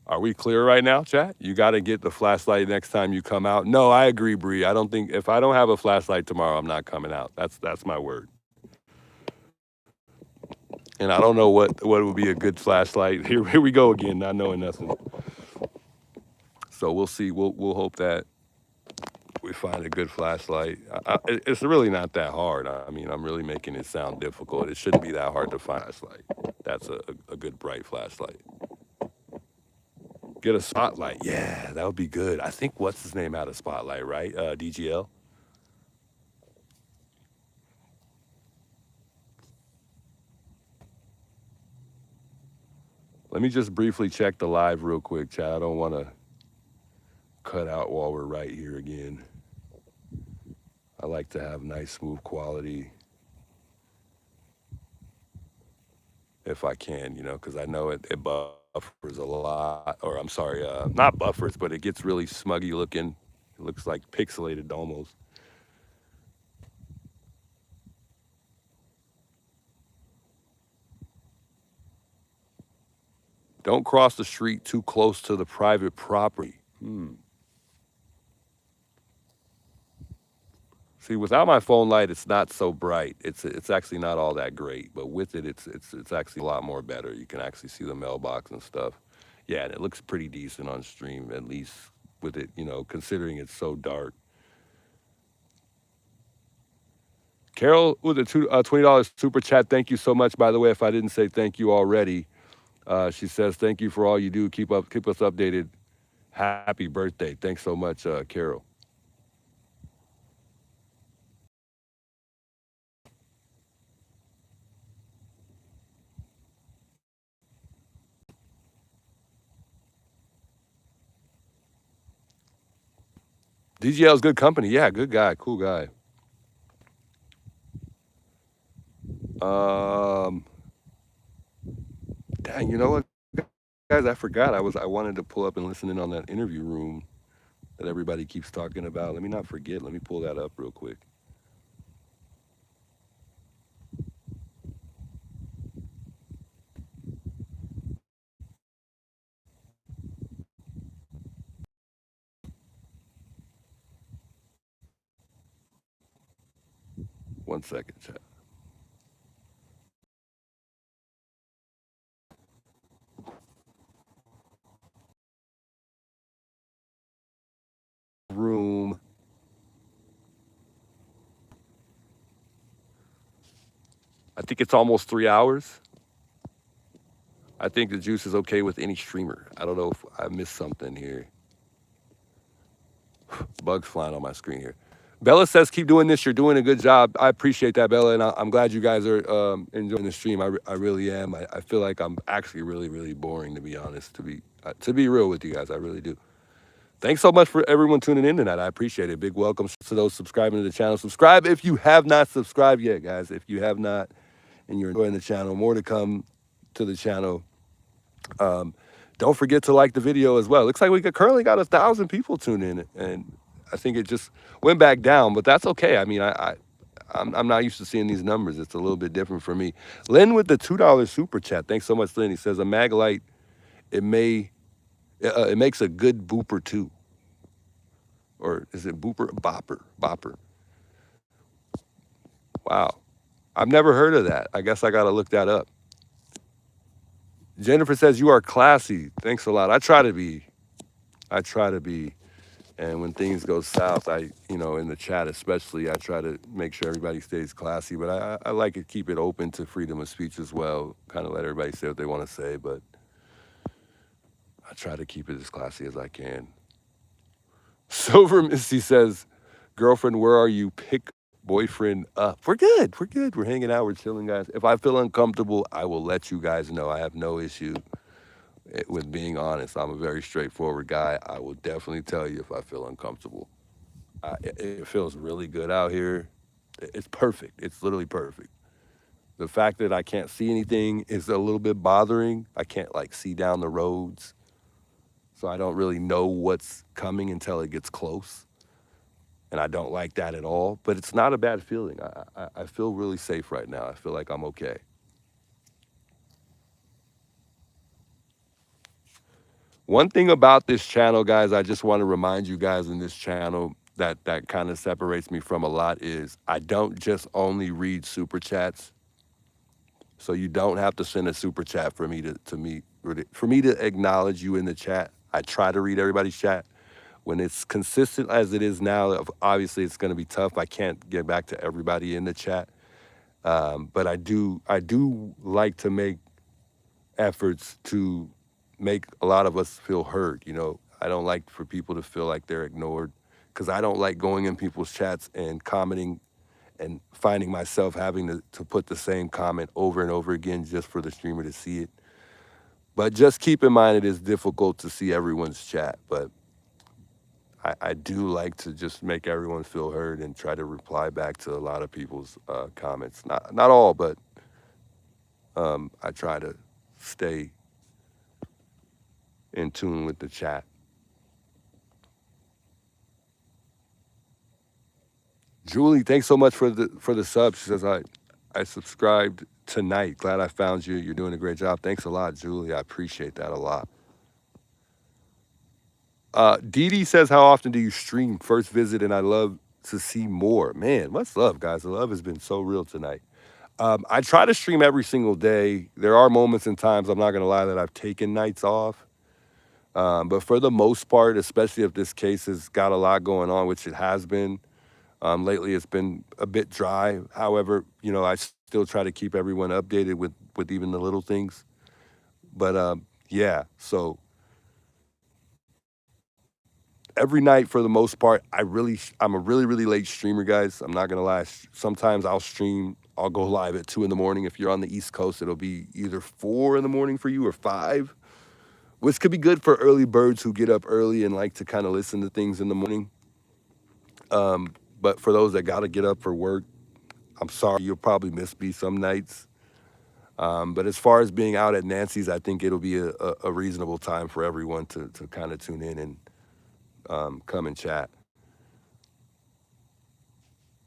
[SPEAKER 1] Are we clear right now, chat? You got to get the flashlight next time you come out. No, I agree, Bree. I don't think if I don't have a flashlight tomorrow, I'm not coming out. That's my word. And I don't know what would be a good flashlight. Here we go again, not knowing nothing. So we'll see. We'll hope that we find a good flashlight. It's really not that hard. I mean, I'm really making it sound difficult. It shouldn't be that hard to find a flashlight. That's a good bright flashlight. Get a spotlight. Yeah, that would be good. I think what's his name had a spotlight, right? DGL. Let me just briefly check the live real quick, chat. I don't want to cut out while we're right here again. I like to have nice, smooth quality if I can, because I know it buffers a lot. Or I'm sorry, not buffers, but it gets really smuggy looking. It looks like pixelated almost. Don't cross the street too close to the private property. See, without my phone light, it's not so bright. It's actually not all that great, but with it, it's actually a lot more better. You can actually see the mailbox and stuff. Yeah, and it looks pretty decent on stream, at least with it, considering it's so dark. Carol with a $20 super chat. Thank you so much. By the way, if I didn't say thank you already, she says thank you for all you do. Keep us updated. Happy birthday. Thanks so much, Carol. DGL's good company. Yeah, good guy, cool guy. Um, Dang, you know what, guys? I forgot. I wanted to pull up and listen in on that interview room that everybody keeps talking about. Let me not forget. Let me pull that up real quick. One second, chat. Room. I think it's almost 3 hours. I think the juice is okay with any streamer. I don't know if I missed something here. Bugs flying on my screen here. Bella says, keep doing this. You're doing a good job. I appreciate that, Bella, and I'm glad you guys are enjoying the stream. I really am. I feel like I'm actually really, really boring, to be honest, to be real with you guys. I really do. Thanks so much for everyone tuning in tonight. I appreciate it. Big welcome to those subscribing to the channel. Subscribe if you have not subscribed yet, guys. If you have not and you're enjoying the channel, more to come to the channel. Don't forget to like the video as well. Looks like we currently got 1,000 people tuned in, and I think it just went back down, but that's okay. I mean, I'm not used to seeing these numbers. It's a little bit different for me. Lynn with the $2 super chat. Thanks so much, Lynn. He says a mag light, it makes a good booper too. Or is it booper? Bopper. Wow. I've never heard of that. I guess I got to look that up. Jennifer says, you are classy. Thanks a lot. I try to be. And when things go south, in the chat especially, I try to make sure everybody stays classy. But I like to keep it open to freedom of speech as well. Kind of let everybody say what they want to say. But I try to keep it as classy as I can. Silver Misty says, girlfriend, where are you? Pick boyfriend up. We're good. We're good. We're hanging out. We're chilling, guys. If I feel uncomfortable, I will let you guys know. I have no issue with being honest. I'm a very straightforward guy. I will definitely tell you if I feel uncomfortable. It feels really good out here. It's perfect. It's literally perfect. The fact that I can't see anything is a little bit bothering. I can't like see down the roads. So I don't really know what's coming until it gets close. And I don't like that at all. But it's not a bad feeling. I feel really safe right now. I feel like I'm okay. One thing about this channel, guys, I just want to remind you guys in this channel that kind of separates me from a lot is I don't just only read super chats. So you don't have to send a super chat for me to acknowledge you in the chat. I try to read everybody's chat. When it's consistent as it is now, obviously it's going to be tough. I can't get back to everybody in the chat, but I do like to make efforts to make a lot of us feel heard. You know, I don't like for people to feel like they're ignored because I don't like going in people's chats and commenting and finding myself having to put the same comment over and over again just for the streamer to see it. But just keep in mind it is difficult to see everyone's chat. But I do like to just make everyone feel heard and try to reply back to a lot of people's comments. Not all, but I try to stay in tune with the chat. Julie, thanks so much for the sub. She says I subscribed tonight. Glad I found you. You're doing a great job. Thanks a lot, Julie. I appreciate that a lot. Dee Dee says, how often do you stream? First visit, and I love to see more. Man, much love, guys. The love has been so real tonight. I try to stream every single day. There are moments and times, I'm not going to lie, that I've taken nights off. But for the most part, especially if this case has got a lot going on, which it has been, lately it's been a bit dry. However, you know, I still try to keep everyone updated with even the little things. But yeah, so every night for the most part, I'm a really late streamer, guys. I'm not gonna lie. Sometimes I'll go live at 2 in the morning. If you're on the East Coast, it'll be either 4 in the morning for you or 5, which could be good for early birds who get up early and like to kind of listen to things in the morning. But for those that gotta get up for work, I'm sorry, you'll probably miss me some nights. But as far as being out at Nancy's, I think it'll be a reasonable time for everyone to kind of tune in and come and chat.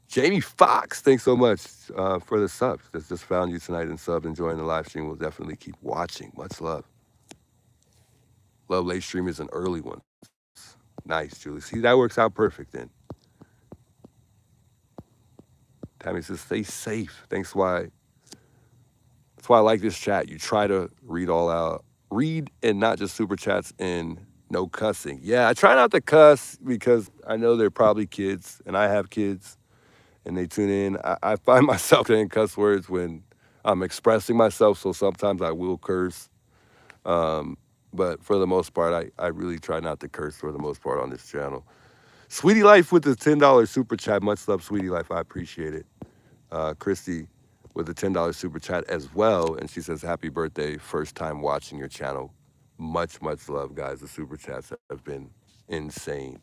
[SPEAKER 1] Jamie Fox, thanks so much for the subs. Just found you tonight and sub, enjoying the live stream. We'll definitely keep watching. Much love. Love late streamers and early ones. Nice, Julie. See, that works out perfect then. Tammy says, stay safe. That's why I like this chat. You try to read and not just super chats and no cussing. Yeah, I try not to cuss because I know they're probably kids and I have kids and they tune in. I find myself saying cuss words when I'm expressing myself, so sometimes I will curse. But for the most part, I really try not to curse for the most part on this channel. Sweetie Life with the $10 super chat. Much love, Sweetie Life. I appreciate it. Christy with the $10 super chat as well. And she says, happy birthday. First time watching your channel. Much love, guys. The super chats have been insane.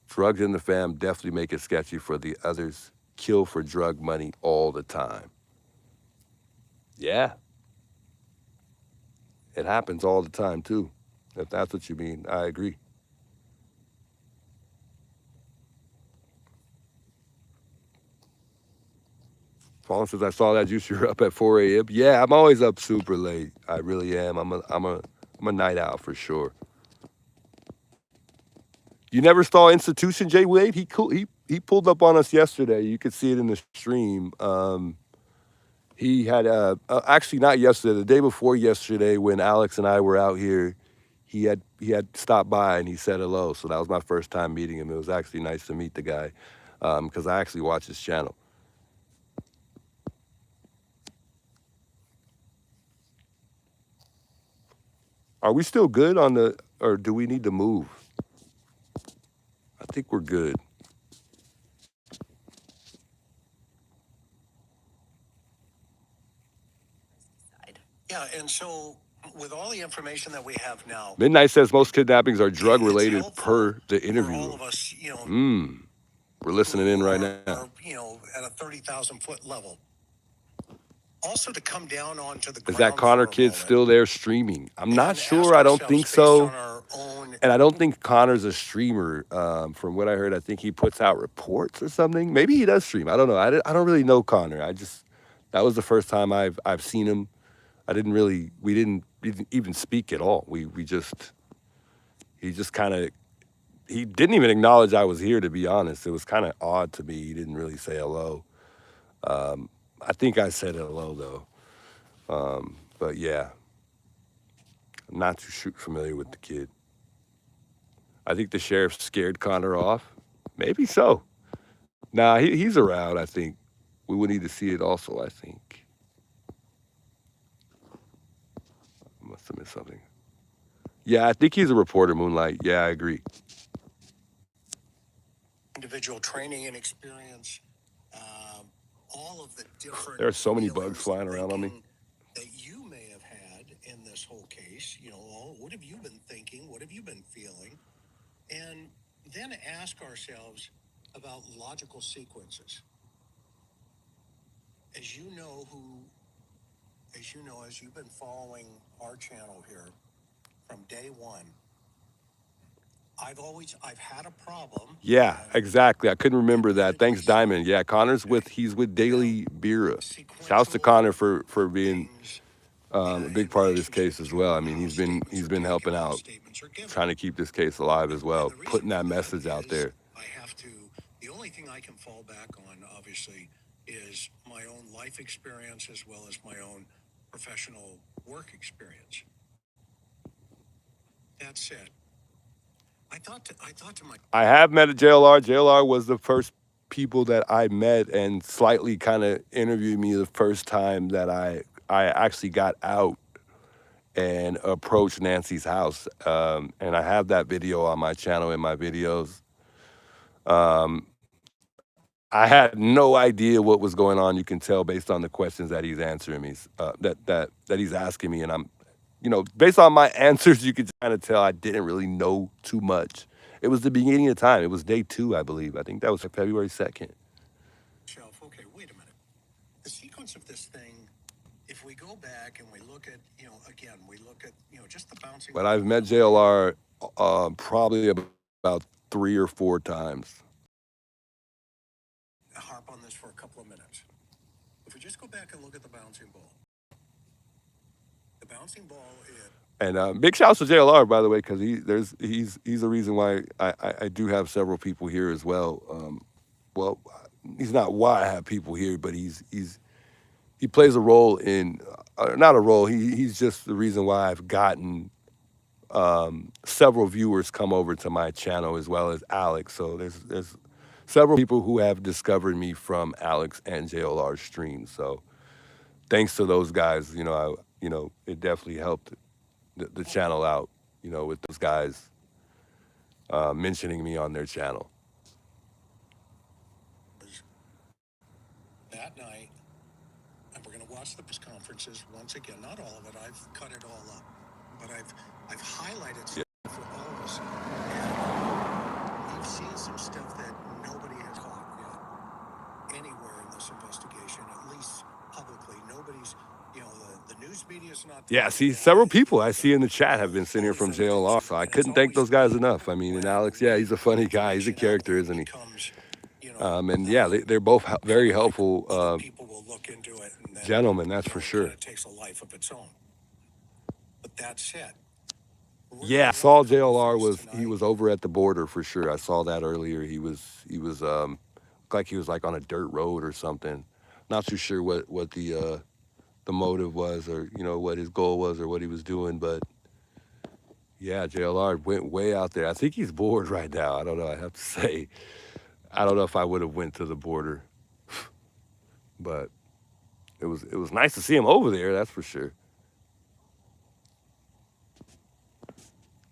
[SPEAKER 1] Drugs in the fam definitely make it sketchy for the others. Kill for drug money all the time. Yeah. It happens all the time, too. If that's what you mean, I agree. Fallen says, I saw that juice. You're up at 4 a.m. Yeah, I'm always up super late. I really am. I'm a night owl for sure. You never saw Institution, Jay Wade? He pulled up on us yesterday. You could see it in the stream. He had actually not yesterday, the day before yesterday when Alex and I were out here. He had stopped by and he said hello. So that was my first time meeting him. It was actually nice to meet the guy because I actually watch his channel. Are we still good on the, or do we need to move? I think we're good.
[SPEAKER 4] Yeah, and so with all the information that we have now,
[SPEAKER 1] Midnight says most kidnappings are drug
[SPEAKER 4] it's
[SPEAKER 1] related
[SPEAKER 4] helpful
[SPEAKER 1] per the
[SPEAKER 4] for
[SPEAKER 1] interview.
[SPEAKER 4] all of us,
[SPEAKER 1] We're listening in
[SPEAKER 4] who
[SPEAKER 1] right
[SPEAKER 4] are,
[SPEAKER 1] now.
[SPEAKER 4] at a 30,000-foot level. Also to come down onto the
[SPEAKER 1] Is that
[SPEAKER 4] ground
[SPEAKER 1] Connor
[SPEAKER 4] for a
[SPEAKER 1] kid
[SPEAKER 4] moment
[SPEAKER 1] still there streaming? I'm not
[SPEAKER 4] and
[SPEAKER 1] sure.
[SPEAKER 4] ask
[SPEAKER 1] I don't
[SPEAKER 4] ourselves,
[SPEAKER 1] think
[SPEAKER 4] based
[SPEAKER 1] so.
[SPEAKER 4] on our own
[SPEAKER 1] And I don't think Connor's a streamer. From what I heard, I think he puts out reports or something. Maybe he does stream. I don't know. I don't really know Connor. That was the first time I've seen him. We didn't even speak at all. He just kind of, he didn't even acknowledge I was here, to be honest. It was kind of odd to me. He didn't really say hello. I think I said hello though. But yeah, I'm not too familiar with the kid. I think the sheriff scared Connor off. Maybe so. Nah, he's around, I think. We would need to see it also, I think. I must have missed something. Yeah, I think he's a reporter, Moonlight. Yeah, I agree.
[SPEAKER 4] individual training and experience, all of the different
[SPEAKER 1] There are so many bugs
[SPEAKER 4] feelings
[SPEAKER 1] flying
[SPEAKER 4] and
[SPEAKER 1] around on me.
[SPEAKER 4] thinking that you may have had in this whole case. What have you been thinking? What have you been feeling? And then ask ourselves about logical sequences. As you know, as you've been following our channel here from day one, I've had a problem.
[SPEAKER 1] Yeah, exactly. I couldn't remember that. Thanks,
[SPEAKER 4] repeatedly
[SPEAKER 1] Diamond. Yeah, he's with Daily Bira. Shouts to
[SPEAKER 4] sequential
[SPEAKER 1] Connor for being
[SPEAKER 4] things
[SPEAKER 1] a
[SPEAKER 4] in
[SPEAKER 1] big part of this
[SPEAKER 4] relationship
[SPEAKER 1] case as
[SPEAKER 4] to
[SPEAKER 1] well. I
[SPEAKER 4] how
[SPEAKER 1] mean, he's
[SPEAKER 4] statements are
[SPEAKER 1] been
[SPEAKER 4] taken,
[SPEAKER 1] helping
[SPEAKER 4] how
[SPEAKER 1] out,
[SPEAKER 4] statements are given.
[SPEAKER 1] trying to keep this case alive as well,
[SPEAKER 4] And the reason
[SPEAKER 1] putting that
[SPEAKER 4] for
[SPEAKER 1] message out
[SPEAKER 4] is
[SPEAKER 1] there.
[SPEAKER 4] the only thing I can fall back on, obviously, is my own life experience as well as my own professional work experience. That said, I thought to my
[SPEAKER 1] I have met a JLR. JLR was the first people that I met and slightly kind of interviewed me the first time that I actually got out and approached Nancy's house. And I have that video on my channel in my videos. I had no idea what was going on. You can tell based on the questions that he's answering me, that he's asking me, and based on my answers, you could kind of tell I didn't really know too much. It was the beginning of time. It was day 2, I believe. I think that was February 2nd.
[SPEAKER 4] okay, wait a minute. The sequence of this thing, if we go back and we look at, again, we look at, just the bouncing.
[SPEAKER 1] But I've met JLR probably about 3 or 4 times.
[SPEAKER 4] Harp on this for a couple of minutes. If we just go back and look at the bouncing ball. The bouncing ball is.
[SPEAKER 1] And big shouts to JLR, by the way, because he's the reason why I do have several people here as well. Well, he's not why I have people here, but he plays a role in not a role. He's just the reason why I've gotten several viewers come over to my channel as well as Alex. So there's several people who have discovered me from Alex and JLR streams. So thanks to those guys, it definitely helped the channel out, with those guys mentioning me on their channel.
[SPEAKER 4] That night, and we're going to watch the press conferences once again. Not all of it. I've cut it all up, but I've highlighted stuff for all of us. And we've seen some stuff that nobody has caught yet anywhere in this investigation, at least publicly. Nobody's, the news media is not.
[SPEAKER 1] Yeah, see, several people I see in the chat have been sitting here from JLR, so I couldn't thank those guys enough. I mean, and Alex, yeah, he's a funny guy. He's a character, isn't he? And yeah, they're both very helpful
[SPEAKER 4] people will look into it. And then,
[SPEAKER 1] gentlemen, that's for sure.
[SPEAKER 4] It takes a life of its own. But that said.
[SPEAKER 1] Yeah, I saw JLR was over at the border for sure. I saw that earlier. He was like he was like on a dirt road or something. Not too sure what the motive was, or what his goal was, or what he was doing, but yeah, JLR went way out there. I think he's bored right now. I don't know. I have to say, I don't know if I would have went to the border, but it was nice to see him over there. That's for sure.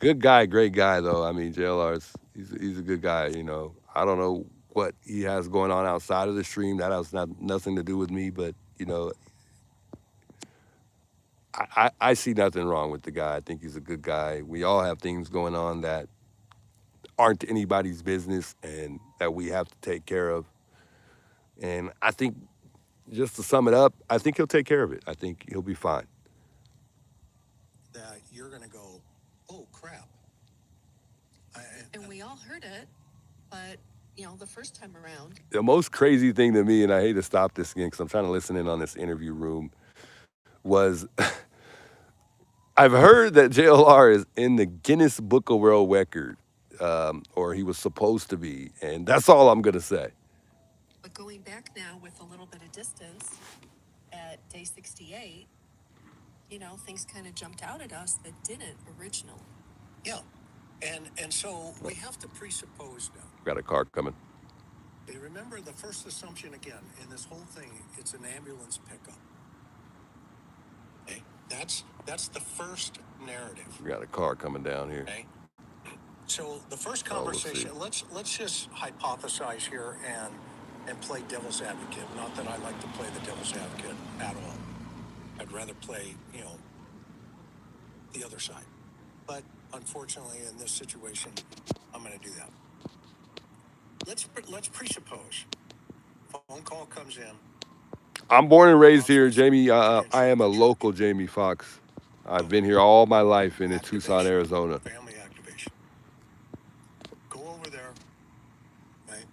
[SPEAKER 1] Good guy, great guy though. I mean, JLR's he's a good guy. You know, I don't know what he has going on outside of the stream. That has nothing to do with me. But you know, I see nothing wrong with the guy. I think he's a good guy. We all have things going on that aren't anybody's business and that we have to take care of. And I think, just to sum it up, I think he'll take care of it. I think he'll be fine.
[SPEAKER 4] That you're going to go, oh crap.
[SPEAKER 3] And we all heard it, but the first time around.
[SPEAKER 1] The most crazy thing to me, and I hate to stop this again because I'm trying to listen in on this interview room, was I've heard that JLR is in the Guinness Book of World Record, or he was supposed to be, and that's all I'm gonna say.
[SPEAKER 3] But going back now with a little bit of distance at day 68, things kind of jumped out at us that didn't originally.
[SPEAKER 4] Yeah. And so we have to presuppose now.
[SPEAKER 1] Got a car coming.
[SPEAKER 4] They remember the first assumption again in this whole thing, it's an ambulance pickup. Okay? That's the first narrative.
[SPEAKER 1] We got a car coming down here.
[SPEAKER 4] Okay? So the first conversation, let's just hypothesize here and play devil's advocate. Not that I like to play the devil's advocate at all. I'd rather play, the other side. But unfortunately, in this situation, I'm going to do that. Let's presuppose. Phone call comes in.
[SPEAKER 1] I'm born and raised here, Jamie. I am a local Jamie Foxx. I've been here all my life in Tucson, Arizona.
[SPEAKER 4] Family activation. Go over there, right?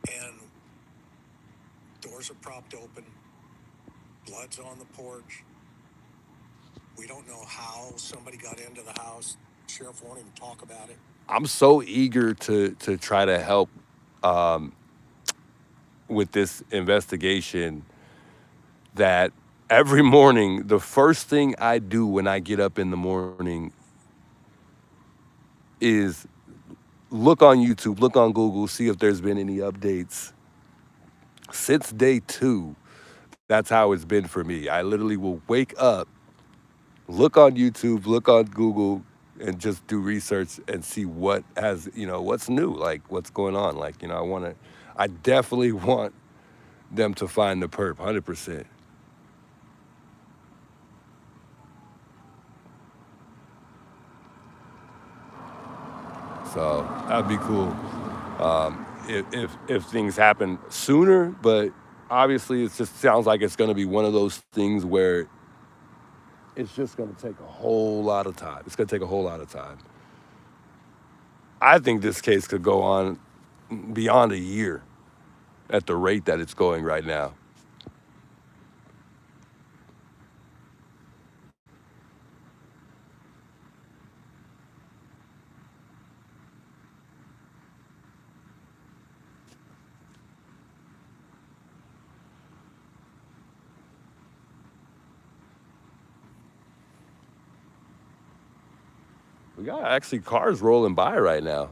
[SPEAKER 4] And doors are propped open. Blood's on the porch. We don't know how somebody got into the house. Sheriff won't even talk about it.
[SPEAKER 1] I'm so eager to try to help with this investigation that every morning, the first thing I do when I get up in the morning is look on YouTube, look on Google, see if there's been any updates. Since day 2, that's how it's been for me. I literally will wake up, look on YouTube, look on Google, and just do research and see what has, what's new, like what's going on. Like, I definitely want them to find the perp, 100%. So that'd be cool if things happen sooner, but obviously it just sounds like it's going to be one of those things where it's just going to take a whole lot of time. It's going to take a whole lot of time. I think this case could go on beyond a year at the rate that it's going right now. We got actually cars rolling by right now.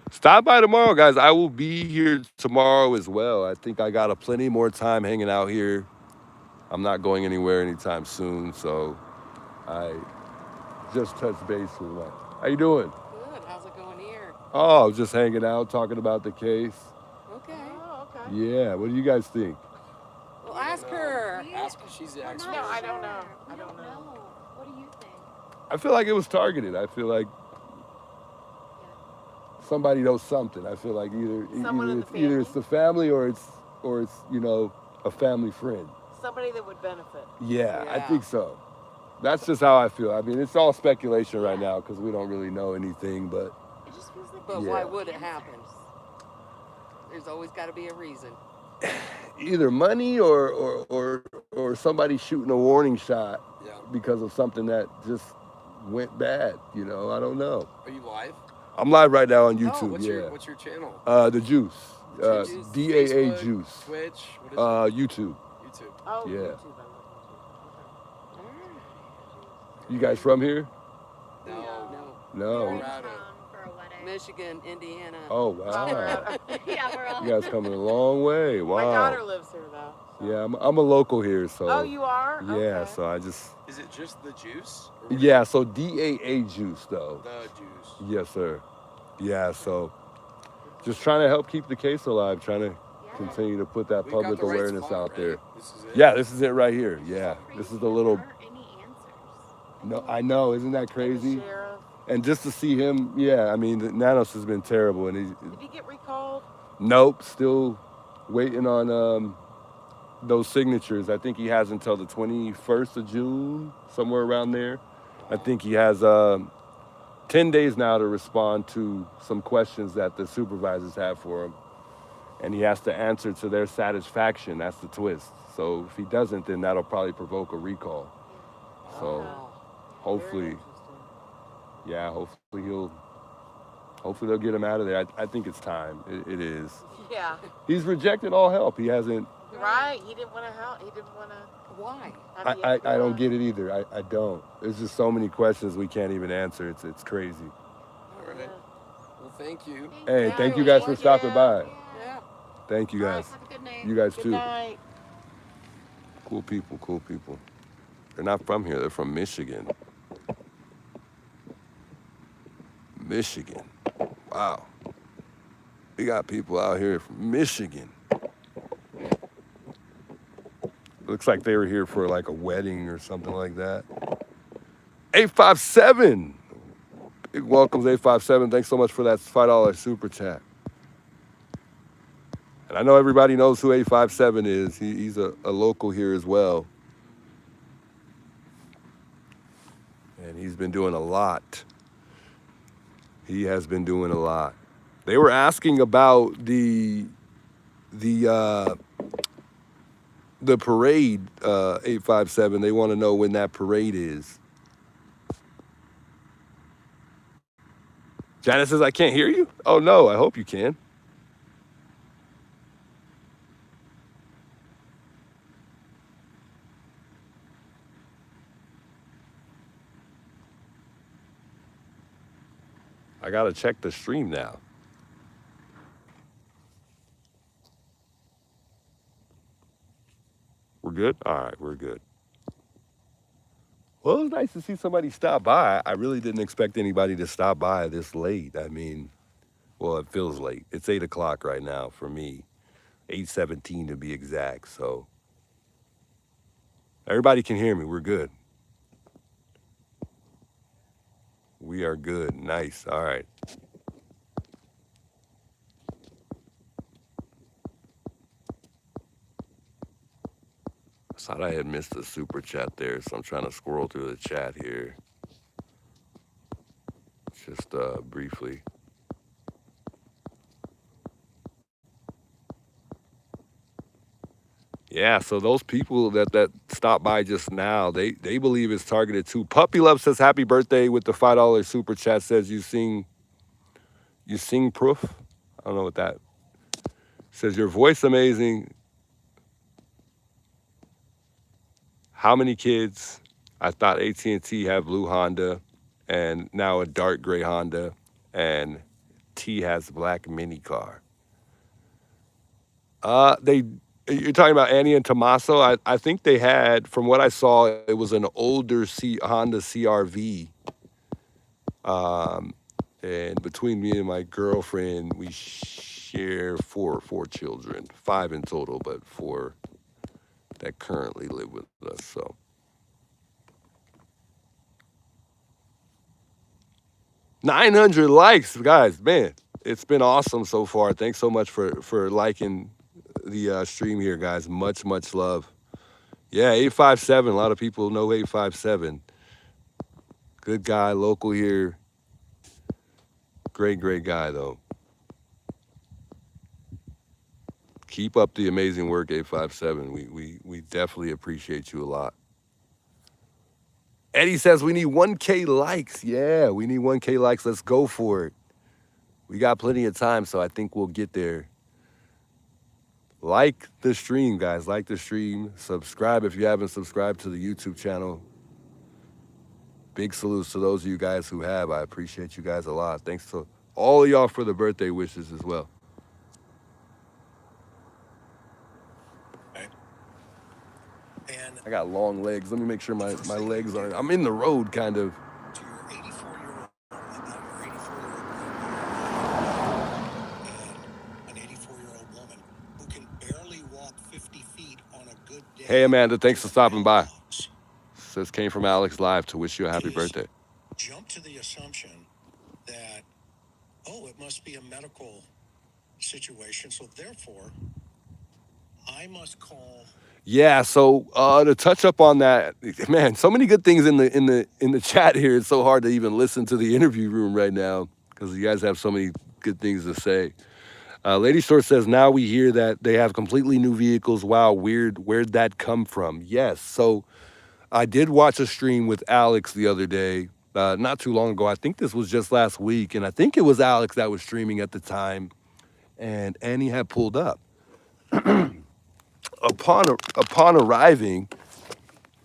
[SPEAKER 1] Stop by tomorrow, guys. I will be here tomorrow as well. I think I got plenty more time hanging out here. I'm not going anywhere anytime soon, so I just touched base with my... How you doing?
[SPEAKER 5] Good. How's it going here?
[SPEAKER 1] Oh, just hanging out, talking about the case.
[SPEAKER 5] Okay.
[SPEAKER 2] Oh, okay.
[SPEAKER 1] Yeah, what do you guys think?
[SPEAKER 5] Well, ask her.
[SPEAKER 6] Ask her. She's the expert.
[SPEAKER 5] No, I don't know.
[SPEAKER 2] I don't know.
[SPEAKER 7] What do you think?
[SPEAKER 1] I feel like it was targeted. I feel like somebody knows something. I feel like either it's the family or it's a family friend.
[SPEAKER 2] Somebody that would benefit.
[SPEAKER 1] Yeah, I think so. That's just how I feel. I mean, it's all speculation right now because we don't really know anything, but
[SPEAKER 2] It just feels like.
[SPEAKER 5] But why would it happen? There's always got to be a reason.
[SPEAKER 1] either money or somebody shooting a warning shot because of something that just went bad. I don't know.
[SPEAKER 6] Are you live?
[SPEAKER 1] I'm live right now on YouTube.
[SPEAKER 6] What's your channel?
[SPEAKER 1] The Juice.
[SPEAKER 6] Juice,
[SPEAKER 1] DAA
[SPEAKER 6] Facebook,
[SPEAKER 1] Juice.
[SPEAKER 6] Twitch. What is
[SPEAKER 1] YouTube.
[SPEAKER 6] it? YouTube.
[SPEAKER 2] Oh,
[SPEAKER 1] Yeah.
[SPEAKER 2] YouTube.
[SPEAKER 1] You guys from here?
[SPEAKER 6] No.
[SPEAKER 1] No.
[SPEAKER 7] We're in
[SPEAKER 6] Colorado.
[SPEAKER 7] town for a wedding.
[SPEAKER 5] Michigan, Indiana.
[SPEAKER 6] Oh, wow.
[SPEAKER 2] Colorado.
[SPEAKER 3] Yeah, we're all.
[SPEAKER 6] You guys coming a long way. Wow.
[SPEAKER 2] My daughter lives here though. So.
[SPEAKER 6] Yeah, I'm a local here, so.
[SPEAKER 2] Oh, you are?
[SPEAKER 6] Yeah,
[SPEAKER 2] Okay.
[SPEAKER 6] so I just.
[SPEAKER 7] Is it just the juice? Or what
[SPEAKER 6] Yeah, so DAA juice though.
[SPEAKER 7] The juice.
[SPEAKER 6] Yes, sir. Yeah, so just trying to help keep the case alive, trying to continue to put that
[SPEAKER 7] We've got
[SPEAKER 6] public
[SPEAKER 7] the right
[SPEAKER 6] awareness
[SPEAKER 7] spot,
[SPEAKER 6] out there.
[SPEAKER 7] right? This is it.
[SPEAKER 6] Yeah, this is it right here. Yeah, this is the little.
[SPEAKER 8] There aren't any answers.
[SPEAKER 6] No, I know, isn't that
[SPEAKER 2] And the
[SPEAKER 6] crazy?
[SPEAKER 2] sheriff.
[SPEAKER 6] And just to see him, yeah, I mean, the Nanos has been terrible, and
[SPEAKER 2] Did he get recalled?
[SPEAKER 6] nope, still waiting on those signatures. I think he has until the 21st of June, somewhere around there. I think he has 10 days now to respond to some questions that the supervisors have for him. And he has to answer to their satisfaction. That's the twist. So if he doesn't, then that'll probably provoke a recall. So
[SPEAKER 5] Wow.
[SPEAKER 6] hopefully, yeah, hopefully they'll get him out of there. I think it's time. It is.
[SPEAKER 2] Yeah.
[SPEAKER 6] He's rejected all help. He hasn't.
[SPEAKER 2] Right. He didn't want to help. He didn't want to.
[SPEAKER 5] Why?
[SPEAKER 6] I don't get it either. I don't. There's just so many questions we can't even answer. It's crazy.
[SPEAKER 7] All right.
[SPEAKER 5] Well, thank you.
[SPEAKER 6] Hey,
[SPEAKER 2] Yeah,
[SPEAKER 6] thank you guys for
[SPEAKER 2] thank
[SPEAKER 6] stopping
[SPEAKER 2] you.
[SPEAKER 6] by.
[SPEAKER 5] Yeah.
[SPEAKER 6] Thank you guys.
[SPEAKER 3] Have a good night.
[SPEAKER 6] You guys
[SPEAKER 2] Good
[SPEAKER 6] too.
[SPEAKER 2] night.
[SPEAKER 6] Cool people, cool people. They're not from here. They're from Michigan. Michigan. Wow. We got people out here from Michigan. Looks like they were here for like a wedding or something like that. 857. Big welcomes, 857. Thanks so much for that $5 super chat. And I know everybody knows who 857 is. He's a local here as well. And he's been doing a lot. He has been doing a lot. They were asking about the parade, 857. They want to know when that parade is. Janice says, I can't hear you? Oh, no, I hope you can. I got to check the stream now. We're good? All right, we're good. Well, it was nice to see somebody stop by. I really didn't expect anybody to stop by this late. I mean, well, it feels late. It's 8 o'clock right now for me, 8:17 to be exact. So everybody can hear me. We're good. We are good. Nice. All right. I thought I had missed a super chat there, so I'm trying to scroll through the chat here. Just briefly. Yeah, so those people that stopped by just now, they believe it's targeted to. Puppy Love says happy birthday with the $5 super chat. Says you sing proof. I don't know what that says. Your voice amazing. How many kids? I thought AT&T had blue Honda, and now a dark gray Honda, and T has black mini car. You're talking about Annie and Tommaso? I think they had, from what I saw, it was an older Honda CRV. And between me and my girlfriend, we share four children, 5 in total, but 4 that currently live with us. So 900 likes, guys, man. It's been awesome so far. Thanks so much for liking the stream here, guys. Much love. Yeah, 857. A lot of people know 857. Good guy, local here. Great guy, though. Keep up the amazing work, 857. We definitely appreciate you a lot. Eddie says we need 1K likes. Yeah, we need 1K likes. Let's go for it. We got plenty of time, so I think we'll get there. Like the stream, guys. Like the stream. Subscribe if you haven't subscribed to the YouTube channel. Big salutes to those of you guys who have. I appreciate you guys a lot. Thanks to all of y'all for the birthday wishes as well.
[SPEAKER 4] Okay. And
[SPEAKER 6] I got long legs. Let me make sure my
[SPEAKER 4] let's say
[SPEAKER 6] legs
[SPEAKER 4] you
[SPEAKER 6] aren't.
[SPEAKER 4] did
[SPEAKER 6] I'm in the road, kind of.
[SPEAKER 4] to your 84-year-old about your 84-year-old and an 84-year-old woman who can barely walk 50 feet on a good
[SPEAKER 6] Hey,
[SPEAKER 4] day
[SPEAKER 6] Amanda,
[SPEAKER 4] to
[SPEAKER 6] thanks for
[SPEAKER 4] the
[SPEAKER 6] stopping by.
[SPEAKER 4] mailbox
[SPEAKER 6] Says came from Alex Live to wish you a happy
[SPEAKER 4] is
[SPEAKER 6] birthday.
[SPEAKER 4] jump to the assumption that, oh, it must be a medical situation, so therefore I must call.
[SPEAKER 6] Yeah, so to touch up on that, man, so many good things in the chat here. It's so hard to even listen to the interview room right now because you guys have so many good things to say. Lady Store says now we hear that they have completely new vehicles. Wow, weird. Where'd that come from? Yes, so I did watch a stream with Alex the other day, not too long ago. I think this was just last week, and I think it was Alex that was streaming at the time, and Annie had pulled up. Upon arriving,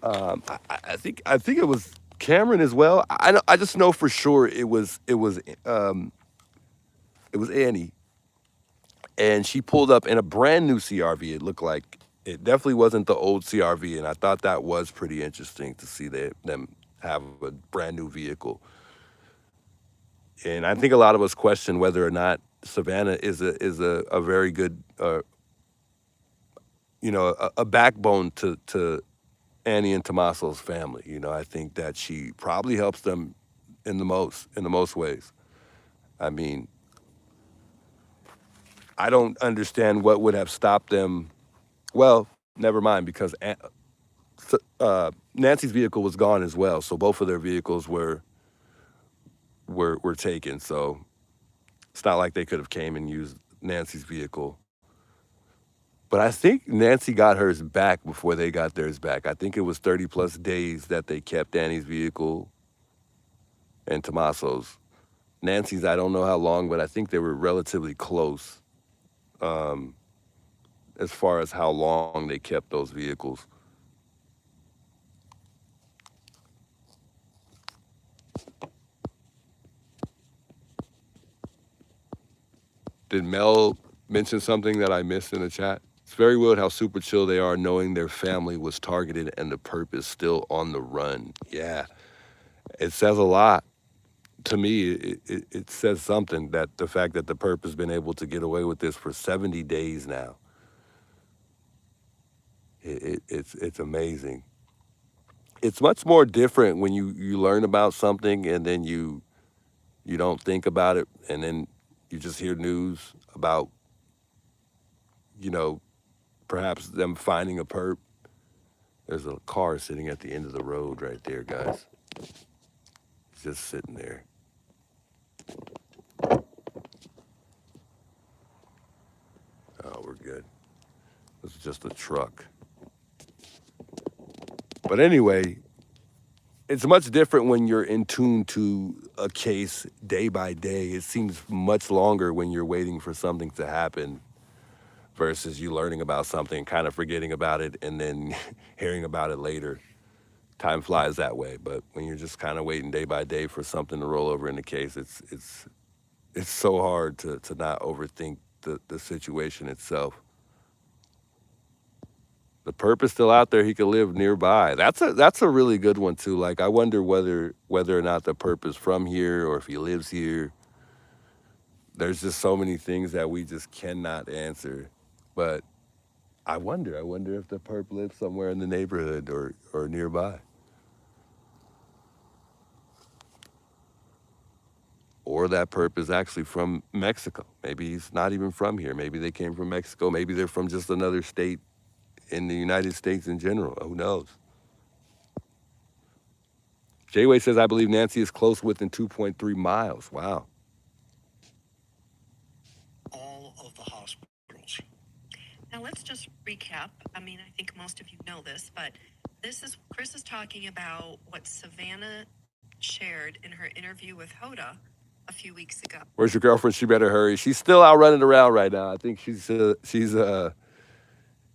[SPEAKER 6] I think it was Cameron as well. I just know for sure it was Annie, and she pulled up in a brand new CRV. It looked like it definitely wasn't the old CRV, and I thought that was pretty interesting to see them have a brand new vehicle. And I think a lot of us question whether or not Savannah is a very good a backbone to Annie and Tommaso's family. I think that she probably helps them in the most ways. I mean, I don't understand what would have stopped them. Well, never mind, because Nancy's vehicle was gone as well, so both of their vehicles were taken. So it's not like they could have came and used Nancy's vehicle. But I think Nancy got hers back before they got theirs back. I think it was 30 plus days that they kept Annie's vehicle and Tommaso's. Nancy's, I don't know how long, but I think they were relatively close as far as how long they kept those vehicles. Did Mel mention something that I missed in the chat? It's very weird how super chill they are knowing their family was targeted and the perp is still on the run. Yeah, it says a lot. To me, it says something that the fact that the perp has been able to get away with this for 70 days now. It's amazing. It's much more different when you learn about something and then you don't think about it, and then you just hear news about, you know, perhaps them finding a perp. There's a car sitting at the end of the road right there, guys. It's just sitting there. Oh, we're good. It's just a truck. But anyway, it's much different when you're in tune to a case day by day. It seems much longer when you're waiting for something to happen versus you learning about something, kind of forgetting about it, and then hearing about it later. Time flies that way. But when you're just kind of waiting day by day for something to roll over in the case, it's so hard to not overthink the situation itself. The perp is still out there. He could live nearby. That's a really good one too. Like, I wonder whether or not the perp is from here or if he lives here. There's just so many things that we just cannot answer. But I wonder if the perp lives somewhere in the neighborhood or nearby. Or that perp is actually from Mexico. Maybe he's not even from here. Maybe they came from Mexico.Maybe they're from just another state in the United States in general. Who knows? Jayway says, I believe Nancy is close within 2.3 miles. Wow.
[SPEAKER 4] All of the hospitals.
[SPEAKER 9] Now let's just recap. I mean, I think most of you know this, but Chris is talking about what Savannah shared in her interview with Hoda a few weeks ago.
[SPEAKER 6] Where's your girlfriend? She better hurry. She's still out running around right now. I think she's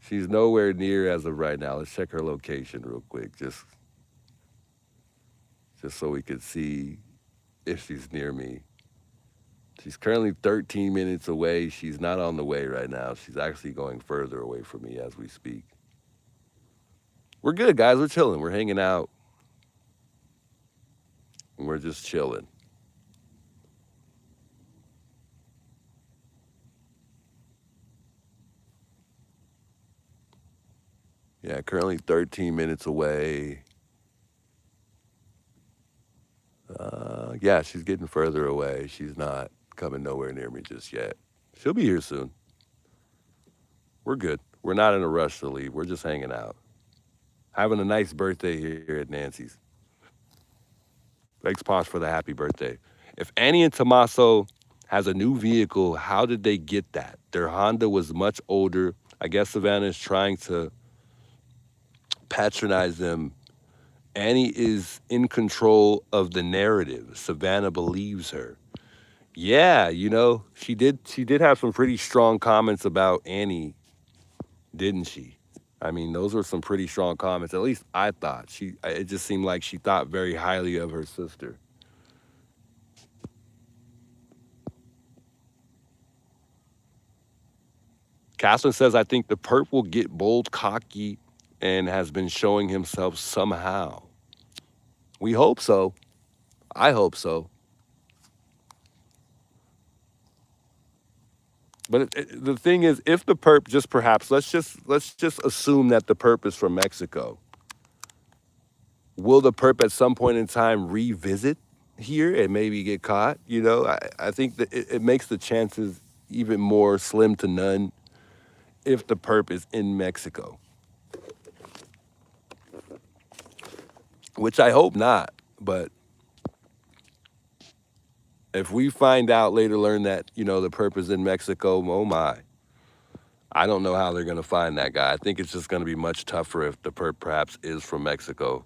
[SPEAKER 6] nowhere near as of right now. Let's check her location real quick, just so we could see if she's near me. She's currently 13 minutes away. She's not on the way right now. She's actually going further away from me as we speak. We're good, guys. We're chilling. We're hanging out. And we're just chilling. Yeah, currently 13 minutes away. Yeah, she's getting further away. She's not coming nowhere near me just yet. She'll be here soon. We're good. We're not in a rush to leave. We're just hanging out. Having a nice birthday here at Nancy's. Thanks, Posh, for the happy birthday. If Annie and Tommaso has a new vehicle, how did they get that? Their Honda was much older. I guess Savannah is trying to patronize them. Annie is in control of the narrative. Savannah believes her. Yeah, she did have some pretty strong comments about Annie, didn't she? I mean, those were some pretty strong comments. At least I thought. It just seemed like she thought very highly of her sister. Catherine says, I think the perp will get bold, cocky, and has been showing himself somehow. We hope so. I hope so. But the thing is, if the perp just perhaps let's just assume that the perp is from Mexico. Will the perp at some point in time revisit here and maybe get caught? I think that it makes the chances even more slim to none if the perp is in Mexico, which I hope not. But if we find out later, learn that, the perp is in Mexico, oh my. I don't know how they're going to find that guy. I think it's just going to be much tougher if the perp perhaps is from Mexico.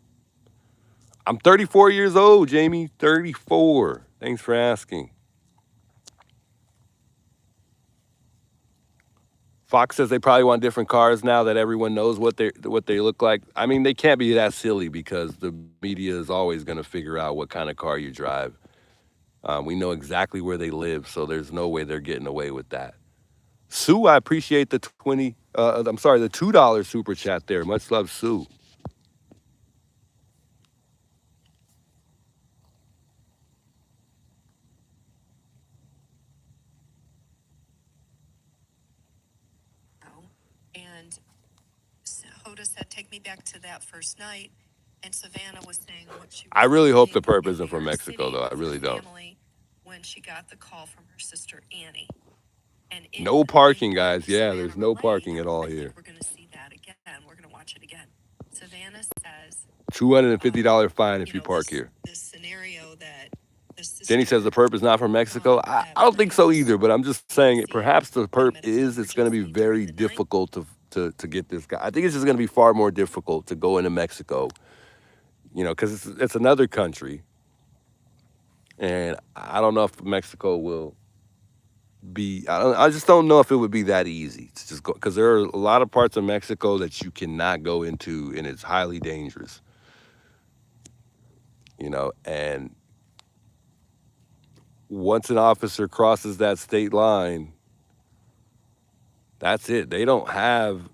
[SPEAKER 6] I'm 34 years old, Jamie. 34. Thanks for asking. Fox says they probably want different cars now that everyone knows what they look like. I mean, they can't be that silly because the media is always going to figure out what kind of car you drive. We know exactly where they live, so there's no way they're getting away with that. Sue, I appreciate the the $2 super chat there. Much love, Sue.
[SPEAKER 9] And Hoda said, "Take me back to that first night." And Savannah was saying what she was
[SPEAKER 6] I really hope the
[SPEAKER 9] thinking
[SPEAKER 6] perp
[SPEAKER 9] in
[SPEAKER 6] isn't
[SPEAKER 9] New
[SPEAKER 6] from
[SPEAKER 9] York
[SPEAKER 6] Mexico,
[SPEAKER 9] City
[SPEAKER 6] though. I
[SPEAKER 9] with
[SPEAKER 6] really
[SPEAKER 9] her
[SPEAKER 6] don't.
[SPEAKER 9] family when she got the call from her sister Annie. And in
[SPEAKER 6] No
[SPEAKER 9] her
[SPEAKER 6] parking,
[SPEAKER 9] interview,
[SPEAKER 6] guys. Yeah,
[SPEAKER 9] Savannah
[SPEAKER 6] there's no
[SPEAKER 9] relayed,
[SPEAKER 6] parking at all
[SPEAKER 9] I think
[SPEAKER 6] here.
[SPEAKER 9] we're going to see that again. We're going to watch it again. Savannah says,
[SPEAKER 6] $250 fine if you park
[SPEAKER 9] this,
[SPEAKER 6] here.
[SPEAKER 9] this scenario that the sister,
[SPEAKER 6] Jenny says the perp is not from Mexico. I don't think so either, but I'm just saying it. Perhaps the perp is. It's going to be very difficult to get this guy. I think it's just going to be far more difficult to go into Mexico, because it's another country. And I don't know if Mexico will be. I just don't know if it would be that easy to just go, because there are a lot of parts of Mexico that you cannot go into, and it's highly dangerous. And once an officer crosses that state line, that's it. They don't have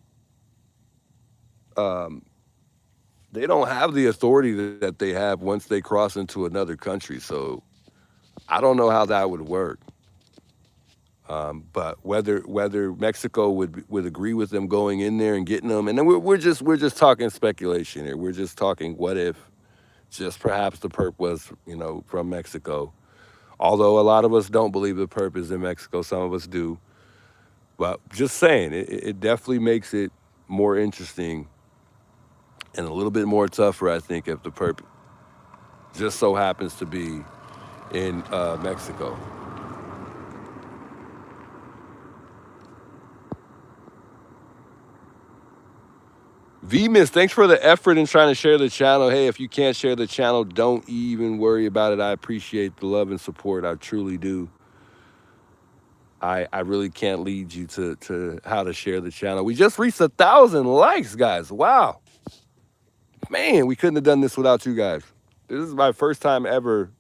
[SPEAKER 6] the authority that they have once they cross into another country. So I don't know how that would work. But whether Mexico would agree with them going in there and getting them, and then we're just talking speculation here. We're just talking what if, just perhaps the perp was from Mexico. Although a lot of us don't believe the perp is in Mexico, some of us do. But just saying, it definitely makes it more interesting and a little bit more tougher, I think, if the perp just so happens to be in Mexico. V-Miss, thanks for the effort in trying to share the channel. Hey, if you can't share the channel, don't even worry about it. I appreciate the love and support. I truly do. I really can't lead you to how to share the channel. We just reached 1,000 likes, guys. Wow. Man, we couldn't have done this without you guys. This is my first time ever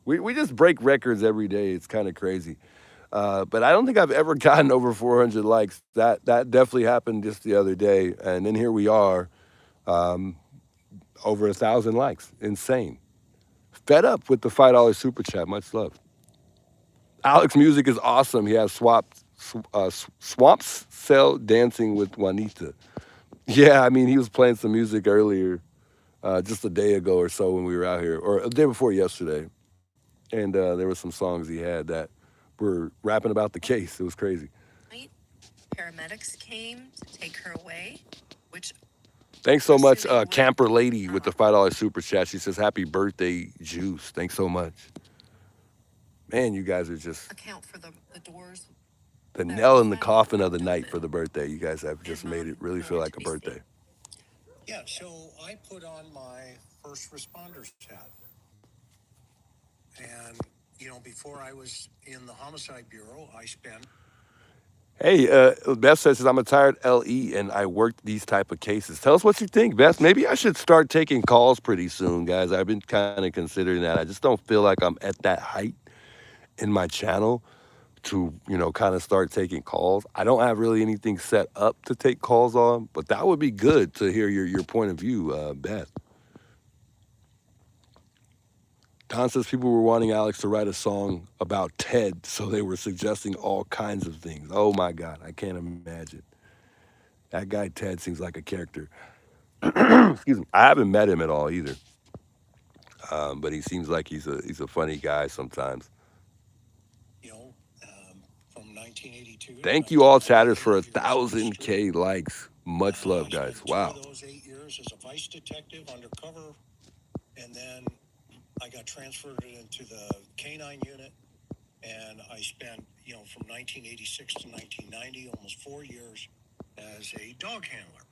[SPEAKER 6] We just break records every day. It's kind of crazy. But I don't think I've ever gotten over 400 likes. That definitely happened just the other day, and then here we are, um, over 1,000 likes. Insane. Fed up with the $5 super chat. Much love. Alex music is awesome. He has Swamps Cell dancing with Juanita. Yeah, I mean he was playing some music earlier, just a day ago or so when we were out here, or a day before yesterday, and there were some songs he had that were rapping about the case. It was crazy.
[SPEAKER 9] Night, paramedics came to take her away, which
[SPEAKER 6] Thanks so
[SPEAKER 9] I'm
[SPEAKER 6] much,
[SPEAKER 9] assuming would
[SPEAKER 6] Camper Lady with the $5 super chat. She says, "Happy birthday, Juice." Thanks so much. Man, you guys are just
[SPEAKER 9] account for the doors
[SPEAKER 6] the
[SPEAKER 9] that
[SPEAKER 6] nail
[SPEAKER 9] were
[SPEAKER 6] in the
[SPEAKER 9] finally
[SPEAKER 6] coffin of the
[SPEAKER 9] ripped
[SPEAKER 6] night for
[SPEAKER 9] open
[SPEAKER 6] the birthday. You guys have just
[SPEAKER 9] and
[SPEAKER 6] made it really feel
[SPEAKER 9] going
[SPEAKER 6] like
[SPEAKER 9] to
[SPEAKER 6] a
[SPEAKER 9] be seen.
[SPEAKER 6] birthday.
[SPEAKER 4] Yeah, so I put on my first responders hat. And, before I was in the Homicide Bureau, I spent.
[SPEAKER 6] Hey, Beth says, I'm a tired LE and I worked these type of cases. Tell us what you think, Beth. Maybe I should start taking calls pretty soon, guys. I've been kind of considering that. I just don't feel like I'm at that height in my channel to, kind of start taking calls. I don't have really anything set up to take calls on, but that would be good to hear your point of view, Beth. Don says people were wanting Alex to write a song about Ted, so they were suggesting all kinds of things. Oh my God, I can't imagine. That guy Ted seems like a character. Excuse me. I haven't met him at all either, but he seems like he's a funny guy sometimes.
[SPEAKER 4] From 1982 to
[SPEAKER 6] Thank you all
[SPEAKER 4] 1998,
[SPEAKER 6] chatters for
[SPEAKER 4] 8 years on the street.
[SPEAKER 6] 1,000K likes. Much love,
[SPEAKER 4] I
[SPEAKER 6] guys.
[SPEAKER 4] spent 2
[SPEAKER 6] Wow.
[SPEAKER 4] of those 8 years as a vice detective undercover, and then I got transferred into the K9 unit, and I spent, from 1986 to 1990, almost 4 years as a dog handler,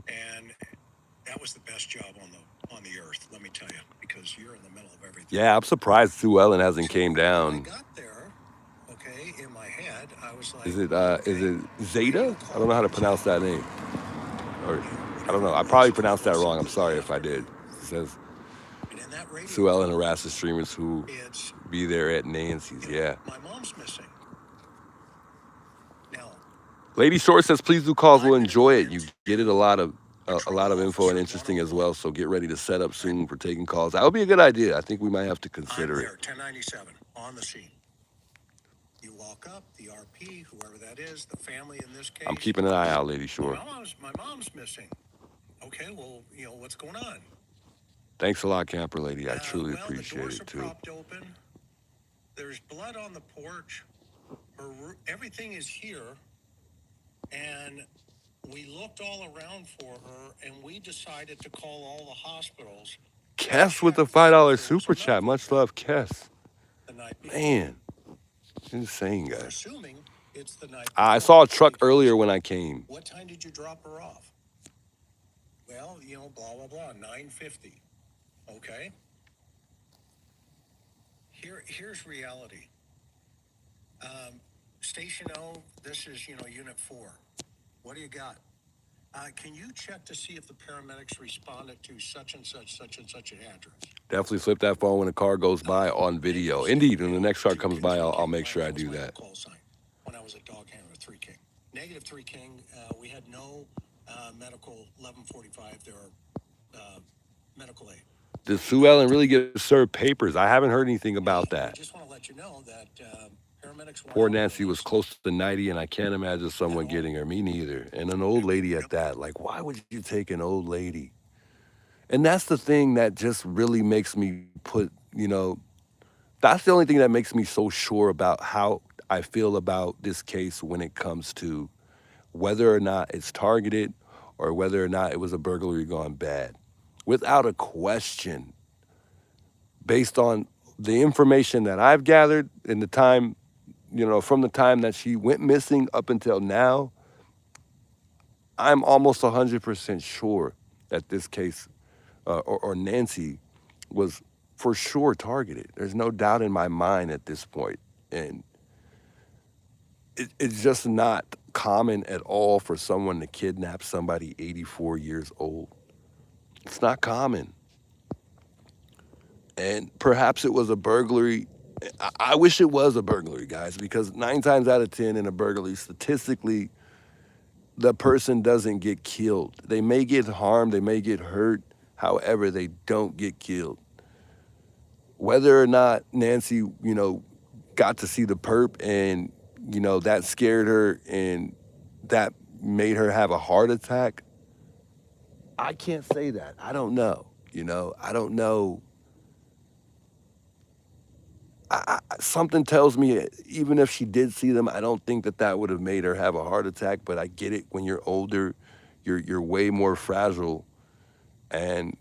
[SPEAKER 4] and that was the best job on the earth, let me tell you, because you're in the middle of everything.
[SPEAKER 6] Yeah, I'm surprised Sue Ellen hasn't
[SPEAKER 4] So
[SPEAKER 6] came
[SPEAKER 4] when I
[SPEAKER 6] down.
[SPEAKER 4] got there, okay, in my head, I was like,
[SPEAKER 6] Is it
[SPEAKER 4] okay,
[SPEAKER 6] Zeta? I don't know how to pronounce that name. Or I don't know. I probably pronounced that wrong. I'm sorry if I did. It says
[SPEAKER 4] And in that radio
[SPEAKER 6] Sue Ellen
[SPEAKER 4] call,
[SPEAKER 6] harasses streamers who
[SPEAKER 4] it's,
[SPEAKER 6] be there at Nancy's. Yeah.
[SPEAKER 4] my mom's missing. Now,
[SPEAKER 6] Lady Short says, please do calls. We'll
[SPEAKER 4] I'm going to go
[SPEAKER 6] enjoy it. You get it
[SPEAKER 4] into
[SPEAKER 6] a lot of
[SPEAKER 4] patrol
[SPEAKER 6] info and
[SPEAKER 4] officer
[SPEAKER 6] interesting as
[SPEAKER 4] 101.
[SPEAKER 6] well. So get ready to set up soon for taking calls. That would be a good idea. I think we might have to
[SPEAKER 4] I'm
[SPEAKER 6] consider it.
[SPEAKER 4] there, 1097, on the scene. You walk up, the RP, whoever that is, the family in this
[SPEAKER 6] I'm
[SPEAKER 4] case.
[SPEAKER 6] keeping an eye out, Lady
[SPEAKER 4] My
[SPEAKER 6] Short.
[SPEAKER 4] mom's missing. Okay, well, what's going on?
[SPEAKER 6] Thanks a lot, Camper Lady. I truly
[SPEAKER 4] Well, the
[SPEAKER 6] appreciate
[SPEAKER 4] doors
[SPEAKER 6] it
[SPEAKER 4] are
[SPEAKER 6] too.
[SPEAKER 4] propped open. There's blood on the porch. Everything is here. And we looked all around for her, and we decided to call all the hospitals.
[SPEAKER 6] Kess with the
[SPEAKER 4] check to see if there
[SPEAKER 6] $5
[SPEAKER 4] was
[SPEAKER 6] super
[SPEAKER 4] a
[SPEAKER 6] chat.
[SPEAKER 4] medical
[SPEAKER 6] Much
[SPEAKER 4] event
[SPEAKER 6] love, Kess.
[SPEAKER 4] the night before.
[SPEAKER 6] Man, insane,
[SPEAKER 4] We're
[SPEAKER 6] guys.
[SPEAKER 4] assuming it's the night
[SPEAKER 6] I
[SPEAKER 4] before,
[SPEAKER 6] saw a truck
[SPEAKER 4] because
[SPEAKER 6] earlier when I came.
[SPEAKER 4] what time did you drop her off? Well, blah, blah, blah, 9:50. Okay. Here's reality. Station O, this is, Unit 4. What do you got? Can you check to see if the paramedics responded to such and such an address?
[SPEAKER 6] Definitely flip that phone when a car goes by on video. Indeed, when the next car comes by, I'll make sure I do that.
[SPEAKER 4] Call sign when I was a dog handler, 3 King. Negative 3 King, we had no medical 1145. There are medical aid.
[SPEAKER 6] Did Sue Ellen really get served papers? I haven't heard anything about
[SPEAKER 4] I
[SPEAKER 6] that.
[SPEAKER 4] just want to let you know that paramedics went
[SPEAKER 6] Poor
[SPEAKER 4] out
[SPEAKER 6] Nancy
[SPEAKER 4] and
[SPEAKER 6] was close to 90, and I can't imagine someone getting her. Me neither. And an old lady at that. Like, why would you take an old lady? And that's the thing that just really makes me that's the only thing that makes me so sure about how I feel about this case when it comes to whether or not it's targeted or whether or not it was a burglary gone bad. Without a question, based on the information that I've gathered in the time, from the time that she went missing up until now, I'm almost 100% sure that this case or Nancy was for sure targeted. There's no doubt in my mind at this point. And it's just not common at all for someone to kidnap somebody 84 years old. It's not common. And perhaps it was a burglary. I wish it was a burglary, guys, because 9 times out of 10 in a burglary, statistically, the person doesn't get killed. They may get harmed, they may get hurt. However, they don't get killed. Whether or not Nancy, got to see the perp and, that scared her and that made her have a heart attack, I can't say that. I don't know. I don't know. Something tells me even if she did see them, I don't think that that would have made her have a heart attack. But I get it. When you're older, you're way more fragile, and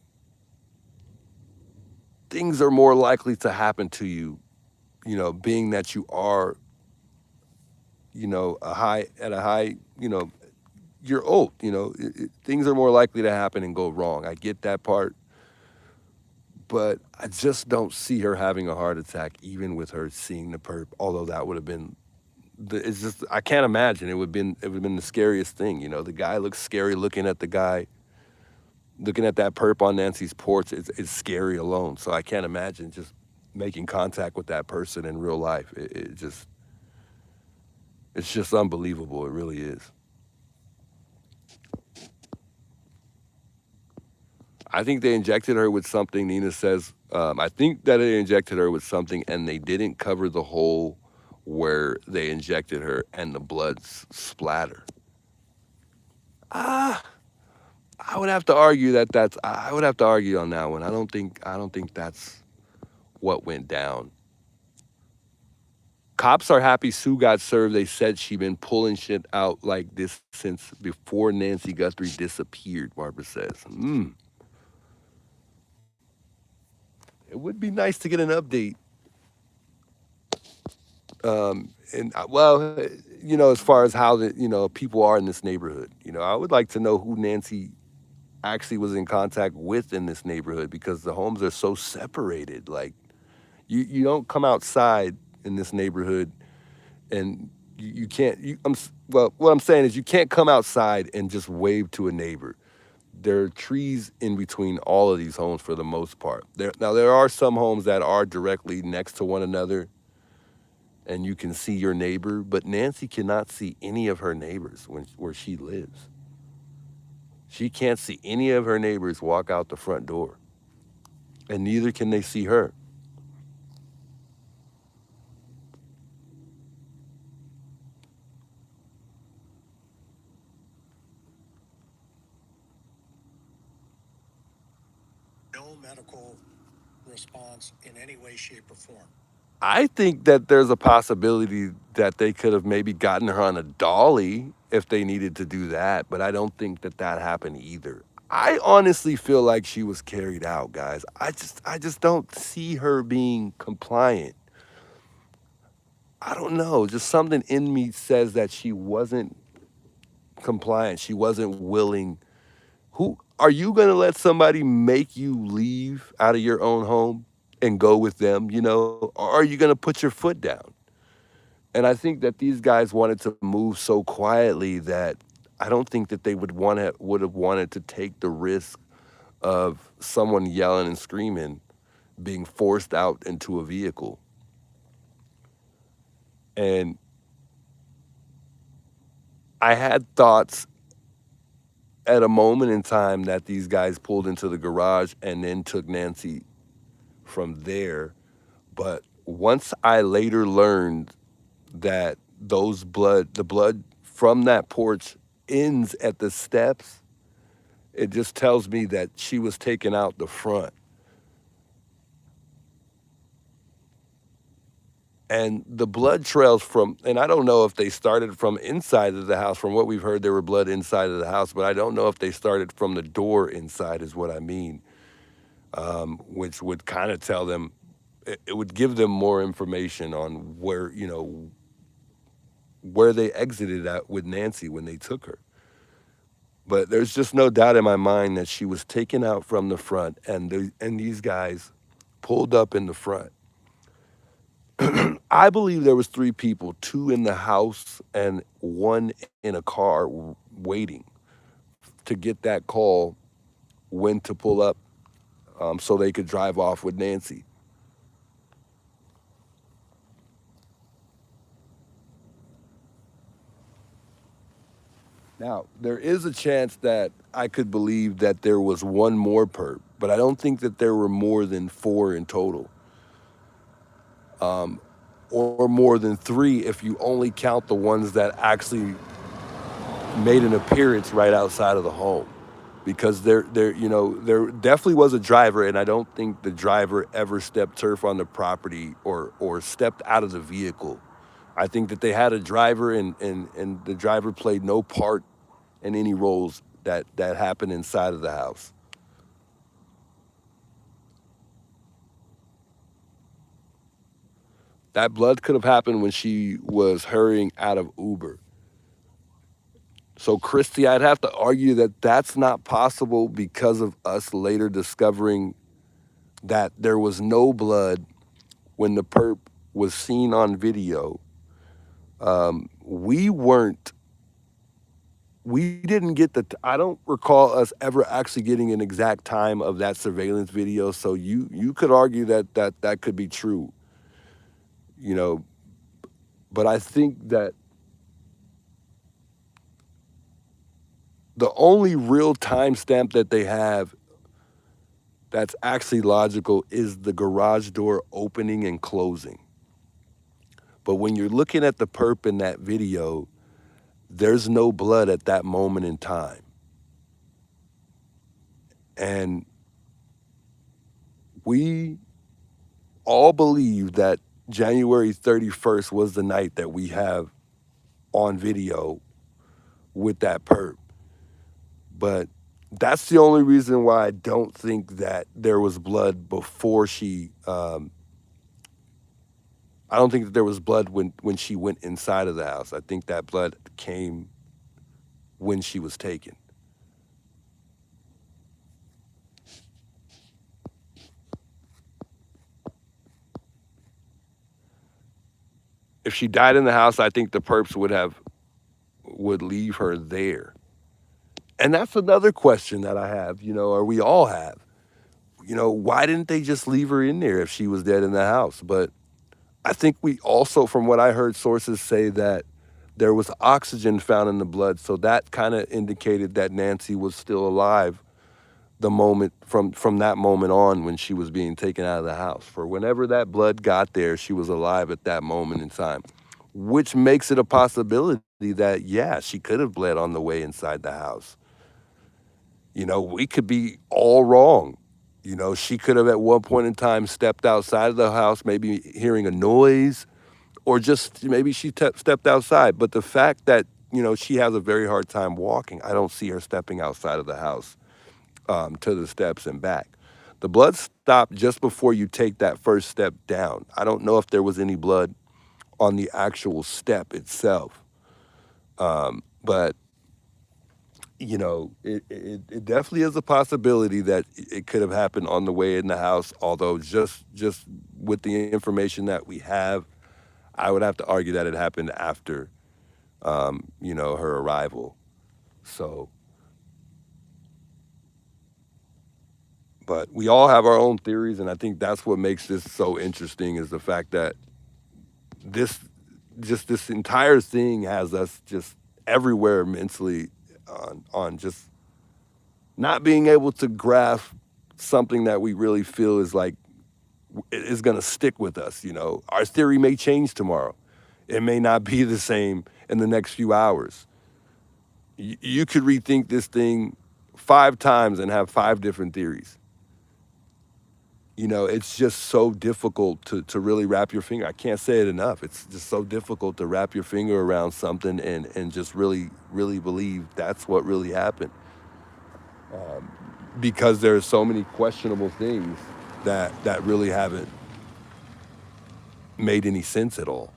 [SPEAKER 6] things are more likely to happen to you. Being that you are, a high, you're old. Things are more likely to happen and go wrong. I get that part, but I just don't see her having a heart attack, even with her seeing the perp. Although that would have been it's just I can't imagine it would have been the scariest thing. The guy looks scary looking at the guy looking at that perp on Nancy's porch. It's scary alone. So I can't imagine just making contact with that person in real life. It's just unbelievable. It really is. I think they injected her with something. Nina says, I think that they injected her with something and they didn't cover the hole where they injected her and the blood splatter. Ah, I would have to argue I would have to argue on that one. I don't think that's what went down. Cops are happy Sue got served. They said she been pulling shit out like this since before Nancy Guthrie disappeared, Barbara says. It would be nice to get an update. And well, as far as how the people are in this neighborhood, I would like to know who Nancy actually was in contact with in this neighborhood because the homes are so separated. Like you don't come outside in this neighborhood and you can't well what I'm saying is you can't come outside and just wave to a neighbor. There are trees in between all of these homes for the most part. There are some homes that are directly next to one another and you can see your neighbor, but Nancy cannot see any of her neighbors where she lives. She can't see any of her neighbors walk out the front door, and neither can they see her.
[SPEAKER 4] No medical response in any way, shape, or form.
[SPEAKER 6] I think that there's a possibility that they could have maybe gotten her on a dolly if they needed to do that, but I don't think that that happened either. I honestly feel like she was carried out, guys. I just don't see her being compliant. I don't know, just something in me says that she wasn't compliant. She wasn't willing. Who are you going to let somebody make you leave out of your own home and go with them, or are you going to put your foot down? And I think that these guys wanted to move so quietly that I don't think that they would have wanted to take the risk of someone yelling and screaming being forced out into a vehicle. And I had thoughts at a moment in time that these guys pulled into the garage and then took Nancy from there. But once I later learned that the blood from that porch ends at the steps, it just tells me that she was taken out the front. And the blood trails and I don't know if they started from inside of the house. From what we've heard, there were blood inside of the house, but I don't know if they started from the door inside, is what I mean, which would kind of tell them, it would give them more information on where they exited at with Nancy when they took her. But there's just no doubt in my mind that she was taken out from the front, and these guys pulled up in the front. I believe there was 3 people, 2 in the house and 1 in a car waiting to get that call when to pull up, so they could drive off with Nancy. Now, there is a chance that I could believe that there was one more perp, but I don't think that there were more than 4 in total, or more than 3 if you only count the ones that actually made an appearance right outside of the home. Because there definitely was a driver, and I don't think the driver ever stepped turf on the property or stepped out of the vehicle. I think that they had a driver, and the driver played no part in any roles that happened inside of the house. That blood could have happened when she was hurrying out of Uber. So, Christy, I'd have to argue that that's not possible because of us later discovering that there was no blood when the perp was seen on video. We weren't, we didn't get I don't recall us ever actually getting an exact time of that surveillance video. So you could argue that could be true, you know, but I think that the only real timestamp that they have that's actually logical is the garage door opening and closing. But when you're looking at the perp in that video, there's no blood at that moment in time. And we all believe that January 31st was the night that we have on video with that perp. But that's the only reason why I don't think that there was blood before she. I don't think that there was blood when she went inside of the house. I think that blood came when she was taken. If she died in the house, I think the perps would leave her there. And that's another question that I have, or we all have. Why didn't they just leave her in there if she was dead in the house? But I think we also, from what I heard sources say, that there was oxygen found in the blood. So that kind of indicated that Nancy was still alive the moment from that moment on when she was being taken out of the house. For whenever that blood got there, she was alive at that moment in time, which makes it a possibility that, yeah, she could have bled on the way inside the house. We could be all wrong. She could have at one point in time stepped outside of the house, maybe hearing a noise, or just maybe she stepped outside. But the fact that, she has a very hard time walking, I don't see her stepping outside of the house to the steps and back. The blood stopped just before you take that first step down. I don't know if there was any blood on the actual step itself. But it definitely is a possibility that it could have happened on the way in the house. Although just with the information that we have, I would have to argue that it happened after, her arrival. So, but we all have our own theories, and I think that's what makes this so interesting is the fact that this entire thing has us just everywhere mentally on just not being able to grasp something that we really feel is like is going to stick with us. Our theory may change tomorrow. It may not be the same in the next few hours. You could rethink this thing 5 times and have 5 different theories. It's just so difficult to really wrap your finger. I can't say it enough. It's just so difficult to wrap your finger around something and just really, really believe that's what really happened. Because there's so many questionable things that really haven't made any sense at all.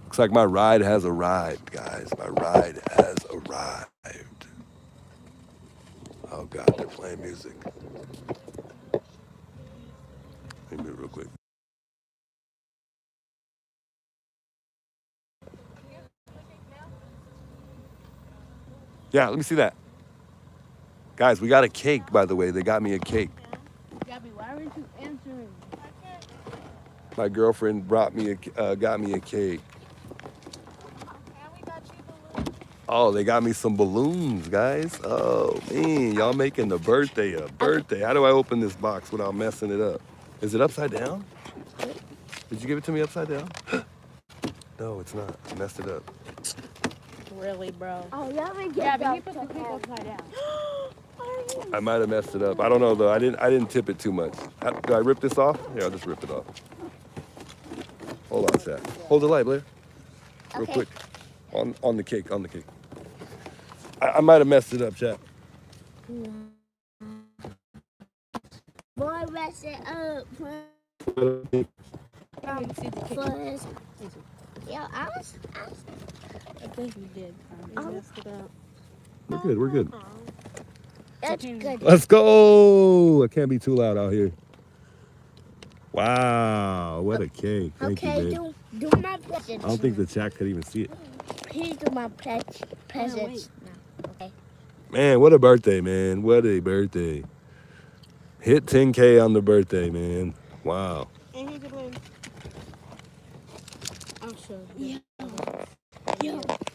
[SPEAKER 6] Looks like my ride has arrived, guys. My ride has arrived. Oh God, they're playing music. Let me move real quick. Yeah, let me see that. Guys, we got a cake, by the way. They got me a cake.
[SPEAKER 2] Gabby, why aren't you answering?
[SPEAKER 6] My girlfriend got me a cake. Oh, they got me some balloons, guys. Oh, man, y'all making the birthday a birthday. How do I open this box without messing it up? Is it upside down? Did you give it to me upside down? No, it's not. I messed it up.
[SPEAKER 2] Really, bro?
[SPEAKER 8] Oh, let me
[SPEAKER 10] Yeah,
[SPEAKER 8] get
[SPEAKER 10] but he
[SPEAKER 8] that
[SPEAKER 10] put the cake upside down.
[SPEAKER 6] I might have messed it up. I don't know though. I didn't tip it too much. Do I rip this off? Yeah, I'll just rip it off. Hold on, Chat. Hold the light, Blair. Real
[SPEAKER 8] Okay.
[SPEAKER 6] quick. On the cake. I might have messed it up, Chat.
[SPEAKER 8] Boy, mess it up. First. Yo, I
[SPEAKER 2] think you did. You messed it up.
[SPEAKER 6] We're good.
[SPEAKER 8] that's good.
[SPEAKER 6] Let's go. It can't be too loud out here. Wow, what a cake. Thank you,
[SPEAKER 8] Okay,
[SPEAKER 6] babe.
[SPEAKER 8] do my presents.
[SPEAKER 6] I don't think the chat could even see it.
[SPEAKER 8] Please do my presents now. Okay.
[SPEAKER 6] Man, what a birthday, man. What a birthday. Hit 10K on the birthday, man. Wow.
[SPEAKER 2] And here's your balloon. I'll show you.
[SPEAKER 8] Yo.
[SPEAKER 2] If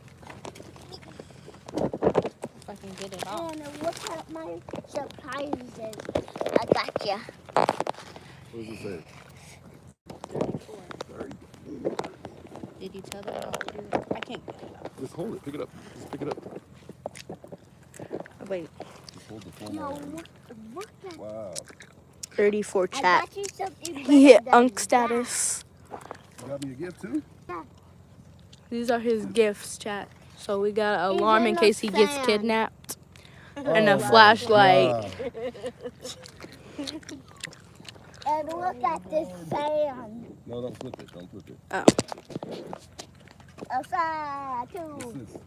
[SPEAKER 2] I can get it off.
[SPEAKER 8] And look at my surprises. I got ya.
[SPEAKER 6] What does it say?
[SPEAKER 2] 34. Did you tell them how to do it? I can't get it off.
[SPEAKER 6] Just hold it. Pick it up. Just pick it up.
[SPEAKER 2] Oh, wait.
[SPEAKER 6] Just hold the phone.
[SPEAKER 8] Yo, look at
[SPEAKER 6] Wow.
[SPEAKER 10] 34
[SPEAKER 8] I
[SPEAKER 10] chat.
[SPEAKER 8] got you something
[SPEAKER 10] He hit
[SPEAKER 8] better than
[SPEAKER 10] Unk status.
[SPEAKER 6] You got me a gift too?
[SPEAKER 10] These are his gifts, chat. So we got an
[SPEAKER 8] Even
[SPEAKER 10] alarm in
[SPEAKER 8] a
[SPEAKER 10] case he gets
[SPEAKER 8] fan.
[SPEAKER 10] kidnapped. And a
[SPEAKER 6] my
[SPEAKER 10] flashlight.
[SPEAKER 6] God.
[SPEAKER 8] And look at this fan.
[SPEAKER 6] No, don't flip it. Don't flip it.
[SPEAKER 10] Oh,
[SPEAKER 8] A fan, too.
[SPEAKER 6] What's this?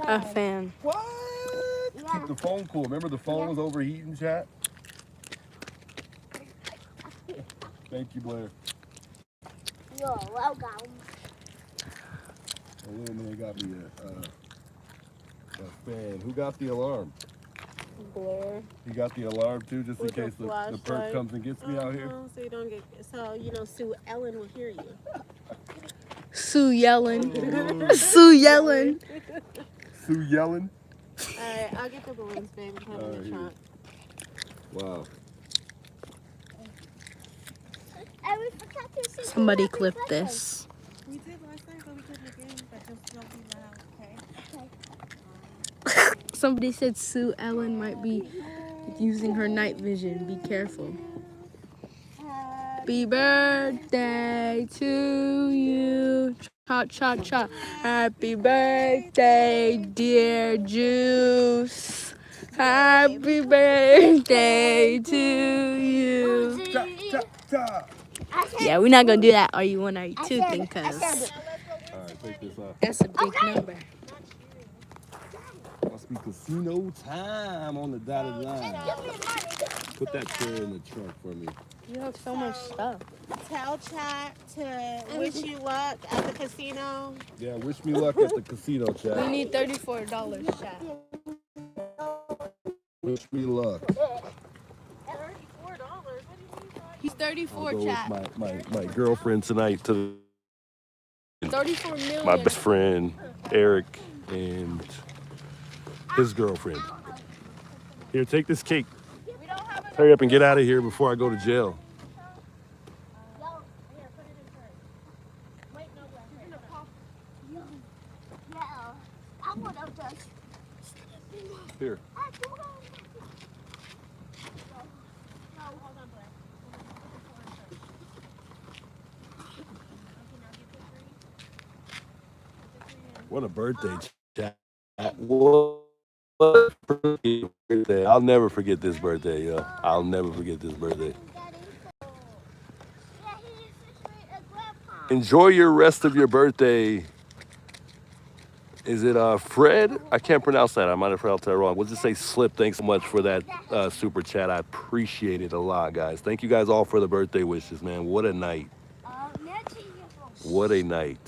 [SPEAKER 10] a fan.
[SPEAKER 6] What?
[SPEAKER 8] Yeah.
[SPEAKER 6] Keep the phone cool. Remember the phone was overheating, chat? Thank you, Blair.
[SPEAKER 8] You're welcome.
[SPEAKER 6] A little man got me a fan. Who got the alarm?
[SPEAKER 2] Blair.
[SPEAKER 6] You got the alarm too, just in
[SPEAKER 2] With the
[SPEAKER 6] case the perk
[SPEAKER 2] flashlight.
[SPEAKER 6] comes and gets me out here?
[SPEAKER 2] So you don't get, so, you know, Sue Ellen will hear you.
[SPEAKER 10] Sue yelling. Sue yelling.
[SPEAKER 6] Sue yelling?
[SPEAKER 2] Alright, I'll get the balloons, babe, and put them in the trunk.
[SPEAKER 6] Wow.
[SPEAKER 8] And we forgot to say
[SPEAKER 10] Somebody
[SPEAKER 8] happy
[SPEAKER 10] clip
[SPEAKER 8] birthday.
[SPEAKER 10] this.
[SPEAKER 2] We did last night, but we couldn't again, but just don't be loud, okay?
[SPEAKER 10] Somebody said Sue Ellen might be using her night vision. Be careful. Happy birthday to you. Cha cha cha. Happy birthday, dear Juice. Happy birthday to you.
[SPEAKER 6] Cha, cha, cha.
[SPEAKER 10] Yeah, we're not gonna do that. Are you one? Are you two? Thing,
[SPEAKER 6] All right, take this off.
[SPEAKER 10] that's a big number.
[SPEAKER 6] Must be casino time on the dotted line. Put that chair in the trunk for me.
[SPEAKER 10] You have so much stuff.
[SPEAKER 2] Tell chat to wish you luck at the casino.
[SPEAKER 6] Yeah, wish me luck at the casino,
[SPEAKER 10] We
[SPEAKER 6] chat.
[SPEAKER 10] need $34, chat.
[SPEAKER 6] Wish me luck.
[SPEAKER 2] $34? What do you mean?
[SPEAKER 10] He's
[SPEAKER 6] I'll
[SPEAKER 10] 34,
[SPEAKER 6] go
[SPEAKER 10] chat.
[SPEAKER 6] with my girlfriend tonight to
[SPEAKER 10] 34 million.
[SPEAKER 6] my best friend, Eric, and his girlfriend. Here, take this cake. Hurry up and get out of here before I go to jail.
[SPEAKER 8] I want to just.
[SPEAKER 6] Here. What a birthday, chat. What a birthday. I'll never forget this birthday, yo. I'll never forget this birthday. Enjoy your rest of your birthday. Is it Fred? I can't pronounce that. I might have pronounced that wrong. We'll just say Slip. Thanks so much for that super chat. I appreciate it a lot, guys. Thank you guys all for the birthday wishes, man. What a night. What a night.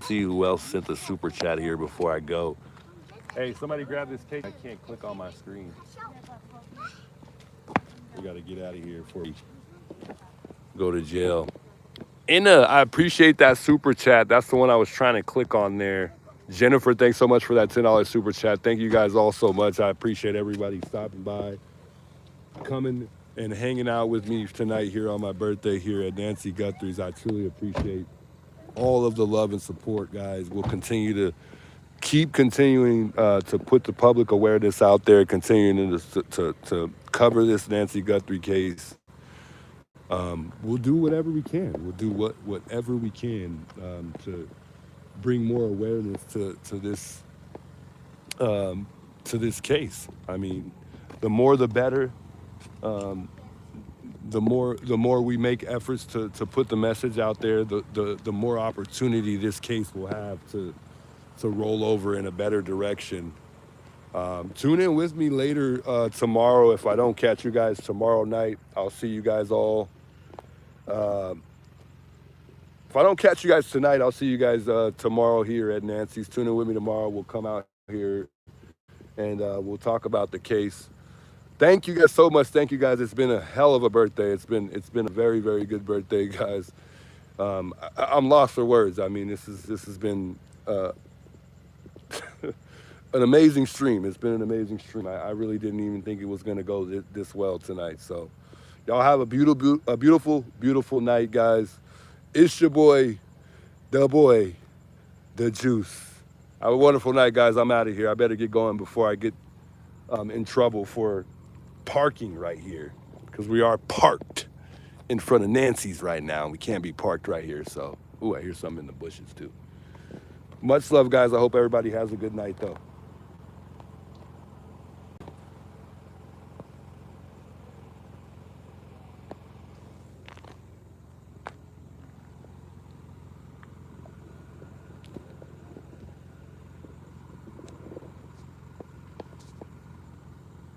[SPEAKER 6] See who else sent the super chat here before I go. Hey, somebody grab this cake. I can't click on my screen. We got to get out of here before we go to jail. I appreciate that super chat. That's the one I was trying to click on there. Jennifer, thanks so much for that $10 super chat. Thank you guys all so much. I appreciate everybody stopping by, coming and hanging out with me tonight here on my birthday here at Nancy Guthrie's. I truly appreciate all of the love and support, guys. We'll continue to keep continuing to put the public awareness out there, continuing to cover this Nancy Guthrie case. We'll do whatever we can. We'll do whatever we can to bring more awareness to this case. I mean, the more the better. The more we make efforts to put the message out there, the more opportunity this case will have to roll over in a better direction. Tune in with me later tomorrow. If I don't catch you guys tomorrow night, I'll see you guys all. If I don't catch you guys tonight, I'll see you guys tomorrow here at Nancy's. Tune in with me tomorrow. We'll come out here and we'll talk about the case. Thank you guys so much. Thank you guys. It's been a hell of a birthday. It's been a very, very good birthday, guys. I'm lost for words. I mean, this has been an amazing stream. It's been an amazing stream. I really didn't even think it was going to go this well tonight. So y'all have a beautiful, beautiful night, guys. It's your boy, the Juice. Have a wonderful night, guys. I'm out of here. I better get going before I get in trouble for parking right here, because we are parked in front of Nancy's right now. We can't be parked right here. So, I hear something in the bushes too. Much love, guys. I hope everybody has a good night, though.